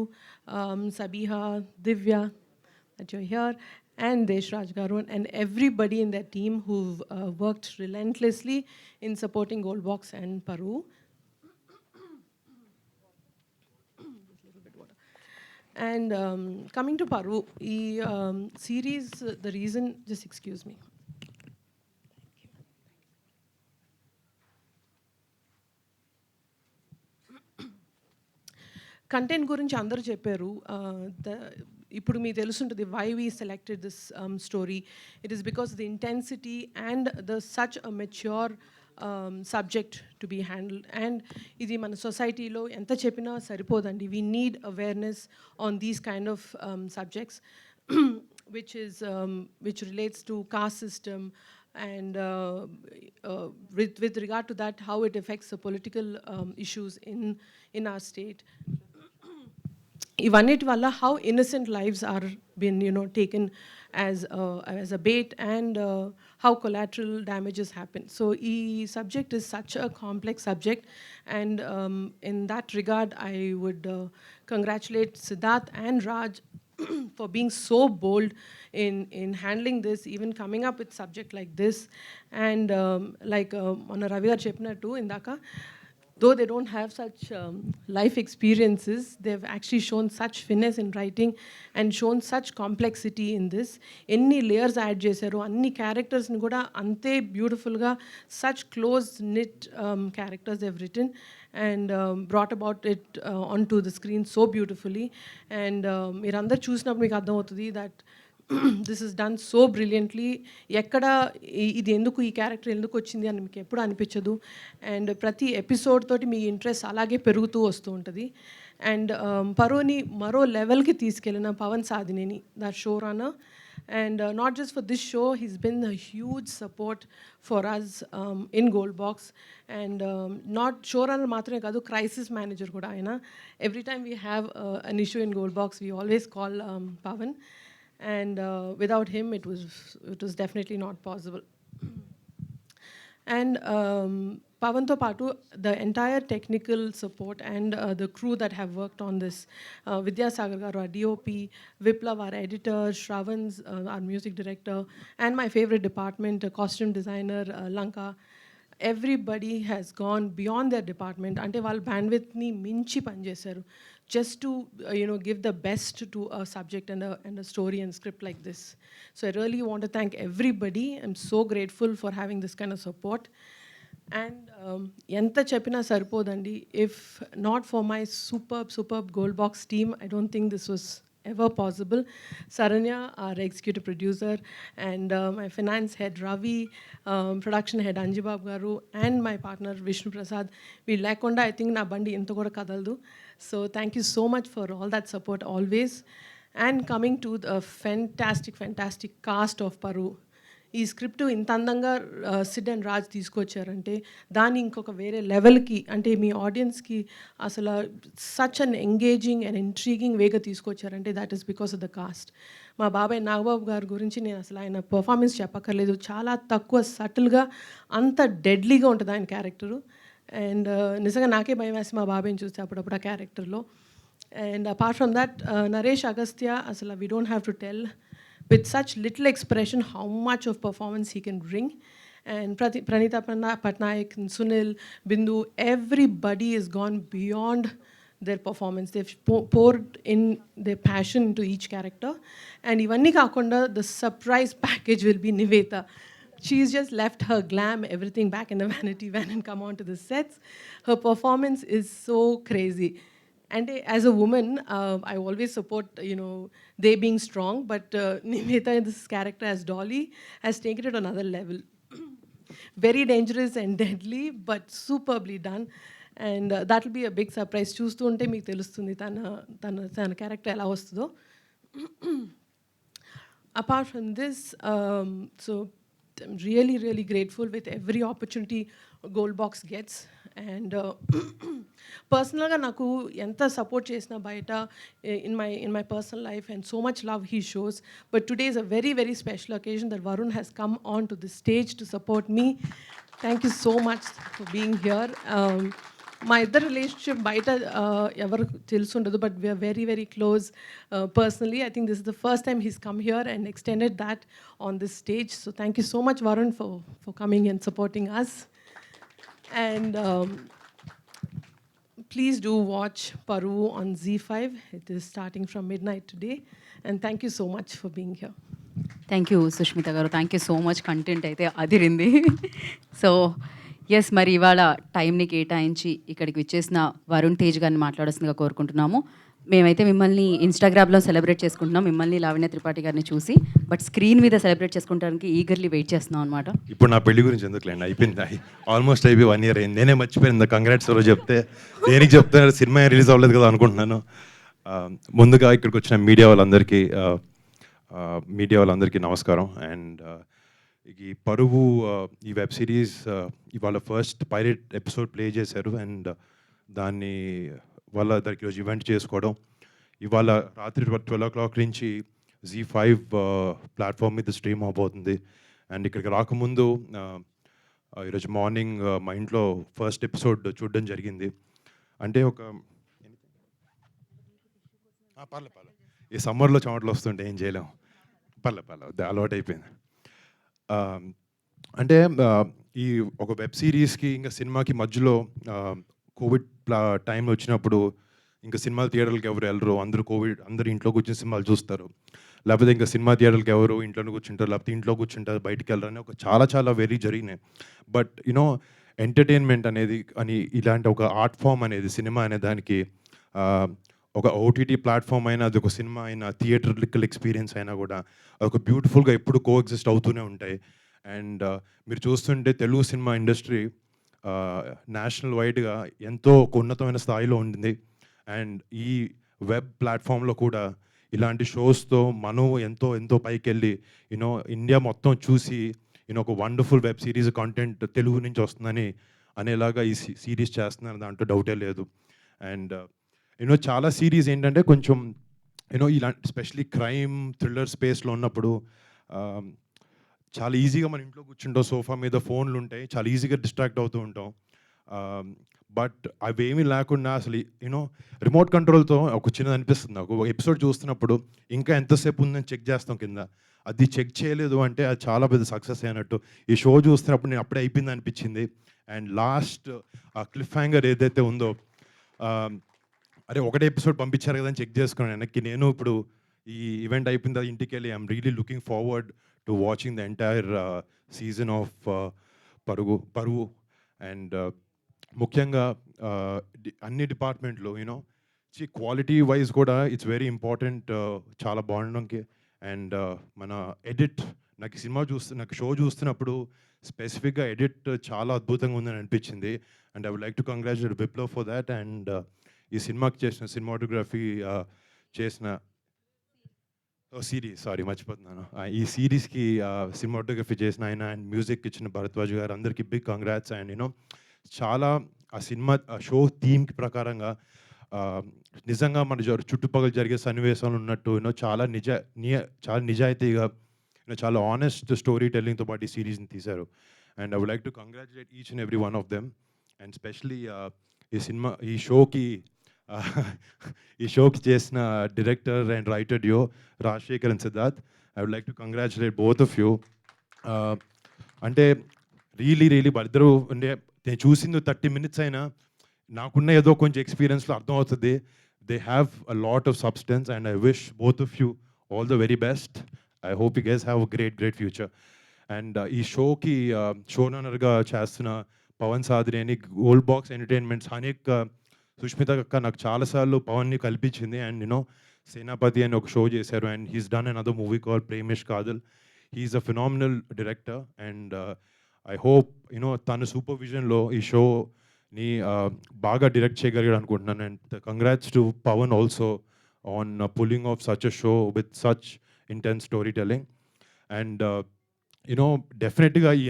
Sabiha, Divya, that you're here, and Deshraj Garu, and everybody in that team who've worked relentlessly in supporting Goldbox and Paru. And coming to Paru, the series, the reason, just excuse me. Content గురించి అందరూ చెప్పారు. ఇప్పుడు మీకు తెలుసుంటుంది why we selected this story. It is because the intensity and the such a mature subject to be handled. And ఇది మన సొసైటీలో ఎంత చెప్పినా సరిపోదండి. We need awareness on these kind of subjects, which relates to caste system, and with regard to that, how it affects the political issues in our state. ఇవన్నిటి వల్ల how innocent lives are been taken as a bait, and how collateral damages happen. So e subject is such a complex subject, and in that regard I would congratulate Siddharth and Raj for being so bold in handling this, even coming up with subject like this. And like Mana Ravi garu cheppinattu indaka, though they don't have such life experiences, they've actually shown such finesse in writing and shown such complexity in this. Any layers add చేశారు, అన్ని క్యారెక్టర్స్ని కూడా అంతే బ్యూటిఫుల్గా, such close knit characters they've written, and brought about it onto the screen so beautifully. And మీరందరూ చూసినప్పుడు మీకు అర్థమవుతుంది that this is done so brilliantly. ఎక్కడ ఇది ఎందుకు, ఈ క్యారెక్టర్ ఎందుకు వచ్చింది అని మీకు ఎప్పుడు అనిపించదు. అండ్ ప్రతి ఎపిసోడ్ తోటి మీ ఇంట్రెస్ట్ అలాగే పెరుగుతూ వస్తూ ఉంటుంది. అండ్ పరువుని మరో లెవెల్కి తీసుకెళ్ళిన Pavan Sadineni, the showrunner. And not just for this show, he's been a huge support for us in Gold Box. And not showrunner matrame kadu, crisis manager kuda aina. Every time we have an issue in Gold Box, we always call Pavan. And without him, it was definitely not possible. And Pavanto Patu, the entire technical support, and the crew that have worked on this, Vidya Sagar garu, our DOP, Viplav, our editor, Shravans, our music director, and my favorite department, costume designer, Lanka. Everybody has gone beyond their department. Ante వాళ్ళ bandwidth ni minchi panchesaru just to give the best to a subject and a story and script like this. So I really want to thank everybody. I'm so grateful for having this kind of support. And ఎంత చెప్పినా సరిపోదండి. If not for my superb Gold Box team, I don't think this was ever possible. Saranya, our executive producer, and my finance head Ravi, production head Anjibab garu, and my partner Vishnu Prasad. We lekonda I think na bandi ento kuda kadaldu. So thank you so much for all that support always. And coming to the fantastic cast of Paru. ఈ script ఇంత అందంగా Sid and Raj తీసుకొచ్చారంటే దాన్ని ఇంకొక వేరే లెవెల్కి, అంటే మీ ఆడియన్స్కి అసలు such an engaging and intriguing వేగా తీసుకొచ్చారంటే that is because of the cast. మా బాబాయ్ నాగబాబు గారి గురించి నేను అసలు ఆయన పర్ఫార్మెన్స్ చెప్పక్కర్లేదు. చాలా తక్కువ సటిల్గా అంత డెడ్లీగా ఉంటుంది ఆయన క్యారెక్టరు. అండ్ నిజంగా నాకే భయం వేసి మా బాబాయ్ని చూస్తే అప్పుడప్పుడు ఆ క్యారెక్టర్లో. And apart from that Naresh Agastya, అసలు we don't have to tell, with such little expression how much of performance he can bring. And Pranita Patnaik and Sunil, Bindu, everybody has gone beyond their performance. They've poured in their passion into each character. And ivanni kaakunda, the surprise package will be Nivetha. She's just left her glam, everything back in the vanity van and come on to the sets. Her performance is so crazy. And as a woman, I always support, they being strong, but Nivetha, this character as Dolly, has taken it another level. Very dangerous and deadly, but superbly done. And that will be a big surprise. చూస్తూ ఉంటే మీకు తెలుస్తుంది తన character ఎలా వస్తుందో. Apart from this, so I'm really grateful with every opportunity Gold Box gets. And పర్సనల్గా నాకు ఎంత సపోర్ట్ చేసినా బయట in my personal life, and so much love he shows. But today is a very special occasion that Varun has come on to the stage to support me. Thank you so much for being here. మా ఇద్దరు relationship బయట ఎవరు తెలుసుండదు, but we're very close personally. I think this is the first time he's come here and extended that on this stage. So thank you so much, Varun, for coming and supporting us. And please do watch Paru on Z5. It is starting from midnight today. And thank you so much for being here. Thank you Sushmitha garu, thank you so much. Content అయితే అదిరింది. So yes, మరి ఇవాళ టైంని కేటాయించి ఇక్కడికి విచ్చేసిన వరుణ్ తేజ్ గారిని మాట్లాడాల్సిందిగా కోరుకుంటున్నాము. మేమైతే మిమ్మల్ని ఇన్‌స్టాగ్రామ్‌లో సెలబ్రేట్ చేసుకుంటున్నాం. మిమ్మల్ని లావణ్య త్రిపాఠి గారిని చూసి. బట్ స్క్రీన్ మీద సెలబ్రేట్ చేసుకోవడానికి ఈగర్‌లీ వెయిట్ చేస్తున్నాం అనమాట. ఇప్పుడు నా పెళ్లి గురించి ఎందుకులేండి, అయిపోయింది. ఆల్మోస్ట్ అయిపోయి 1 ఇయర్ అయింది. నేనే మర్చిపోయాను కంగ్రాట్స్ ఎవరో చెప్తే. దేనికి చెప్తున్నారు, సినిమా రిలీజ్ అవ్వలేదు కదా అనుకుంటున్నాను. ముందుగా ఇక్కడికి వచ్చిన మీడియా వాళ్ళందరికీ నమస్కారం. అండ్ ఈ పరువు ఈ వెబ్ సిరీస్ ఇవాళ ఫస్ట్ పైలట్ ఎపిసోడ్ ప్లే చేశారు. అండ్ దాన్ని వాళ్ళ దానికి ఈరోజు ఈవెంట్ చేసుకోవడం, ఇవాళ రాత్రి 12 o'clock నుంచి Z5 ప్లాట్ఫామ్ మీద స్ట్రీమ్ అవబోతుంది. అండ్ ఇక్కడికి రాకముందు ఈరోజు మార్నింగ్ మా ఇంట్లో ఫస్ట్ ఎపిసోడ్ చూడడం జరిగింది. అంటే ఒక పర్లే ఈ సమ్మర్లో చెమటలు వస్తుంటే ఏం చేయలేం. పర్లే అలవాటు అయిపోయింది. అంటే ఈ ఒక వెబ్ సిరీస్కి ఇంకా సినిమాకి మధ్యలో కోవిడ్ టైం వచ్చినప్పుడు ఇంకా సినిమా థియేటర్లకు ఎవరు వెళ్ళరు, అందరూ ఇంట్లో కూర్చొని సినిమాలు చూస్తారు. లేకపోతే ఇంకా సినిమా థియేటర్కి ఎవరు ఇంట్లోనే కూర్చుంటారు, లేకపోతే ఇంట్లో కూర్చుంటారు, బయటికి వెళ్ళరు అని చాలా వెరీ జరిగినాయి. బట్ యునో ఎంటర్టైన్మెంట్ అనేది అని ఇలాంటి ఒక ఆర్ట్ ఫామ్ అనేది సినిమా అనే దానికి ఒక ఓటీటీ ప్లాట్ఫామ్ అయినా, అది ఒక సినిమా అయినా, థియేటర్లికల్ ఎక్స్పీరియన్స్ అయినా కూడా ఒక బ్యూటిఫుల్గా ఎప్పుడు కోఎగ్జిస్ట్ అవుతూనే ఉంటాయి. అండ్ మీరు చూస్తుంటే తెలుగు సినిమా ఇండస్ట్రీ నేషనల్ వైడ్గా ఎంతో ఒక ఉన్నతమైన స్థాయిలో ఉంటుంది. అండ్ ఈ వెబ్ ప్లాట్ఫామ్లో కూడా ఇలాంటి షోస్తో మనం ఎంతో పైకి వెళ్ళి ఇండియా మొత్తం చూసి ఒక wonderful web series content Telugu నుంచి వస్తుందని అనేలాగా ఈ సిరీస్ చేస్తున్నారు, దాంట్లో డౌటే లేదు. అండ్ చాలా సిరీస్ ఏంటంటే కొంచెం ఇలాంటి స్పెషలీ క్రైమ్ థ్రిల్లర్ స్పేస్లో ఉన్నప్పుడు చాలా ఈజీగా మన ఇంట్లో కూర్చుంటాం, సోఫా మీద ఫోన్లు ఉంటాయి, చాలా ఈజీగా డిస్ట్రాక్ట్ అవుతూ ఉంటాం. బట్ అవేమీ లేకుండా అసలు రిమోట్ కంట్రోల్తో ఒక చిన్నది అనిపిస్తుంది నాకు. ఒక ఎపిసోడ్ చూస్తున్నప్పుడు ఇంకా ఎంతసేపు ఉందని చెక్ చేస్తాం కింద, అది చెక్ చేయలేదు అంటే అది చాలా పెద్ద సక్సెస్ అయినట్టు. ఈ షో చూస్తున్నప్పుడు నేను అప్పుడే అయిపోయింది అనిపించింది. అండ్ లాస్ట్ ఆ క్లిఫ్ హ్యాంగర్ ఏదైతే ఉందో, అరే ఒకటే ఎపిసోడ్ పంపించారు కదా అని చెక్ చేసుకున్నాను వెనక్కి. నేను ఇప్పుడు ఈ ఈవెంట్ అయిపోయిన తర్వాత ఇంటికి వెళ్ళి I'm really looking forward to watching the entire season of Paruvu. And ముఖ్యంగా అన్ని డిపార్ట్మెంట్లో క్వాలిటీ వైజ్ కూడా ఇట్స్ వెరీ ఇంపార్టెంట్, చాలా బాగుండడానికి. అండ్ మన ఎడిట్, నాకు షో చూస్తున్నప్పుడు స్పెసిఫిక్గా ఎడిట్ చాలా అద్భుతంగా ఉందని అనిపించింది. And I would like to congratulate Viplav for that. And ఈ సినిమాకి చేసిన సినిమాటోగ్రఫీ చేసిన సిరీస్ మర్చిపోతున్నాను, ఈ సిరీస్కి సినిమాటోగ్రఫీ చేసిన ఆయన అండ్ మ్యూజిక్ ఇచ్చిన భరద్వాజ్ గారు, అందరికీ బిగ్ కంగ్రాట్స్. అండ్ చాలా ఆ సినిమా షో థీమ్కి ప్రకారంగా నిజంగా మన చుట్టుపక్కల జరిగే సన్నివేశాలు ఉన్నట్టు చాలా నిజాయితీగా చాలా ఆనెస్ట్ స్టోరీ టెల్లింగ్తో పాటు ఈ సిరీస్ని తీశారు. And I would like to congratulate each and every one of them. And specially ఈ షోకి చేసిన director and writer Deo Rajasekhar and Siddharth, I would like to congratulate both of you. అంటే రియలీ ఇద్దరు అంటే నేను చూసింది 30 minutes అయినా నాకున్న ఏదో కొంచెం ఎక్స్పీరియన్స్లో అర్థమవుతుంది. They have a lot of substance and I wish both of you all the very best. I hope you guys have a great future. And ఈ షోకి షోనర్గా చేస్తున్న పవన్ సాద్రి అని, గోల్డ్ బాక్స్ ఎంటర్టైన్మెంట్స్ అనేక సుష్మిత అక్క నాకు చాలాసార్లు పవన్ని కల్పించింది. అండ్ సేనాపతి అని ఒక షో చేశారు. And he's done another movie call Prema Ishq Kaadhal. He's a phenomenal director. And I hope తన సూపర్విజన్లో ఈ షోని బాగా డైరెక్ట్ చేయగలిగాడు అనుకుంటున్నాను. And congrats to Pavan also on pulling off such a show with such intense storytelling. And డెఫినెట్గా ఈ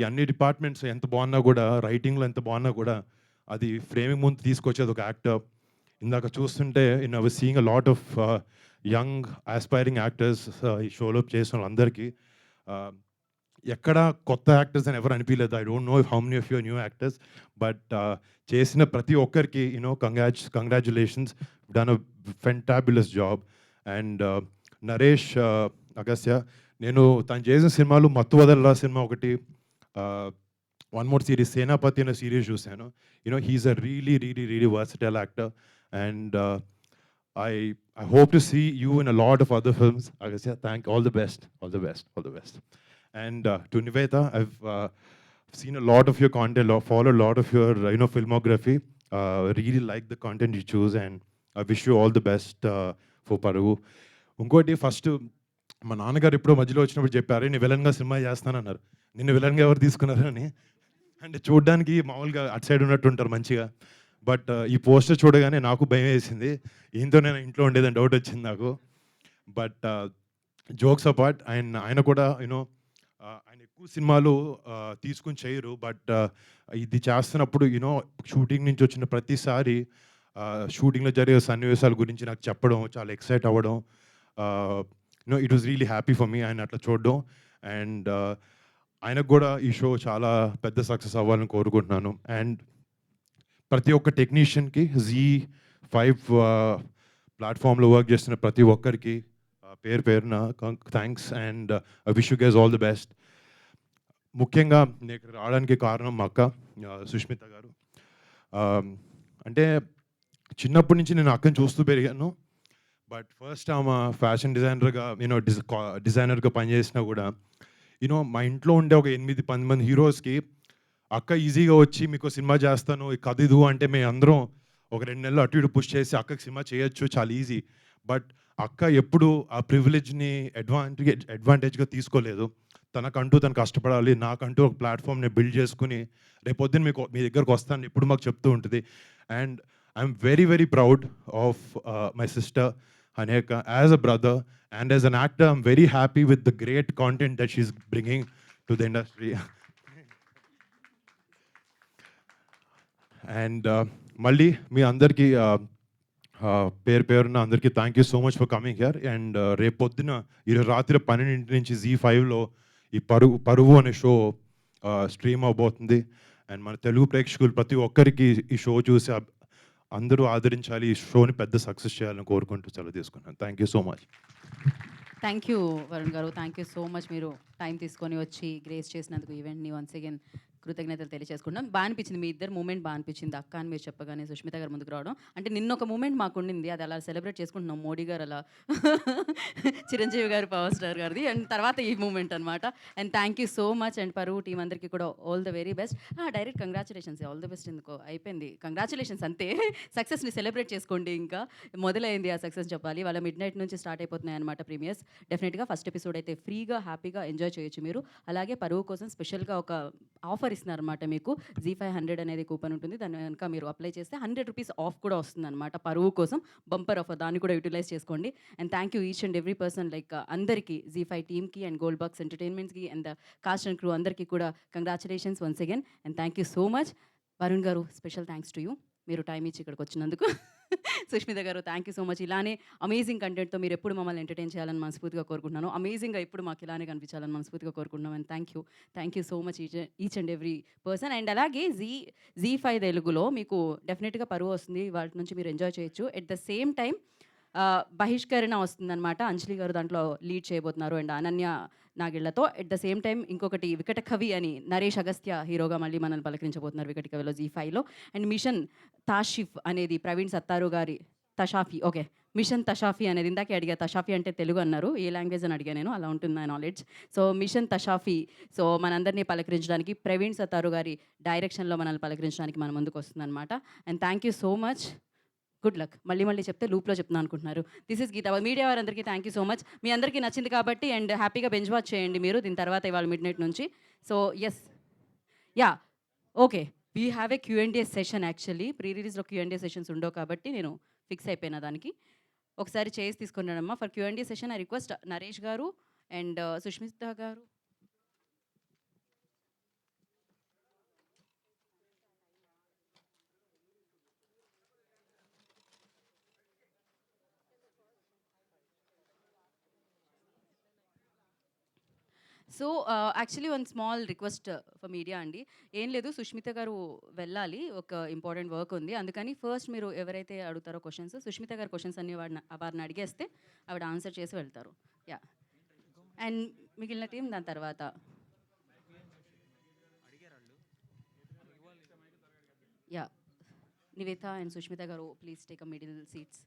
అన్ని డిపార్ట్మెంట్స్ ఎంత బాగున్నా కూడా, రైటింగ్లో ఎంత బాగున్నా కూడా, అది ఫ్రేమింగ్ ముందు తీసుకొచ్చేది ఒక యాక్టర్. ఇందాక చూస్తుంటే I was seeing a lot of young aspiring actors ఈ షోలో చేసిన వాళ్ళందరికీ ఎక్కడ కొత్త యాక్టర్స్ అని ఎవరు అనిపించలేదు. I don't know how many of your new actors, but చేసిన ప్రతి ఒక్కరికి congratulations, done a fantabulous job. And Naresh Agastya, నేను తను చేసిన సినిమాలు మత్తు వదలరా సినిమా ఒకటి, వన్ మోర్ సిరీస్ సేనాపతి అనే సిరీస్ చూశాను. He's a really versatile actor. And I hope to see you in a lot of other films. Agastya, all the best. And to Nivetha, I've seen a lot of your content, followed a lot of your filmography. Really like the content you choose and I wish you all the best for పరువు. ఇంకోటి first మా నాన్నగారు ఎప్పుడో మధ్యలో వచ్చినప్పుడు చెప్పారు, నేను విలన్గా సినిమా చేస్తానన్నారు. నిన్ను విలన్గా ఎవరు తీసుకున్నారు అని. అంటే చూడడానికి మామూలుగా అటు సైడ్ ఉన్నట్టు ఉంటారు మంచిగా. బట్ ఈ పోస్టర్ చూడగానే నాకు భయం వేసింది, ఏంతో నేను ఇంట్లో ఉండేదని డౌట్ వచ్చింది నాకు. బట్ జోక్స్ అపార్ట్, ఆయన కూడా యూనో ఆయన ఎక్కువ సినిమాలు తీసుకుని చేయరు. బట్ ఇది చేస్తున్నప్పుడు యూనో షూటింగ్ నుంచి వచ్చిన ప్రతిసారి షూటింగ్లో జరిగే సన్నివేశాల గురించి నాకు చెప్పడం, చాలా ఎక్సైట్ అవ్వడం, you know it was really happy for me ఆయన అట్లా చూడడం. అండ్ ఆయనకు కూడా ఈ షో చాలా పెద్ద సక్సెస్ అవ్వాలని కోరుకుంటున్నాను. అండ్ ప్రతి ఒక్క టెక్నీషియన్కి Z5 ప్లాట్ఫామ్లో వర్క్ చేస్తున్న ప్రతి ఒక్కరికి పేరు పేరున thanks and I wish you guys all the best. ముఖ్యంగా నేను ఇక్కడ రావడానికి కారణం మా అక్క సుష్మిత గారు. అంటే చిన్నప్పటి నుంచి నేను అక్కని చూస్తూ పెరిగాను. బట్ ఫస్ట్ ఆమె ఫ్యాషన్ డిజైనర్గా డిజైనర్గా పనిచేసినా కూడా యూనో మా ఇంట్లో ఉండే ఒక 8-10 మంది హీరోస్కి అక్క ఈజీగా వచ్చి మీకు సినిమా చేస్తాను కథ ఇది అంటే మేము అందరం ఒక 2 నెలలు అటు ఇటు పుష్ చేసి అక్కకి సినిమా చేయొచ్చు, చాలా ఈజీ. బట్ అక్క ఎప్పుడు ఆ ప్రివిలేజ్ని అడ్వాంటేజ్గా తీసుకోలేదు. తనకంటూ తను కష్టపడాలి, నాకంటూ ఒక ప్లాట్ఫామ్ని బిల్డ్ చేసుకుని రేపొద్దున మీ దగ్గరకు వస్తాను ఎప్పుడు మాకు చెప్తూ ఉంటుంది. And I'm very very proud of my sister Haneka as a brother and as an actor. I'm very happy with the great content that she's bringing to the industry. And మళ్ళీ మీ అందరికీ పేరు పేరున అందరికీ thank you so much for coming here. And రేపు పొద్దున ఈరోజు రాత్రి 12 నుంచి Z5లో ఈ పరువు అనే షో స్ట్రీమ్ అవబోతుంది. అండ్ మన తెలుగు ప్రేక్షకులు ప్రతి ఒక్కరికి ఈ షో చూసి అందరూ ఆదరించాలి, ఈ షోని పెద్ద సక్సెస్ చేయాలని కోరుకుంటూ సెలవు తీసుకున్నాను. Thank you so much. Thank you Varun గారు, థ్యాంక్ యూ సో మచ్. మీరు టైం తీసుకొని వచ్చి గ్రేస్ చేసినందుకు ఈవెంట్ని వన్స్ అగైన్ కృతజ్ఞతలు తెలియజేసుకుంటాం. బాగా అనిపించింది, మీ ఇద్దరు మూమెంట్ బాగా అనిపించింది. అక్క అని మీరు చెప్పగానే సుష్మిత గారు ముందుకు రావడం, అంటే నిన్న ఒక మూమెంట్ మాకు ఉండింది, అది అలా సెలబ్రేట్ చేసుకుంటున్నాం. మోడీ గారు అలా చిరంజీవి గారు పవర్ స్టార్ గారిది, అండ్ తర్వాత ఈ మూమెంట్ అనమాట. And thank you so much. And పరువు టీం అందరికీ కూడా all the very best. Direct congratulations, all the best ఎందుకో అయిపోయింది, కంగ్రాచులేషన్స్ అంతే. సక్సెస్ని సెలబ్రేట్ చేసుకోండి, ఇంకా మొదలైంది ఆ సక్సెస్ చెప్పాలి. వాళ్ళ మిడ్ నైట్ నుంచి స్టార్ట్ అయిపోతున్నాయి అనమాట ప్రీమియర్స్. డెఫినెట్గా ఫస్ట్ ఎపిసోడ్ అయితే ఫ్రీగా హ్యాపీగా ఎంజాయ్ చేయొచ్చు మీరు. అలాగే పరువు కోసం స్పెషల్గా ఒక ఆఫర్ ఇస్తున్నారన్నమాట మీకు. Z500 అనేది కూపన్ ఉంటుంది, దాని కనుక మీరు అప్లై చేస్తే 100 రూపీస్ ఆఫ్ కూడా వస్తుంది అనమాట పరువు కోసం. బంపర్ ఆఫర్, దాన్ని కూడా యూటిలైజ్ చేసుకోండి. And thank you each and every person, like అందరికీ, Z5 టీమ్కి అండ్ గోల్డ్ బాక్స్ ఎంటర్టైన్మెంట్స్కి and the cast and crew అందరికీ కూడా congratulations once again. And thank you so much. Varun garu, special thanks to you, మీరు time ఇచ్చి ఇక్కడికి వచ్చినందుకు. Sushmitha garu, thank you so much. ఇలానే అమేజింగ్ కంటెంట్తో మీరు ఎప్పుడు మమ్మల్ని ఎంటర్టైన్ చేయాలని మనస్ఫూర్తిగా కోరుకుంటున్నాను. అమేజింగ్గా ఎప్పుడు మాకు ఇలానే కనిపించాలని మనస్ఫూర్తిగా కోరుకుంటున్నాం. And thank you so much each and every person. And అలాగే Z5 తెలుగులో మీకు డెఫినెట్గా పరువు వస్తుంది, వాటి నుంచి మీరు ఎంజాయ్ చేయొచ్చు. ఎట్ ద సేమ్ టైం బహిష్కరణ వస్తుందన్నమాట, అంజలి గారు దాంట్లో లీడ్ చేయబోతున్నారు అండ్ అనన్య నాగిళ్లతో. ఎట్ ద సేమ్ టైం ఇంకొకటి వికట కవి అని నరేష్ అగస్త్య హీరోగా మళ్ళీ మనల్ని పలకరించబోతున్నారు వికట కవిలో Z5లో. అండ్ మిషన్ తాషిఫ్ అనేది ప్రవీణ్ సత్తారు గారి తషాఫీ, ఓకే మిషన్ తషాఫీ అనేది ఇందాకే అడిగా, తషాఫీ అంటే తెలుగు అన్నారు, ఏ లాంగ్వేజ్ అని అడిగా నేను, అలా ఉంటుంది నా నాలెడ్జ్. సో మిషన్ తషాఫీ, సో మనందరినీ పలకరించడానికి ప్రవీణ్ సత్తారు గారి డైరెక్షన్లో మనల్ని పలకరించడానికి మన ముందుకు వస్తుందన్నమాట. And thank you so much, good luck. మళ్ళీ చెప్తే లూప్లో చెప్తున్నాను అనుకుంటున్నారు. This is Geetha. మీడియా వారందరికీ థ్యాంక్ యూ సో మచ్. మీ అందరికీ నచ్చింది కాబట్టి అండ్ హ్యాపీగా బెంచ్ వాచ్ చేయండి మీరు దీని తర్వాత ఇవాళ మిడ్ నైట్ నుంచి. So yes, ya, okay, we have a Q&A session. Actually pre రిలీజ్లో Q&A సెషన్స్ ఉండవు కాబట్టి నేను ఫిక్స్ అయిపోయినా దానికి. ఒకసారి చేసి తీసుకున్నానమ్మా. For Q&A session I request Naresh garu and Sushmitha garu. So actually one small request for media అండి, ఏం లేదు, సుష్మిత గారు వెళ్ళాలి, ఒక ఇంపార్టెంట్ వర్క్ ఉంది, అందుకని ఫస్ట్ మీరు ఎవరైతే అడుగుతారో క్వశ్చన్స్, సుష్మిత గారు క్వశ్చన్స్ అన్ని వారిని అడిగేస్తే ఆవిడ ఆన్సర్ చేసి వెళ్తారు. యా, అండ్ మిగిలిన టీం దాని తర్వాత. యా, నివేత అండ్ సుష్మిత గారు please take a middle seats.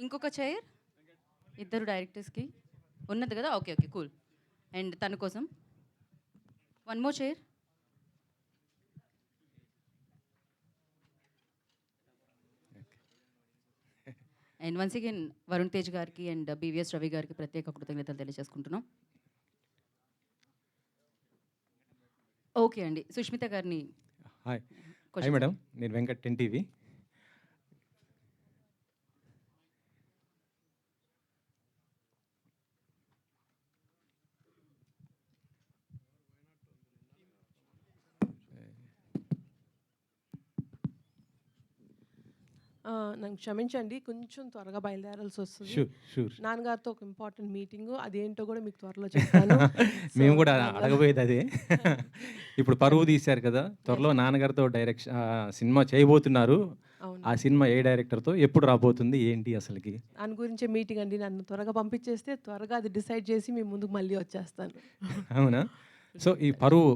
ఇంకొక చైర్ ఇద్దరు డైరెక్టర్స్కి ఉన్నది కదా, ఓకే కూల్. అండ్ తన కోసం one more chair. And once again Varun Tej గారికి అండ్ బీవీఎస్ రవి గారికి ప్రత్యేక కృతజ్ఞతలు తెలియజేసుకుంటున్నాం. ఓకే అండి, సుష్మిత గారిని. Hi Question. మేడం, నేను వెంకట్ 10 టీవీ. నన్ను క్షమించండి, కొంచెం త్వరగా బయలుదేరాల్సి వస్తుంది. షూర్. నాన్నగారితో ఒక ఇంపార్టెంట్ మీటింగు, అదేంటో కూడా మీకు త్వరలో చెప్తాను. మేము కూడా అడగబోయేది అదే. ఇప్పుడు పరువు తీశారు కదా, త్వరలో నాన్నగారితో సినిమా చేయబోతున్నారు. అవును. ఆ సినిమా ఏ డైరెక్టర్తో ఎప్పుడు రాబోతుంది ఏంటి అసలుకి? దాని గురించే మీటింగ్ అండి. నన్ను త్వరగా పంపించేస్తే త్వరగా అది డిసైడ్ చేసి మీ ముందుకు మళ్ళీ వచ్చేస్తాను. అవునా? సో ఈ పరువు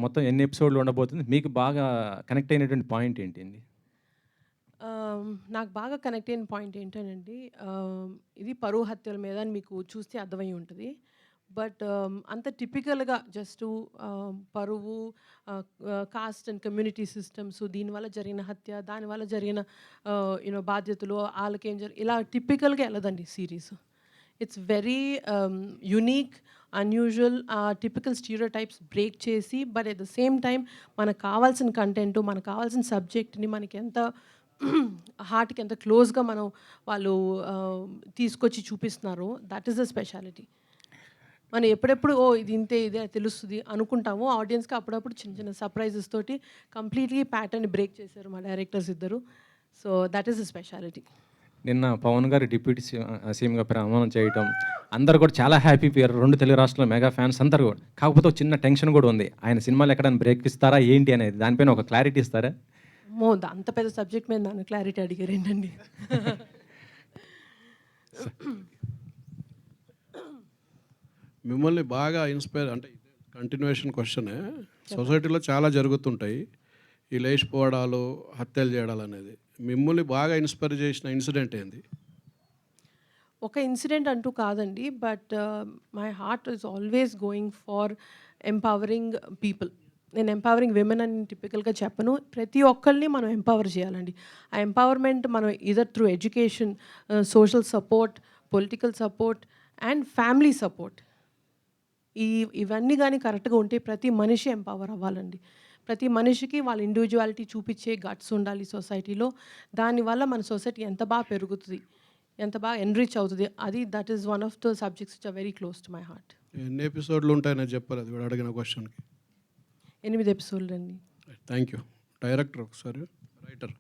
మొత్తం ఎన్ని ఎపిసోడ్లు ఉండబోతుంది? మీకు బాగా కనెక్ట్ అయినటువంటి పాయింట్ ఏంటి? నాకు బాగా కనెక్ట్ అయిన పాయింట్ ఏంటండి, ఇది పరువు హత్యల మీద అని మీకు చూస్తే అర్థమై ఉంటుంది. బట్ అంత టిపికల్గా just Paruvu, cast and community systems, దీనివల్ల జరిగిన హత్య, దానివల్ల జరిగిన బాధ్యతలు, వాళ్ళకేం ఇలా టిపికల్గా వెళ్ళదండి series. It's very unique, unusual, typical stereotypes break చేసి, but at the same time మనకు కావాల్సిన కంటెంట్, మనకు కావాల్సిన సబ్జెక్ట్ని మనకి ఎంత హార్ట్కి ఎంత క్లోజ్గా మనం వాళ్ళు తీసుకొచ్చి చూపిస్తున్నారు. That is the speciality. మనం ఎప్పుడెప్పుడు ఇది ఇంతే ఇదే తెలుస్తుంది అనుకుంటాము, ఆడియన్స్కి అప్పుడప్పుడు చిన్న చిన్న సర్ప్రైజెస్ తోటి కంప్లీట్లీ ప్యాటర్న్ బ్రేక్ చేశారు మా డైరెక్టర్స్ ఇద్దరు. So that is the speciality. నిన్న పవన్ గారు డిప్యూటీ సీఎంగా ప్రమాణం చేయటం, అందరు కూడా చాలా హ్యాపీ పోయారు. 2 తెలుగు రాష్ట్రాల మెగా ఫ్యాన్స్ అందరూ కూడా. కాకపోతే ఒక చిన్న టెన్షన్ కూడా ఉంది, ఆయన సినిమాలు ఎక్కడైనా బ్రేక్ ఇస్తారా ఏంటి అనేది. దానిపైన ఒక క్లారిటీ ఇస్తారా? అంత పెద్ద సబ్జెక్ట్ మీద నన్ను క్లారిటీ అడిగారు ఏంటండి. మిమ్మల్ని బాగా ఇన్స్పైర్ అంటే కంటిన్యూషన్ క్వశ్చనే. సొసైటీలో చాలా జరుగుతుంటాయి ఈ లేచిపోవడాలు, హత్యలు చేయడాలు అనేది. మిమ్మల్ని బాగా ఇన్స్పైర్ చేసిన ఇన్సిడెంట్ ఏంది? ఒక ఇన్సిడెంట్ అంటూ కాదండి, but my heart is always going for empowering people. నేను ఎంపవరింగ్ విమెన్ అని టిపికల్గా చెప్పను. ప్రతి ఒక్కరిని మనం ఎంపవర్ చేయాలండి. ఆ ఎంపవర్మెంట్ మనం either through education, social support, political support and family support, ఇవన్నీ కానీ కరెక్ట్గా ఉంటే ప్రతి మనిషి ఎంపవర్ అవ్వాలండి. ప్రతి మనిషికి వాళ్ళ ఇండివిజువాలిటీ చూపించే గట్స్ ఉండాలి సొసైటీలో. దానివల్ల మన సొసైటీ ఎంత బాగా పెరుగుతుంది, ఎంత బాగా ఎన్రిచ్ అవుతుంది. That is one of the subjects which are very close to my heart. ఎన్ని ఎపిసోడ్లు ఉంటాయని చెప్పారు అది అడిగిన క్వశ్చన్కి? 8 ఎపిసోడ్లు అండి. Thank you. డైరెక్టర్ ఒకసారి, రైటర్.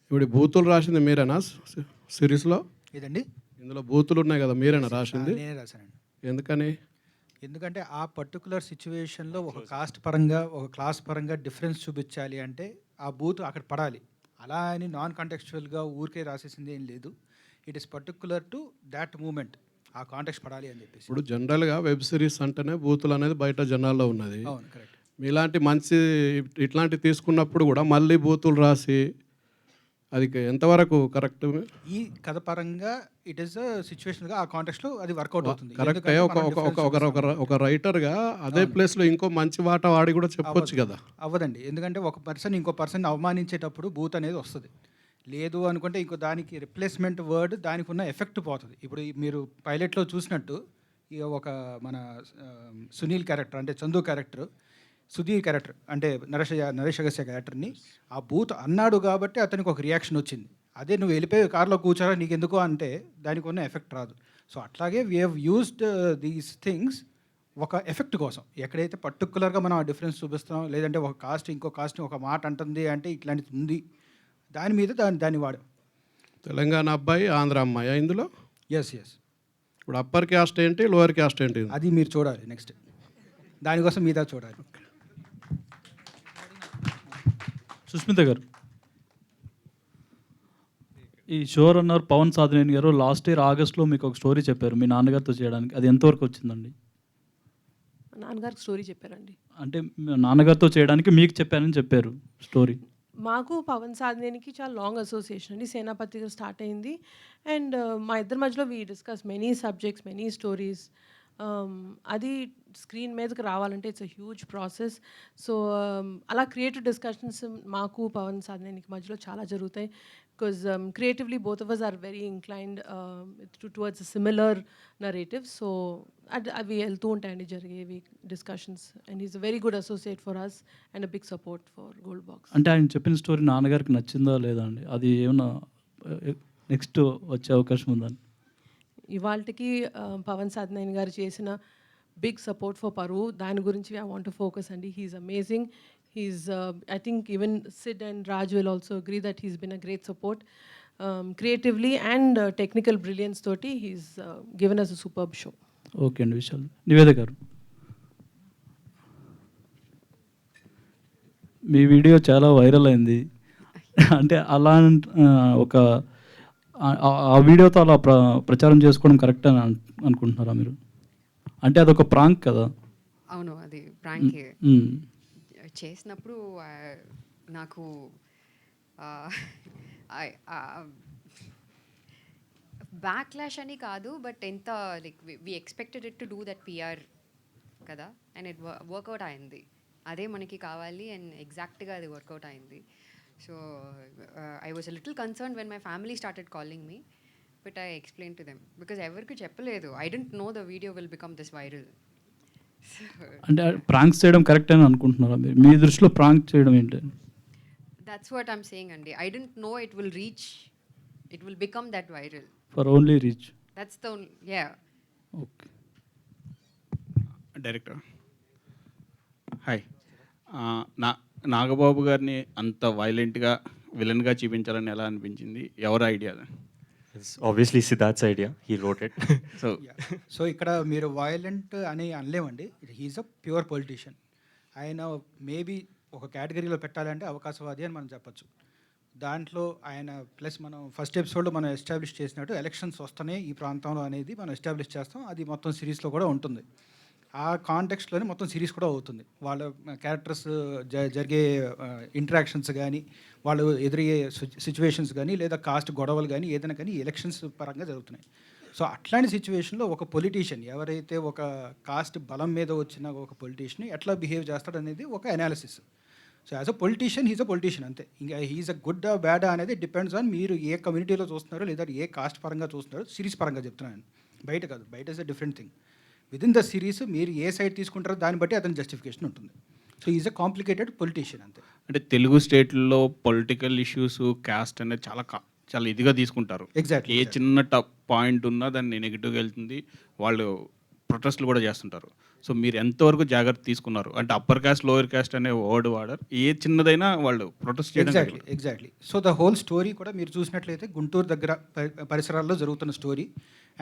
ఇప్పుడు బూతులు రాసింది మీరేనా సిరీస్లో? ఇదండి ఇందులో బూతులు ఉన్నాయి కదా, మీరేనా రాసింది? నేనే రాశానండి. ఎందుకని? ఎందుకంటే ఆ పర్టికులర్ సిచ్యువేషన్లో ఒక కాస్ట్ పరంగా, ఒక క్లాస్ పరంగా డిఫరెన్స్ చూపించాలి అంటే ఆ బూత్ అక్కడ పడాలి. అలా అని నాన్ కాంటెక్చువల్గా ఊరికే రాసేసింది ఏం లేదు. It is particular to that moment, ఆ కాంటెక్స్ట్ పడాలి అని చెప్పేసి. ఇప్పుడు జనరల్గా వెబ్ సిరీస్ అంటేనే బూతులు అనేది బయట జనాల్లో ఉన్నది. అవును, కరెక్ట్. మీలాంటి మంచి ఇట్లాంటి తీసుకున్నప్పుడు కూడా మళ్ళీ బూతులు రాసి అది ఎంతవరకు కరెక్ట్? ఈ కథ పరంగా ఇట్ ఈస్ సిచ్యువేషన్గా ఆ కాంటెక్స్ట్లో అది వర్కౌట్ అవుతుంది. కరెక్ట్. ఒక రైటర్గా అదే ప్లేస్లో ఇంకో మంచి వాట వాడి కూడా చెప్పొచ్చు కదా. అవ్వదండి, ఎందుకంటే ఒక పర్సన్ ఇంకో పర్సన్ అవమానించేటప్పుడు బూత్ అనేది వస్తుంది. లేదు అనుకుంటే ఇంకో దానికి రిప్లేస్మెంట్ వర్డ్ దానికి ఉన్న ఎఫెక్ట్ పోతుంది. ఇప్పుడు మీరు పైలట్లో చూసినట్టు ఒక మన సునీల్ క్యారెక్టర్ అంటే చందు క్యారెక్టర్, సుధీర్ క్యారెక్టర్ అంటే నరేష్ అగస్త్య క్యారెక్టర్ని ఆ బూత్ అన్నాడు కాబట్టి అతనికి ఒక రియాక్షన్ వచ్చింది. అదే నువ్వు వెళ్ళిపోయి కార్లో కూర్చోరా నీకు ఎందుకు అంటే దానికి ఉన్న ఎఫెక్ట్ రాదు. సో అట్లాగే we have used these things ఒక ఎఫెక్ట్ కోసం. ఎక్కడైతే పర్టికులర్గా మనం ఆ డిఫరెన్స్ చూపిస్తాం, లేదంటే ఒక కాస్ట్ ఇంకో కాస్ట్ని ఒక మాట అంటుంది అంటే ఇట్లాంటిది ఉంది, దాని మీద దాన్ని వాడాం. తెలంగాణ అబ్బాయి, ఆంధ్ర అమ్మాయి ఇందులో? ఎస్. ఇప్పుడు అప్పర్ క్యాస్ట్ ఏంటి, లోవర్ క్యాస్ట్ ఏంటి? అది మీరు చూడాలి నెక్స్ట్, దానికోసం మీద చూడాలి. సుష్మిత గారు, ఈ షో రన్నర్ పవన్ సాధినేని గారు లాస్ట్ ఇయర్ ఆగస్ట్లో మీకు ఒక స్టోరీ చెప్పారు మీ నాన్నగారితో చేయడానికి. అది ఎంతవరకు వచ్చిందండి? నాన్నగారికి స్టోరీ చెప్పారండి. అంటే నాన్నగారితో చేయడానికి మీకు చెప్పారని చెప్పారు స్టోరీ. మాకు పవన్ సాధనేనికి చాలా లాంగ్ అసోసియేషన్ అండి. సేనాపతి గారు స్టార్ట్ అయింది. అండ్ మా ఇద్దరి మధ్యలో we discuss many subjects, many stories. అది స్క్రీన్ మీదకి రావాలంటే it's a huge process. So అలా క్రియేటివ్ డిస్కషన్స్ మాకు పవన్ సాధనేనికి మధ్యలో చాలా జరుగుతాయి. Because creatively both of us are very inclined towards similar narrative. So అవి వెళ్తూ ఉంటాయండి జరిగేవి discussions. And is a very good associate for us and a big support for Gold Box. అంటే ఆయన చెప్పిన స్టోరీ నాన్నగారికి నచ్చిందా లేదా అండి? అది ఏమన్నా నెక్స్ట్ వచ్చే అవకాశం ఉందని? ఇవాళకి పవన్ సాధనేని గారు చేసిన బిగ్ సపోర్ట్ ఫర్ పరువు, దాని గురించి ఐ వాంట్ టు ఫోకస్ అండి. He's amazing. He's I think even Sid and Raj will also agree that he's been a great support. Creatively and technical brilliance తోటి he's given us a superb show. Okay అండి. విశాల్. నివేద గారు, మీ video చాలా viral అయింది. అంటే అలా ఒక ఆ వీడియోతో అలా ప్రచారం చేసుకోవడం కరెక్ట్ అని అనుకుంటున్నారా మీరు? అంటే అదొక ప్రాంక్ కదా? అవును, అది ప్రాంకే. చేసినప్పుడు నాకు బ్యాక్లాష్ అని కాదు, బట్ ఎంత like we expected it to do that PR కదా, అండ్ ఇట్ వర్కౌట్ అయింది. అదే మనకి కావాలి అండ్ ఎగ్జాక్ట్గా అది వర్కౌట్ అయింది. So I was a little concern when my family started calling me, but I explain to them because ఎవరికి చెప్పలేదు. I don't know the video will become this viral. అంటే ప్రాంక్స్ చేయడం కరెక్ట్ అని అనుకుంటున్నారా మీరు? మీ దృష్టిలో ప్రాంక్ చేయడం ఏంటి? దట్స్ వాట్ ఐమ్ సేయింగ్ అండి. I don't know it will reach, it will become that viral. For only reach. That's the ya. Okay. Director hi. Nagababu గారిని అంత వైలెంట్గా విలన్గా చూపించాలని ఎలా అనిపించింది? ఎవరి idea? Obviously Siddharth's idea, he wrote it. So ఇక్కడ మీరు వైలెంట్ అని అనలేమండి. He's a pure politician. ఆయన మేబీ ఒక కేటగిరీలో పెట్టాలంటే అవకాశవాది అని మనం చెప్పచ్చు. దాంట్లో ఆయన ప్లస్ మనం ఫస్ట్ ఎపిసోడ్లో మనం ఎస్టాబ్లిష్ చేసినట్టు ఎలక్షన్స్ వస్తున్నాయి ఈ ప్రాంతంలో అనేది మనం ఎస్టాబ్లిష్ చేస్తాం. అది మొత్తం సిరీస్లో కూడా ఉంటుంది. ఆ కాంటెక్స్ట్లోనే మొత్తం సిరీస్ కూడా అవుతుంది. వాళ్ళ క్యారెక్టర్స్ జరిగే ఇంటరాక్షన్స్ కానీ, వాళ్ళు ఎదురయ్యే సిచ్యువేషన్స్ కానీ, లేదా కాస్ట్ గొడవలు కానీ, ఏదైనా కానీ ఎలక్షన్స్ పరంగా జరుగుతున్నాయి. సో అట్లాంటి సిచ్యువేషన్లో ఒక పొలిటీషియన్ ఎవరైతే ఒక కాస్ట్ బలం మీద వచ్చిన ఒక పొలిటీషియన్ ఎట్లా బిహేవ్ చేస్తాడు అనేది ఒక analysis. So as a politician he's a politician అంతే. ఇంకా హీఈస్ అ గుడ్ బ్యాడ్ అనేది డిపెండ్స్ ఆన్ మీరు ఏ కమ్యూనిటీలో చూస్తున్నారో లేదా ఏ కాస్ట్ పరంగా చూస్తున్నారో. సిరీస్ పరంగా చెప్తున్నాను, బయట కాదు. బయట is a different thing. Within the series మీరు ఏ సైడ్ తీసుకుంటారో దాన్ని బట్టి అతని జస్టిఫికేషన్ ఉంటుంది. So is a complicated politician అంతే. అంటే తెలుగు స్టేట్లో పొలిటికల్ ఇష్యూస్, క్యాస్ట్ అనేది చాలా ఇదిగా తీసుకుంటారు. ఎగ్జాక్ట్లీ. ఏ చిన్న పాయింట్ ఉన్నా దాన్ని నెగిటివ్గా వెళ్తుంది. వాళ్ళు ప్రొటెస్ట్లు కూడా చేస్తుంటారు. సో మీరు ఎంతవరకు జాగ్రత్త తీసుకున్నారు? అంటే అప్పర్ క్యాస్ట్, లోయర్ క్యాస్ట్ అనే వర్డ్ వాడరు. ఏ చిన్నదైనా వాళ్ళు ప్రొటెస్ట్ చేయడం. Exactly. So the whole story కూడా మీరు చూసినట్లయితే గుంటూరు దగ్గర పరిసరాల్లో జరుగుతున్న స్టోరీ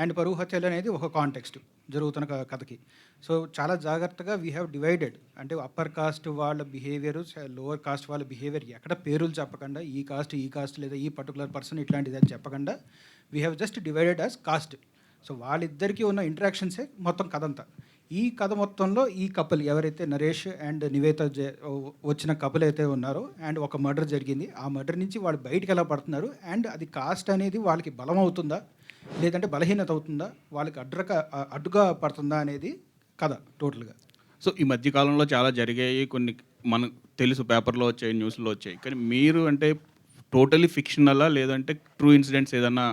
అండ్ పరువు హత్యలు అనేది ఒక కాంటెక్స్ట్ జరుగుతున్న కథకి. సో చాలా జాగ్రత్తగా వీ హ్యావ్ డివైడెడ్. అంటే అప్పర్ కాస్ట్ వాళ్ళ బిహేవియర్, లోవర్ కాస్ట్ వాళ్ళ బిహేవియర్ ఎక్కడ పేరులు చెప్పకుండా ఈ కాస్ట్ లేదా ఈ పర్టికులర్ పర్సన్ ఇట్లాంటిది అని చెప్పకుండా we have just divided as cost. So వాళ్ళిద్దరికీ ఉన్న ఇంటరాక్షన్సే మొత్తం కథ అంతా. ఈ కథ మొత్తంలో ఈ కపుల్ ఎవరైతే నరేష్ అండ్ నివేత వచ్చిన కపుల్ అయితే ఉన్నారో, అండ్ ఒక మర్డర్ జరిగింది. ఆ మర్డర్ నుంచి వాళ్ళు బయటికి ఎలా పడుతున్నారు, అండ్ అది కాస్ట్ అనేది వాళ్ళకి బలం అవుతుందా లేదంటే బలహీనత అవుతుందా, వాళ్ళకి అడ్డుగా పడుతుందా అనేది కథ టోటల్గా. సో ఈ మధ్యకాలంలో చాలా జరిగాయి, కొన్ని మనకు తెలుసు, పేపర్లో వచ్చాయి, న్యూస్లో వచ్చాయి. కానీ మీరు అంటే టోటలీ ఫిక్షనలా లేదంటే ట్రూ ఇన్సిడెంట్స్ ఏదన్నా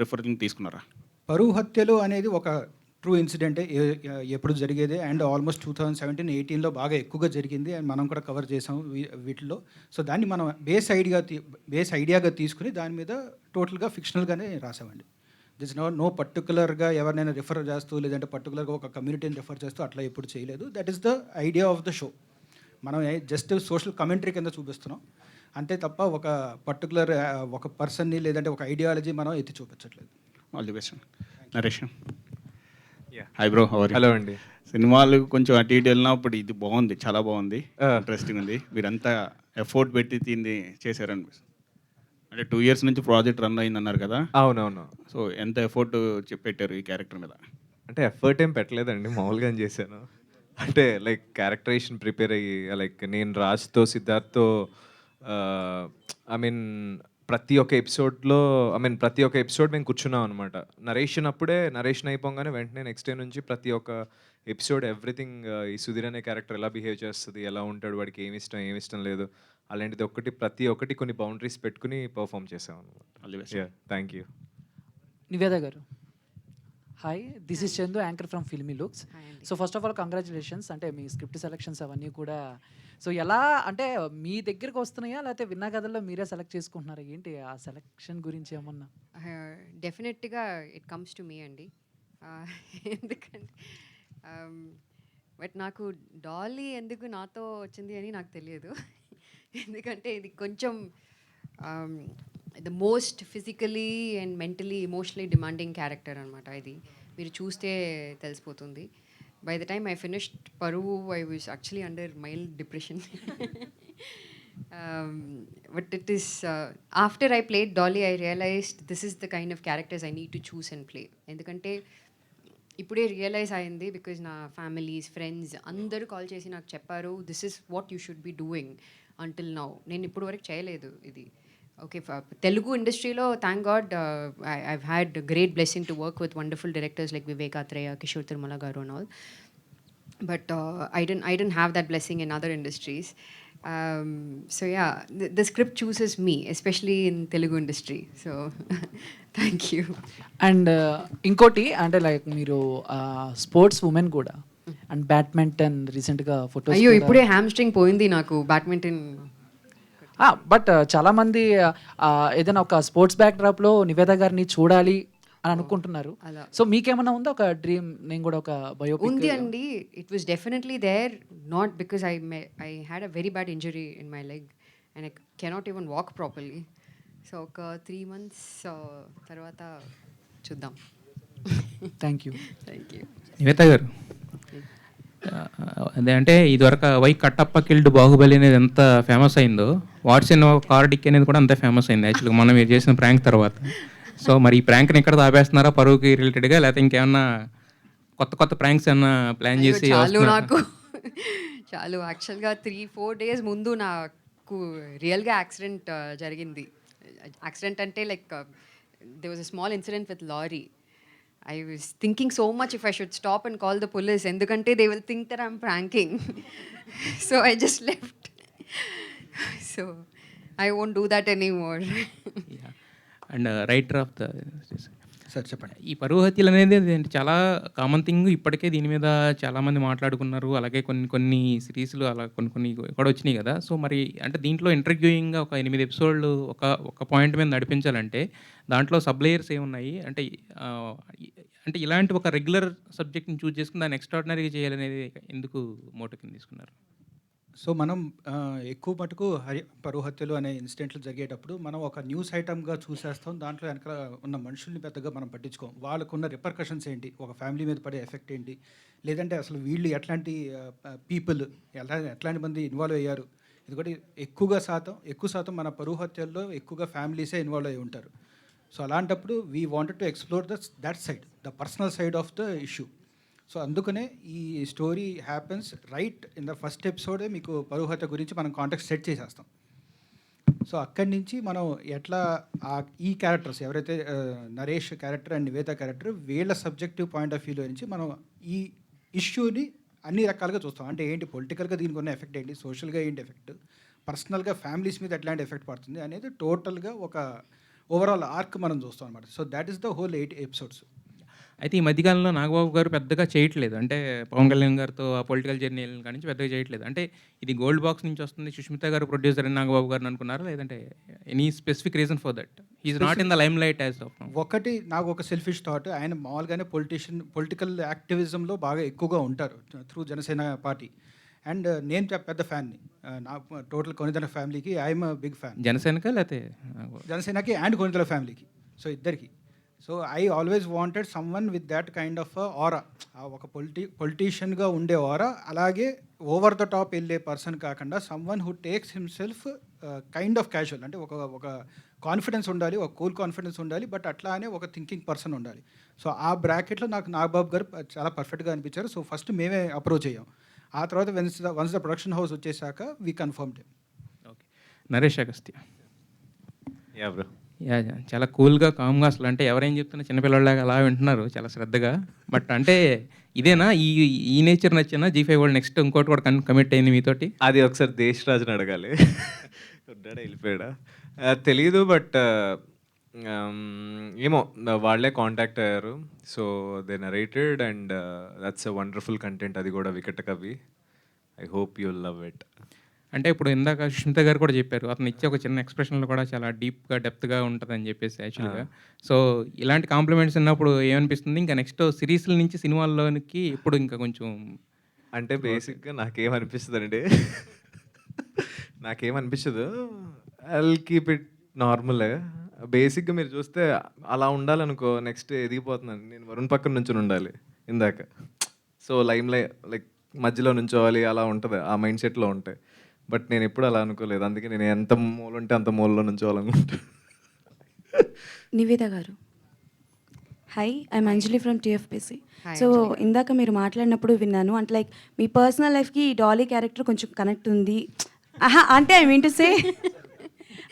రిఫరెన్స్ తీసుకున్నారా? పరువు హత్యలు అనేది ఒక ట్రూ ఇన్సిడెంటే, ఎప్పుడు జరిగేదే. అండ్ ఆల్మోస్ట్ 2017-18లో బాగా ఎక్కువగా జరిగింది. అండ్ మనం కూడా కవర్ చేసాం వీటిల్లో. సో దాన్ని మనం బేస్ ఐడియాగా తీసుకుని దాని మీద టోటల్గా ఫిక్షనల్గానే రాసామండి. దిస్ నో పర్టికులర్గా ఎవరినైనా రిఫర్ చేస్తూ లేదంటే పర్టికులర్గా ఒక కమ్యూనిటీని రిఫర్ చేస్తూ అట్లా ఎప్పుడు చేయలేదు. That is the idea of the show. మనం జస్ట్ సోషల్ కమెంటరీ కింద చూపిస్తున్నాం అంతే తప్ప ఒక పర్టికులర్ ఒక పర్సన్ని లేదంటే ఒక ఐడియాలజీ మనం ఎత్తి చూపించట్లేదు. All the best. Naresh hi bro, hello అండి. సినిమాలు కొంచెం అటు ఇటు వెళ్ళినప్పుడు ఇది బాగుంది, చాలా బాగుంది, ఇంట్రెస్టింగ్ ఉంది. మీరంతా ఎఫర్ట్ పెట్టి దీన్ని చేశారనిపిస్తుంది. అంటే 2 years నుంచి ప్రాజెక్ట్ రన్ అయింది అన్నారు కదా? అవునవును. సో ఎంత ఎఫర్ట్ పెట్టారు ఈ క్యారెక్టర్ మీద? అంటే ఎఫర్ట్ ఏం పెట్టలేదండి, మామూలుగా చేశాను. అంటే లైక్ క్యారెక్టరైజేషన్ ప్రిపేర్ అయ్యి, లైక్ నేను రాజ్తో సిద్ధార్థ్తో ఐ మీన్ ప్రతి ఒక్క ఎపిసోడ్ మేము కూర్చున్నాం అనమాట. నరేషన్ అయిపోగానే వెంటనే నెక్స్ట్ డే నుంచి ప్రతి ఒక్క ఎపిసోడ్ ఎవ్రీథింగ్ ఈ సుధీర్ అనే క్యారెక్టర్ ఎలా బిహేవ్ చేస్తుంది, ఎలా ఉంటాడు, వాడికి ఏమి ఇష్టం లేదు, అలాంటిది ప్రతి ఒక్కటి కొన్ని బౌండరీస్ పెట్టుకుని పర్ఫామ్ చేసాం అనమాట. Thank you. Niveda garu, hi, this is Chandu, anchor from Filmy Looks. So first of all congratulations, అంటే మీ స్క్రిప్ట్ సెలెక్షన్స్ అవన్నీ కూడా సో ఎలా అంటే మీ దగ్గరికి వస్తున్నాయా లేకపోతే విన్నా కథల్లో మీరే సెలెక్ట్ చేసుకుంటున్నారా, ఏంటి ఆ సెలెక్షన్ గురించి ఏమన్నా? డెఫినెట్గా ఇట్ కమ్స్ టు మీ అండి. ఎందుకంటే బట్ నాకు డాలీ ఎందుకు నాతో వచ్చింది అని నాకు తెలియదు. ఎందుకంటే ఇది కొంచెం the most physically and mentally emotionally demanding character అనమాట. ఇది మీరు చూస్తే తెలిసిపోతుంది. By the time I finished Paruvu, I was actually under mild depression. But it is after I played Dolly I realized this is the kind of characters I need to choose and play. ఎందుకంటే ఇప్పుడే realise అయింది, because నా families, friends అందరూ call చేసి నాకు చెప్పారు this is what you should be doing until now. నేను ఇప్పుడు వరకు చేయలేదు ఇది. ఓకే, తెలుగు ఇండస్ట్రీలో thank God I've had great blessing to work with wonderful directors like Vivek Athreya, Kishore Tirumala garu and all. But I didn't have that blessing in other industries. So yeah, the script chooses me, especially in Telugu industry. So thank you. And ఇంకోటి అంటే like మీరు sports women కూడా, and badminton రీసెంట్గా photos. అయ్యో, ఇప్పుడే hamstring పోయింది నాకు badminton. But చాలామంది ఏదైనా ఒక స్పోర్ట్స్ బ్యాక్డ్రాప్లో నివేద గారిని చూడాలి అని అనుకుంటున్నారు. సో మీకేమన్నా ఉందా ఒక డ్రీమ్, నేను కూడా ఒక బయోపిక్? ఉంది అండి. It was definitely there, not because I had a very bad injury in my leg and I cannot even walk properly. So ఒక 3 months తర్వాత చూద్దాం. Thank you. Thank you. Nivetha గారు, అదే అంటే ఇదివరకు వై కట్టప్ప కిల్డ్ బాహుబలి అనేది ఎంత ఫేమస్ అయిందో, వాట్స్ ఇన్ కార్డిక్ అనేది కూడా అంతే ఫేమస్ అయింది యాక్చువల్గా మనం మీరు చేసిన ప్రాంక్ తర్వాత. సో మరి ఈ ప్రాంక్ని ఎక్కడ ఆపేస్తున్నారా, పరువుకి రిలేటెడ్గా, లేకపోతే ఇంకేమన్నా కొత్త ప్రాంక్స్ ఏమన్నా ప్లాన్ చేసి? నాకు చాలు. యాక్చువల్గా 3-4 days ముందు నాకు రియల్గా యాక్సిడెంట్ జరిగింది. యాక్సిడెంట్ అంటే like there was a small incident with lorry. I was thinking so much if I should stop and call the police, endukante they will think that I'm pranking. So I just left. So I won't do that anymore. And writer of the sir చెప్పండి. ఈ పరువు హత్యలు అనేది చాలా common thing. ఇప్పటికే దీని మీద చాలామంది మాట్లాడుకున్నారు. అలాగే కొన్ని సిరీస్లు అలా కొన్ని కూడా వచ్చినాయి కదా. సో మరి అంటే దీంట్లో ఇంటర్వ్యూయింగ్గా ఒక 8 ఎపిసోడ్లు ఒక పాయింట్ మీద నడిపించాలంటే దాంట్లో సబ్ లేయర్స్ ఏమున్నాయి అంటే అంటే ఇలాంటి ఒక రెగ్యులర్ సబ్జెక్ట్ని చూస్ చేసుకుని దాన్ని ఎక్స్ట్రాడినరీగా చేయాలనేది ఎందుకు మోటో కింద తీసుకున్నారు? సో మనం ఎక్కువ మటుకు పరువు హత్యలు అనే ఇన్సిడెంట్లు జరిగేటప్పుడు మనం ఒక న్యూస్ ఐటమ్గా చూసేస్తాం. దాంట్లో వెనక ఉన్న మనుషుల్ని పెద్దగా మనం పట్టించుకోం. వాళ్ళకున్న రిపర్కషన్స్ ఏంటి, ఒక ఫ్యామిలీ మీద పడే ఎఫెక్ట్ ఏంటి, లేదంటే అసలు వీళ్ళు ఎట్లాంటి పీపుల్ ఎట్లాంటి మంది ఇన్వాల్వ్ అయ్యారు. ఎందుకంటే ఎక్కువ శాతం మన పరువు హత్యల్లో ఎక్కువగా ఫ్యామిలీసే ఇన్వాల్వ్ అయ్యి ఉంటారు. సో అలాంటప్పుడు we wanted to explore that side, the personal side of the issue. So అందుకనే ఈ story happens right in the first ఎపిసోడే మీకు పరువు హత్య గురించి మనం కాంటాక్ట్ సెట్ చేసేస్తాం. సో అక్కడి నుంచి మనం ఎట్లా ఈ క్యారెక్టర్స్ ఎవరైతే Naresh character and Nivetha character వీళ్ళ సబ్జెక్టివ్ పాయింట్ ఆఫ్ వ్యూలో నుంచి మనం ఈ ఇష్యూని అన్ని రకాలుగా చూస్తాం. అంటే ఏంటి పొలిటికల్గా దీనికి ఉన్న ఎఫెక్ట్ ఏంటి, సోషల్గా ఏంటి ఎఫెక్ట్, పర్సనల్గా ఫ్యామిలీస్ మీద ఎట్లాంటి ఎఫెక్ట్ పడుతుంది అనేది టోటల్గా ఒక ఓవరాల్ ఆర్క్ మనం చూస్తాం అనమాట. So that is the whole 8 episodes. అయితే ఈ మధ్యకాలంలో నాగబాబు గారు పెద్దగా చేయట్లేదు. అంటే పవన్ కళ్యాణ్ గారితో ఆ పొలిటికల్ జర్నీ కాడి నుంచి పెద్దగా చేయట్లేదు. అంటే ఇది గోల్డ్ బాక్స్ నుంచి వస్తుంది, సుష్మిత గారు ప్రొడ్యూసర్ అని నాగబాబు గారిని అనుకున్నారా, లేదంటే any specific reason for that he's not in the limelight as of now? ఒకటి నాకు ఒక సెల్ఫిష్ థాట్, ఆయన మామూలుగానే పొలిటికల్ యాక్టివిజంలో బాగా ఎక్కువగా ఉంటారు త్రూ జనసేన పార్టీ. అండ్ నేను పెద్ద ఫ్యాన్ని, నా టోటల్ కొనిదల ఫ్యామిలీకి ఐఎమ్ బిగ్ ఫ్యాన్. జనసేనకా లేకపోతే జనసేనకి అండ్ కొనిదల ఫ్యామిలీకి, సో ఇద్దరికి. So I always wanted some one with that kind of ఆరా, ఒక పొలిటీషియన్గా ఉండే ఆరా, అలాగే ఓవర్ ద టాప్ వెళ్ళే పర్సన్ కాకుండా some one who takes himself kind of casual. అంటే ఒక కాన్ఫిడెన్స్ ఉండాలి, ఒక కూల్ కాన్ఫిడెన్స్ ఉండాలి, బట్ అట్లా అనే ఒక థింకింగ్ పర్సన్ ఉండాలి. సో ఆ బ్రాకెట్లో నాకు నాగబాబు గారు చాలా పర్ఫెక్ట్గా అనిపించారు. సో ఫస్ట్ మేమే అప్రోచ్ అయ్యాం. ఆ తర్వాత వన్స్ ద ప్రొడక్షన్ హౌస్ వచ్చేసాక we confirmed. Okay. Naresh Agastya. Ya bro. Ya చాలా కూల్గా కామ్గా అసలు అంటే ఎవరేం చెప్తున్నా చిన్నపిల్లలాగా అలా వింటున్నారు చాలా శ్రద్ధగా. బట్ అంటే ఇదేనా ఈ నేచర్ నచ్చేనా G5 వాళ్ళు నెక్స్ట్ ఇంకోటి కూడా కమిట్ అయింది మీతోటి? అది ఒకసారి దేశ్ రాజుని అడగాలి. ఉన్నాడా వెళ్ళిపోయాడా తెలీదు. బట్ ఏమో వాళ్ళే కాంటాక్ట్ అయ్యారు. So they narrated and that's a wonderful content. అది కూడా వికట కవి. I hope you love it. అంటే ఇప్పుడు ఇందాక సుష్మిత గారు కూడా చెప్పారు అతను ఇచ్చే ఒక చిన్న ఎక్స్ప్రెషన్లో కూడా చాలా డీప్గా డెప్త్గా ఉంటుందని చెప్పేసి యాక్చువల్గా. సో ఇలాంటి కాంప్లిమెంట్స్ ఉన్నప్పుడు ఏమనిపిస్తుంది ఇంకా నెక్స్ట్ సిరీస్ల నుంచి సినిమాల్లోనికి ఇప్పుడు ఇంకా కొంచెం అంటే బేసిక్గా నాకేమనిపిస్తుంది నాకేమనిపించదు. I will keep it normal. బేసిక్గా మీరు చూస్తే అలా ఉండాలనుకో నెక్స్ట్ ఎదిగిపోతున్నాను నేను. వరుణ్ పక్కన నుంచి ఉండాలి ఇందాక. సో లైక్ మధ్యలో నుంచోవాలి అలా ఉంటుంది. ఆ మైండ్ సెట్లో ఉంటాయి. బట్ నేను ఎప్పుడు అలా అనుకోలేదు. అందుకే నేను ఎంత మూల ఉంటే అంత మూలలో నుంచోవాలనుకుంటా. Niveda garu, hi, I'm Anjali from TFPC. So ఇందాక మీరు మాట్లాడినప్పుడు విన్నాను అంటే లైక్ మీ పర్సనల్ లైఫ్కి ఈ డాలీ క్యారెక్టర్ కొంచెం కనెక్ట్ ఉంది. అంటే ఐ మీన్ టు సే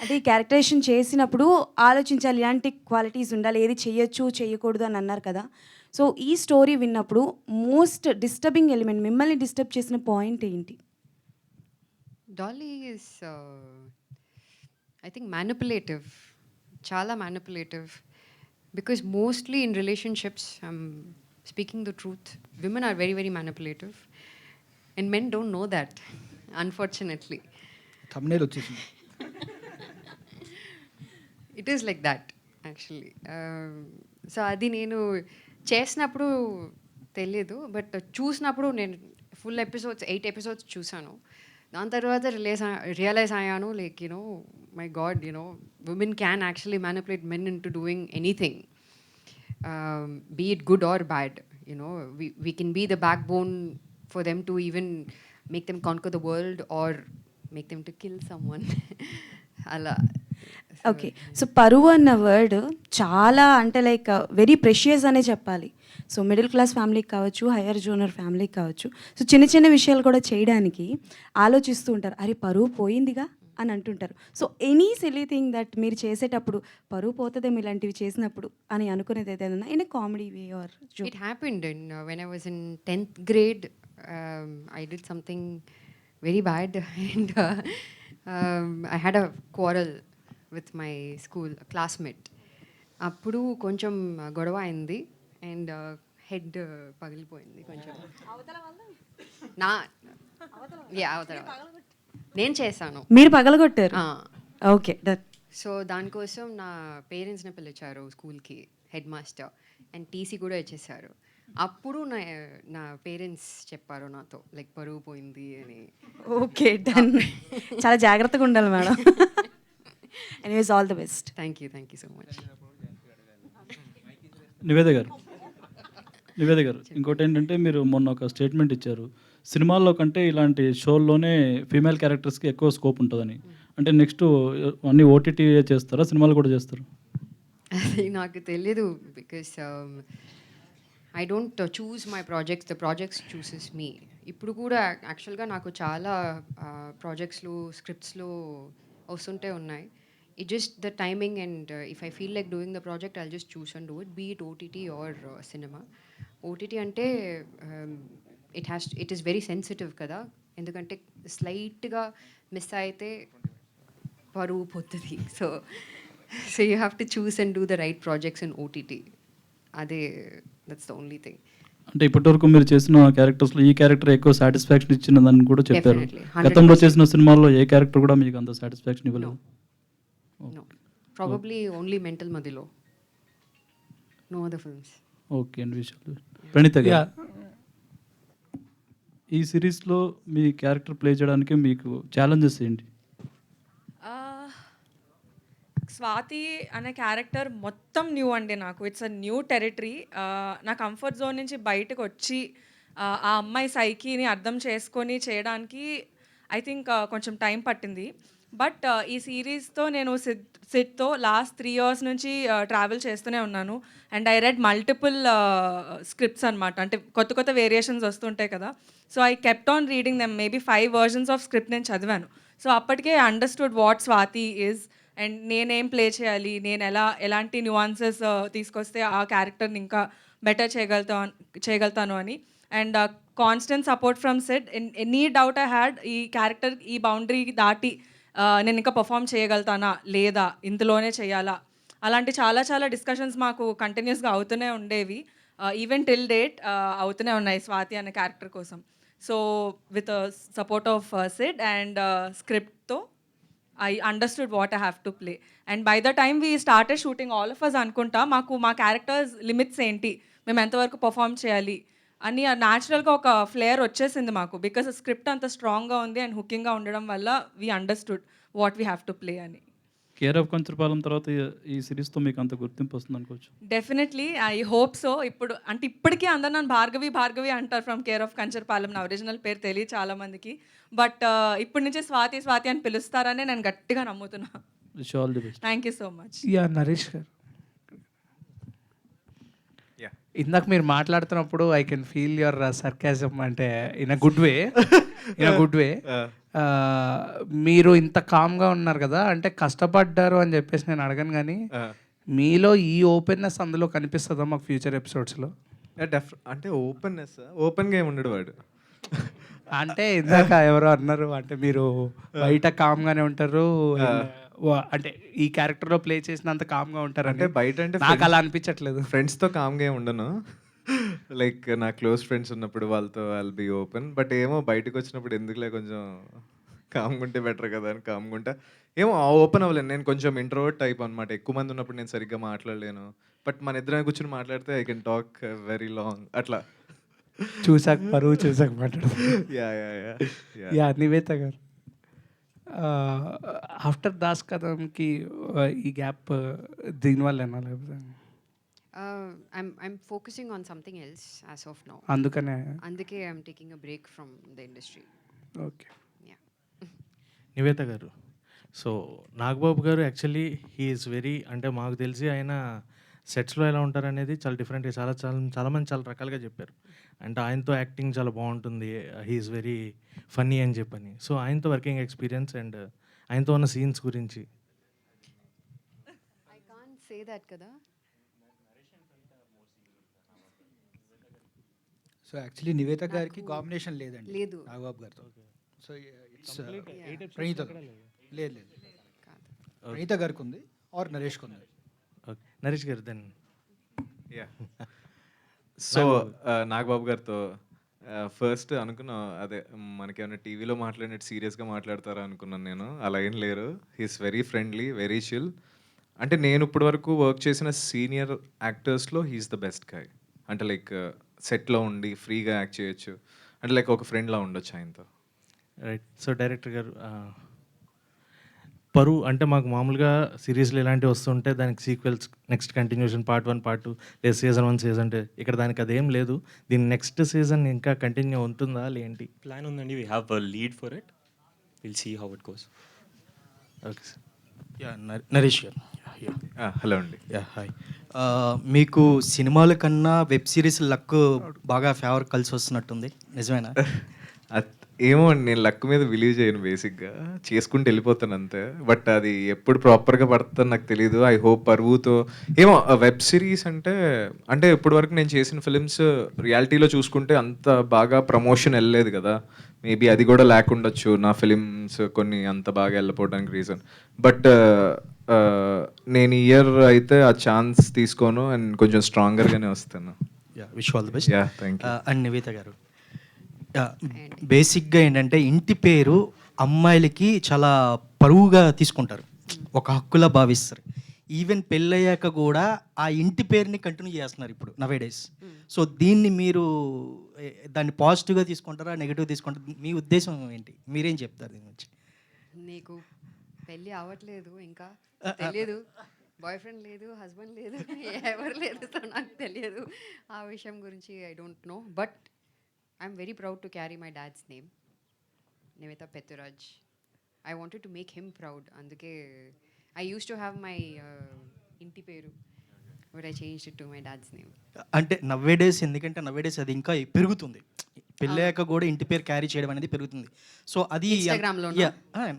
అంటే ఈ క్యారెక్టరేషన్ చేసినప్పుడు ఆలోచించాలి ఇలాంటి క్వాలిటీస్ ఉండాలి, ఏది చేయొచ్చు చేయకూడదు అని అన్నారు కదా. సో ఈ స్టోరీ విన్నప్పుడు మోస్ట్ డిస్టర్బింగ్ ఎలిమెంట్, మిమ్మల్ని డిస్టర్బ్ చేసిన పాయింట్ ఏంటి? Dolly is, I think, manipulative. Chala manipulative. Because mostly in relationships, speaking the truth, women are very, very manipulative. And men don't know that, unfortunately. thumbnail వచ్చేసింది. It is like that, actually. So అది నేను చేసినప్పుడు తెలియదు, but చూసినప్పుడు నేను full episodes 8 episodes చూసాను. దాని తర్వాత రియలైజ్ అయ్యాను like my God women can actually manipulate men into doing anything, be it good or bad. We can be the backbone for them to even make them conquer the world or make them to kill someone. అలా. Okay, so పరువు అన్న word చాలా అంటే like very precious అనే చెప్పాలి. So middle class ఫ్యామిలీకి కావచ్చు, higher genre ఫ్యామిలీకి కావచ్చు, సో చిన్న చిన్న విషయాలు కూడా చేయడానికి ఆలోచిస్తూ ఉంటారు. అరే పరువు పోయిందిగా అని అంటుంటారు. So any silly thing that మీరు చేసేటప్పుడు పరువు పోతుందేమో ఇలాంటివి చేసినప్పుడు అని అనుకునేది ఏదైనా in comedy way or joke? It happened when I was in 10th grade. I did something very bad and I had a quarrel with my school classmate. అప్పుడు కొంచెం గొడవ అయింది అండ్ హెడ్ పగిలిపోయింది కొంచెం. నా అవతల నేను చేశాను. మీరు పగలగొట్టారు? ఓకే. సో దానికోసం నా పేరెంట్స్ని పిలిచారు స్కూల్కి, హెడ్ మాస్టర్, అండ్ టీసీ కూడా ఇచ్చేసారు. అప్పుడు నా పేరెంట్స్ చెప్పారు నాతో లైక్ పరువు పోయింది అని. Okay, done. చాలా జాగ్రత్తగా ఉండాలి madam. Anyways all the best. Thank you so much. Nivetha గారు ఇంకోటి ఏంటంటే మీరు మొన్న ఒక స్టేట్మెంట్ ఇచ్చారు, సినిమాల్లో కంటే ఇలాంటి షోల్లోనే ఫీమేల్ క్యారెక్టర్స్కి ఎక్కువ స్కోప్ ఉంటుందని. అంటే నెక్స్ట్ అన్ని ఓటీటీ చేస్తారా, సినిమాలు కూడా చేస్తారు? అది నాకు తెలీదు because I don't choose my projects, the projects chooses me. ఇప్పుడు కూడా యాక్చువల్గా నాకు చాలా ప్రాజెక్ట్స్లో స్క్రిప్ట్స్లో వస్తుంటే ఉన్నాయి. It's just the timing and if I feel like doing the project, I'll just choose and do it, be it OTT or cinema. OTT ante it is very sensitive kada, endukante slight ga miss aithe paru pottadi. So you have to choose and do the right projects in OTT. That's the only thing. అంటే ఇప్పటివరకు మీరు చేసిన క్యారెక్టర్స్లో ఈ character ఎక్కువ satisfaction ఇచ్చినదని కూడా చెప్పారు. Definitely, గతంలో చేసిన సినిమాల్లో ఏ క్యారెక్టర్ కూడా మీకు అంత సాటిస్ఫాక్షన్ ఇవ్వలేదు? No, probably only Mental Madilo. No other films. Okay అండి. ప్రణీత గారు, ఈ సిరీస్లో మీ క్యారెక్టర్ ప్లే చేయడానికి మీకు ఛాలెంజెస్ ఏంటి? స్వాతి అనే క్యారెక్టర్ మొత్తం న్యూ అండి నాకు. It's a new territory. నా కంఫర్ట్ జోన్ నుంచి బయటకు వచ్చి ఆ అమ్మాయి సైకీని అర్థం చేసుకొని చేయడానికి ఐ థింక్ కొంచెం టైం పట్టింది. బట్ ఈ సిరీస్తో నేను సిడ్తో లాస్ట్ 3 years నుంచి ట్రావెల్ చేస్తూనే ఉన్నాను. And I read multiple scripts అనమాట. అంటే కొత్త వేరియేషన్స్ వస్తుంటాయి కదా. So I kept on reading them. Maybe 5 versions of script నేను చదివాను. సో అప్పటికే understood what Swathi is and నేనేం ప్లే చేయాలి, నేను ఎలాంటి న్యూఆన్సెస్ తీసుకొస్తే ఆ క్యారెక్టర్ని ఇంకా బెటర్ చేయగలుగుతాను అని. And constant support from set. Any doubt I had ఈ క్యారెక్టర్ ఈ బౌండరీ దాటి నేను ఇంకా పర్ఫామ్ చేయగలుగుతానా లేదా, ఇందులోనే చేయాలా, అలాంటి చాలా చాలా డిస్కషన్స్ మాకు కంటిన్యూస్గా అవుతూనే ఉండేవి. ఈవెన్ టిల్ డేట్ అవుతూనే ఉన్నాయి స్వాతి అనే క్యారెక్టర్ కోసం. So with support of Sid and స్క్రిప్ట్తో I understood what I have to play. And by the time we started shooting all of us అనుకుంటా మా క్యారెక్టర్స్ లిమిట్స్ ఏంటి, మేము ఎంతవరకు పర్ఫామ్ చేయాలి అని న్యాచురల్గా ఒక ఫ్లేయర్ వచ్చేసింది మాకు. బికాస్ స్క్రిప్ట్ అంత స్ట్రాంగ్గా ఉంది అండ్ హుకింగ్గా ఉండడం వల్ల we understood what we have to play అని. కేర్ ఆఫ్ కంచరపాలెం తర్వాత ఈ సిరీస్తో మీకు అంత గుర్తింపు వస్తుంది అనుకోవచ్చు. Definitely I hope so. ఇప్పటికీ అందరు నన్ను భార్గవి అంటారు ఫ్రమ్ కేర్ ఆఫ్ కంచరపాలెం. నా ఒరిజినల్ పేరు తెలియదు చాలామందికి. బట్ ఇప్పటి నుంచి స్వాతి అని పిలుస్తారని నేను గట్టిగా నమ్ముతున్నా. Wish all the best. Thank you so much. Naresh garu, Yeah. ఇందాక మీరు మాట్లాడుతున్నప్పుడు I can feel your sarcasm, అంటే ఇన్ అ గుడ్ వే. మీరు ఇంత కామ్గా ఉన్నారు కదా, అంటే కష్టపడ్డారు అని చెప్పేసి నేను అడగను, కానీ మీలో ఈ ఓపెన్నెస్ అందులో కనిపిస్తుందా మాకు ఫ్యూచర్ ఎపిసోడ్స్లో? అంటే ఓపెన్గా ఏమి ఉండడు వాడు. అంటే ఇందాక ఎవరో అన్నారు, అంటే మీరు బయట కామ్గానే ఉంటారు, అంటే ఈ క్యారెక్టర్లో ప్లే చేసినంత కామ్గా ఉంటారు. అంటే బయట అంటే నాకు అలా అనిపించట్లేదు. ఫ్రెండ్స్తో కామ్గా ఉండను. లైక్ నా క్లోజ్ ఫ్రెండ్స్ ఉన్నప్పుడు వాళ్ళతో ఐల్ బీ ఓపెన్. బట్ ఏమో బయటకు వచ్చినప్పుడు ఎందుకులే కొంచెం కామ్గా ఉంటే బెటర్ కదా అని కామ్గా ఉంటా. ఏమో ఓపెన్ అవ్వలేను. నేను కొంచెం ఇంట్రోవర్ట్ టైప్ అనమాట. ఎక్కువ మంది ఉన్నప్పుడు నేను సరిగ్గా మాట్లాడలేను. బట్ మన ఇద్దరం కూర్చొని మాట్లాడితే I can talk very long అట్లా. చూసాక మాట్లాడతారు. యా నివేత గారు, ఆఫ్టర్ దాస్ కథంకి ఈ గ్యాప్ దీనివల్లేనా లేకపోతే? I'm focusing on something else as of now. అందుకే I'm taking a break from the industry. Okay. Yeah. Nivetha గారు, సో నాగబాబు గారు యాక్చువల్లీ హీ ఈజ్ వెరీ, అంటే మాకు తెలిసి ఆయన సెట్స్లో ఎలా ఉంటారు అనేది చాలా డిఫరెంట్గా చాలామంది చాలా రకాలుగా చెప్పారు. అంటే ఆయనతో యాక్టింగ్ చాలా బాగుంటుంది, హీ ఈజ్ వెరీ ఫన్నీ అని చెప్పని. సో ఆయనతో వర్కింగ్ ఎక్స్పీరియన్స్ అండ్ ఆయనతో ఉన్న సీన్స్ గురించి. I can't say that కదా. సో యాక్చువల్లీ నివేత గారికి కాంబినేషన్ లేదండి లేదు నాగబాబు గారితో. సో ఇట్స్ ప్రణీత లేదు ప్రణీత గారికి ఉంది ఆర్ నరేష్కి ఉంది. ఓకే, నరేష్ గారు దెన్. యా, సో నాగబాబు గారితో ఫస్ట్ అనుకున్నా, అదే మనకేమైనా టీవీలో మాట్లాడినట్టు సీరియస్గా మాట్లాడతారా అనుకున్నాను నేను. అలా ఏం లేరు. He's very friendly, very chill. అంటే నేను ఇప్పటి వరకు వర్క్ చేసిన సీనియర్ యాక్టర్స్లో హీస్ ద బెస్ట్ గాయ్. అంటే లైక్ సెట్లో ఉండి ఫ్రీగా యాక్ట్ చేయొచ్చు, అంటే లైక్ ఒక ఫ్రెండ్లా ఉండొచ్చు ఆయనతో. రైట్. సో డైరెక్టర్ గారు, పరువు అంటే మాకు మామూలుగా సిరీస్లు ఇలాంటివి వస్తుంటే దానికి sequels, next continuation, part 1 part 2 లేదా సీజన్ 1 సీజన్ 2. ఇక్కడ దానికి అదేం లేదు. దీని నెక్స్ట్ సీజన్ ఇంకా కంటిన్యూ ఉంటుందా ఏంటి? ప్లాన్ ఉందండి. We have a lead for it. Will see how it goes. Okay sir. Ya Naresh గారు, హలో అండి. Ya hi. మీకు సినిమాల కన్నా వెబ్ సిరీస్ లక్ బాగా ఫేవర్ కలిసి వస్తున్నట్టుంది, నిజమేనా? ఏమో అండి, నేను లక్ మీద బిలీవ్ చేయను. బేసిక్గా చేసుకుంటూ వెళ్ళిపోతాను అంతే. బట్ అది ఎప్పుడు ప్రాపర్గా పడుతుందని నాకు తెలియదు. ఐ హోప్ పరువుతో ఏమో వెబ్ సిరీస్ అంటే ఇప్పటి వరకు నేను చేసిన ఫిలిమ్స్ రియాలిటీలో చూసుకుంటే అంత బాగా ప్రమోషన్ వెళ్ళలేదు కదా. మేబీ అది కూడా లేకుండొచ్చు నా ఫిలిమ్స్ కొన్ని అంత బాగా వెళ్ళిపోవడానికి రీజన్. బట్ నేను ఈ ఇయర్ అయితే ఆ ఛాన్స్ తీసుకోను అండ్ కొంచెం స్ట్రాంగర్గానే వస్తాను. Yeah, wish all the best. Yeah, thank you. And Nivetha గారు, బేసిక్గా ఏంటంటే ఇంటి పేరు అమ్మాయిలకి చాలా పరువుగా తీసుకుంటారు, ఒక హక్కులా భావిస్తారు. ఈవెన్ పెళ్ళయ్యాక కూడా ఆ ఇంటి పేరుని కంటిన్యూ చేస్తున్నారు ఇప్పుడు నవేడేస్. సో దీన్ని మీరు దాన్ని పాజిటివ్గా తీసుకుంటారా, నెగిటివ్ తీసుకుంటారా? మీ ఉద్దేశం ఏంటి? మీరేం చెప్తారు దీని గురించి? నీకు పెళ్ళి అవ్వట్లేదు, ఇంకా తెలియదు, బాయ్ ఫ్రెండ్ లేదు, హస్బెండ్ లేదు, ఎవరు లేదు, సో నాకు తెలియదు ఆ విషయం గురించి. I don't know, but I'm very proud to carry my dad's name, Nivetha Pethuraj. I wanted to make him proud. అందుకే I use to have my ఇంటి పేరు, but I changed it to my dad's name. అంటే nowadays, ఎందుకంటే nowadays అది ఇంకా పెరుగుతుంది. పెళ్ళాక కూడా ఇంటి పేరు క్యారీ చేయడం అనేది పెరుగుతుంది. సో అది Instagramలోనా?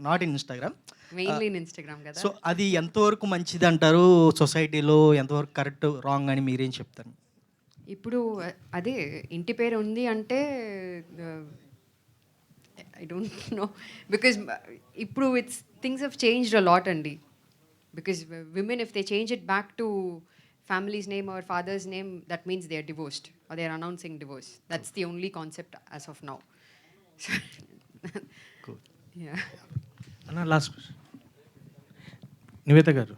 Not in Instagram. Mainly in Instagram కదా. సో అది ఎంతవరకు మంచిది అంటారు? సొసైటీలో ఎంతవరకు కరెక్ట్, రాంగ్ అని మీరేం చెప్తారు? ఇప్పుడు అదే ఇంటి పేరు ఉంది అంటే ఐ డోంట్ నో, బికాజ్ ఇప్పుడు it's things have changed a lot అండి. Because women if they change it back to family's name or father's name, that means they are divorced or they are announcing divorce. That's the only concept as of now. Cool. Yeah. అన్న last question. Nivetha గారు,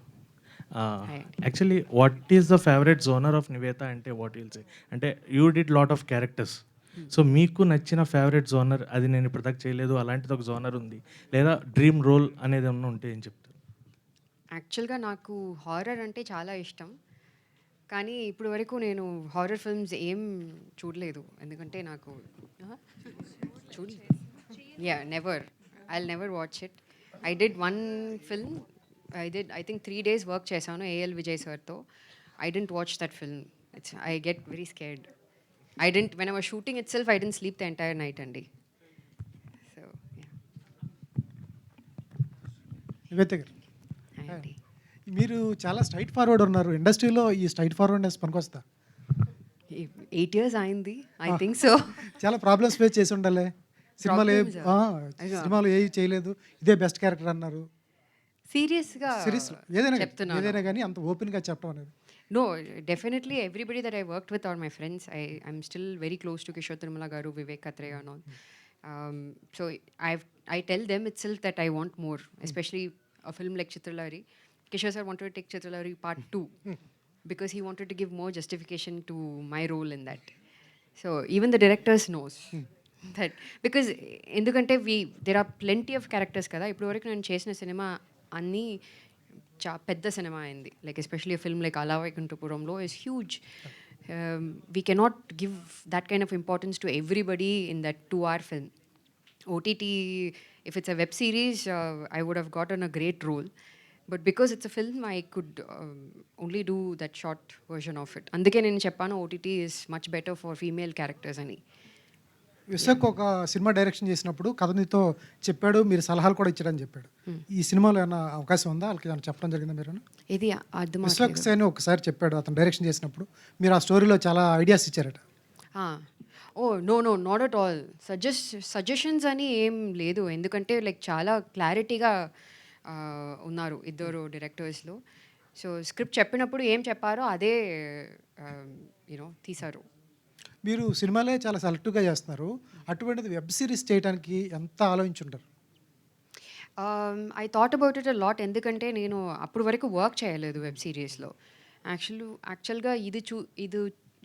actually what is the favourite genre of Nivetha అంటే what will say? అంటే you did lot of characters. So మీకు నచ్చిన favourite genre, అది నేను ఇప్పుడు దాకా చేయలేదు అలాంటిది ఒక జోనర్ ఉంది, లేదా డ్రీమ్ రోల్ అనేది ఏమన్నా ఉంటే ఏం చెప్తారు? యాక్చువల్గా నాకు హారర్ అంటే చాలా ఇష్టం, కానీ ఇప్పుడు వరకు నేను హారర్ ఫిల్మ్స్ ఏం చూడలేదు. ఎందుకంటే నాకు చూడలేదు. Never, I never watch it. I did one film, I think 3 days work చేశాను ఏఎల్ విజయ్ సార్తో. I don't watch that film. I get very scared. When I was shooting itself I don't sleep the entire night అండి. So Nivetha garu, మీరు చాలా straightforward ఉన్నారు. ఇండస్ట్రీలో ఈ straightforwardness పనికొస్తా? 8 years అయింది, ఐ థింక్ సో. చాలా ప్రాబ్లమ్స్ ఫేస్ చేసి ఉండాలి. సినిమాలు ఏవి చేయలేదు, ఇదే బెస్ట్ క్యారెక్టర్ అన్నారు. సీరియస్గా సిరీస్లో ఏదైనా కానీ అంత ఓపెన్గా చెప్పడం అనేది. No, definitely everybody that I worked with are my friends. I'm still very close to Kishore Tirumala Garu, Vivek Katreya and all. So I tell them itself that I want more, especially a film like Chitralari. Kishore sir wanted to take Chitralari part 2 because he wanted to give more justification to my role in that. So even the directors knows that, because ఎందుకంటే there are plenty of characters కదా. ఇప్పుడు వరకు నేను చేసిన cinema అన్నీ పెద్ద cinema అయింది. Like especially film like Ala Vaikunthapurramuloo is huge. We cannot give that kind of importance to everybody in that 2-hour film. OTT, if it's a web series, I would have gotten a great role. But because it's a film, I could only do that short version of it. అందుకే నేను చెప్పాను OTT is much better for female characters అని. విశాఖ ఒక cinema direction చేసినప్పుడు కథ నీతో చెప్పాడు, మీరు సలహాలు కూడా ఇచ్చారని చెప్పాడు. ఈ సినిమాలో ఏమైనా అవకాశం ఉందా? వాళ్ళకి ఏమైనా చెప్పడం జరిగిందా మీరు? ఇది అర్థం విశాఖ సేన్ ఒకసారి చెప్పాడు అతను డైరెక్షన్ చేసినప్పుడు, మీరు ఆ స్టోరీలో చాలా ఐడియాస్ ఇచ్చారట. No not at all. Suggestions అని ఏం లేదు, ఎందుకంటే లైక్ చాలా క్లారిటీగా ఉన్నారు ఇద్దరు డైరెక్టర్స్లో. సో స్క్రిప్ట్ చెప్పినప్పుడు ఏం చెప్పారో అదే తీశారు. మీరు సినిమాలే చాలా సెలెక్టివ్గా చేస్తున్నారు, అటువంటిది వెబ్ సిరీస్ చేయడానికి ఎంత ఆలోచించుంటారు? I thought about it a lot, ఎందుకంటే నేను అప్పుడు వరకు వర్క్ చేయలేదు వెబ్ సిరీస్లో. యాక్చువల్గా ఇది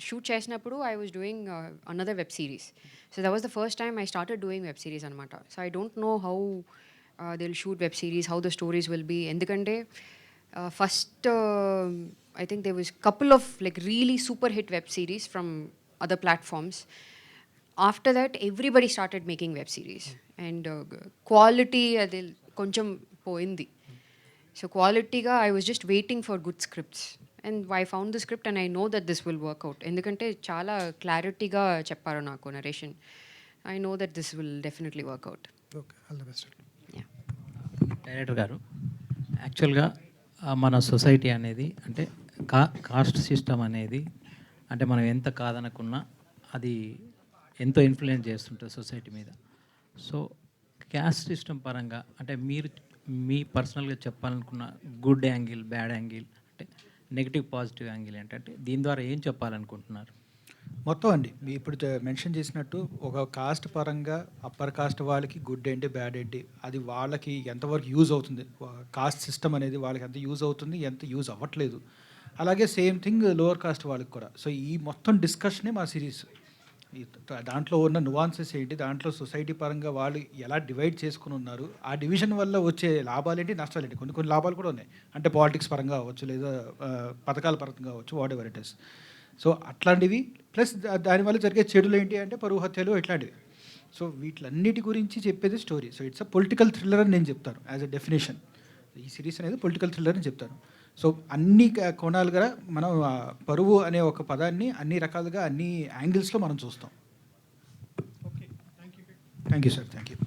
షూట్ చేసినప్పుడు I was doing another web series. So that was the first time I started doing web series అనమాట. So I don't know how they will shoot web series, how the stories will be. ఎందుకంటే first I think there was a couple of like really super hit web series from other platforms. After that, everybody started making web series, and quality adi koncham poindi. So quality ga I was just waiting for good scripts, and I found the script and I know that this will work out. Endukante chala clarity ga chepparu naaku narration. I know that this will definitely work out. Okay, all the best. Yeah. Director గారు, యాక్చువల్గా మన society అనేది అంటే cost system అనేది అంటే మనం ఎంత కాదనుకున్నా అది ఎంతో ఇన్ఫ్లుయెన్స్ చేస్తుంటుంది సొసైటీ మీద. సో క్యాస్ట్ సిస్టమ్ పరంగా అంటే మీరు మీ పర్సనల్గా చెప్పాలనుకున్న గుడ్ యాంగిల్, బ్యాడ్ యాంగిల్, అంటే నెగిటివ్ పాజిటివ్ యాంగిల్ ఏంటంటే దీని ద్వారా ఏం చెప్పాలనుకుంటున్నారు? మొత్తం అండి మీ ఇప్పుడు మెన్షన్ చేసినట్టు ఒక కాస్ట్ పరంగా అప్పర్ కాస్ట్ వాళ్ళకి గుడ్ ఏంటి, బ్యాడ్ ఏంటి, అది వాళ్ళకి ఎంతవరకు యూజ్ అవుతుంది, కాస్ట్ సిస్టమ్ అనేది వాళ్ళకి ఎంత యూజ్ అవుతుంది, ఎంత యూజ్ అవ్వట్లేదు. అలాగే సేమ్ థింగ్ లోవర్ కాస్ట్ వాళ్ళకి కూడా. సో ఈ మొత్తం డిస్కషనే మా సిరీస్. దాంట్లో ఉన్న నువాన్సెస్ ఏంటి, దాంట్లో సొసైటీ పరంగా వాళ్ళు ఎలా డివైడ్ చేసుకుని ఉన్నారు, ఆ డివిజన్ వల్ల వచ్చే లాభాలు ఏంటి, నష్టాలు ఏంటి. కొన్ని లాభాలు కూడా ఉన్నాయి, అంటే పాలిటిక్స్ పరంగా అవ్వచ్చు, లేదా పథకాల పరంగా అవ్వచ్చు, what ever it is. So అట్లాంటివి ప్లస్ దానివల్ల జరిగే చెడులు ఏంటి అంటే పరువు హత్యలు ఇట్లాంటివి. సో వీటిలన్నిటి గురించి చెప్పేది story. So it's a political thriller అని నేను చెప్తాను యాజ్ అ డెఫినేషన్. ఈ సిరీస్ అనేది పొలిటికల్ థ్రిల్లర్ అని చెప్తాను. సో అన్ని కోణాలుగా మనం పరువు అనే ఒక పదాన్ని అన్ని రకాలుగా అన్ని యాంగిల్స్లో మనం చూస్తాం. Thank you sir, thank you.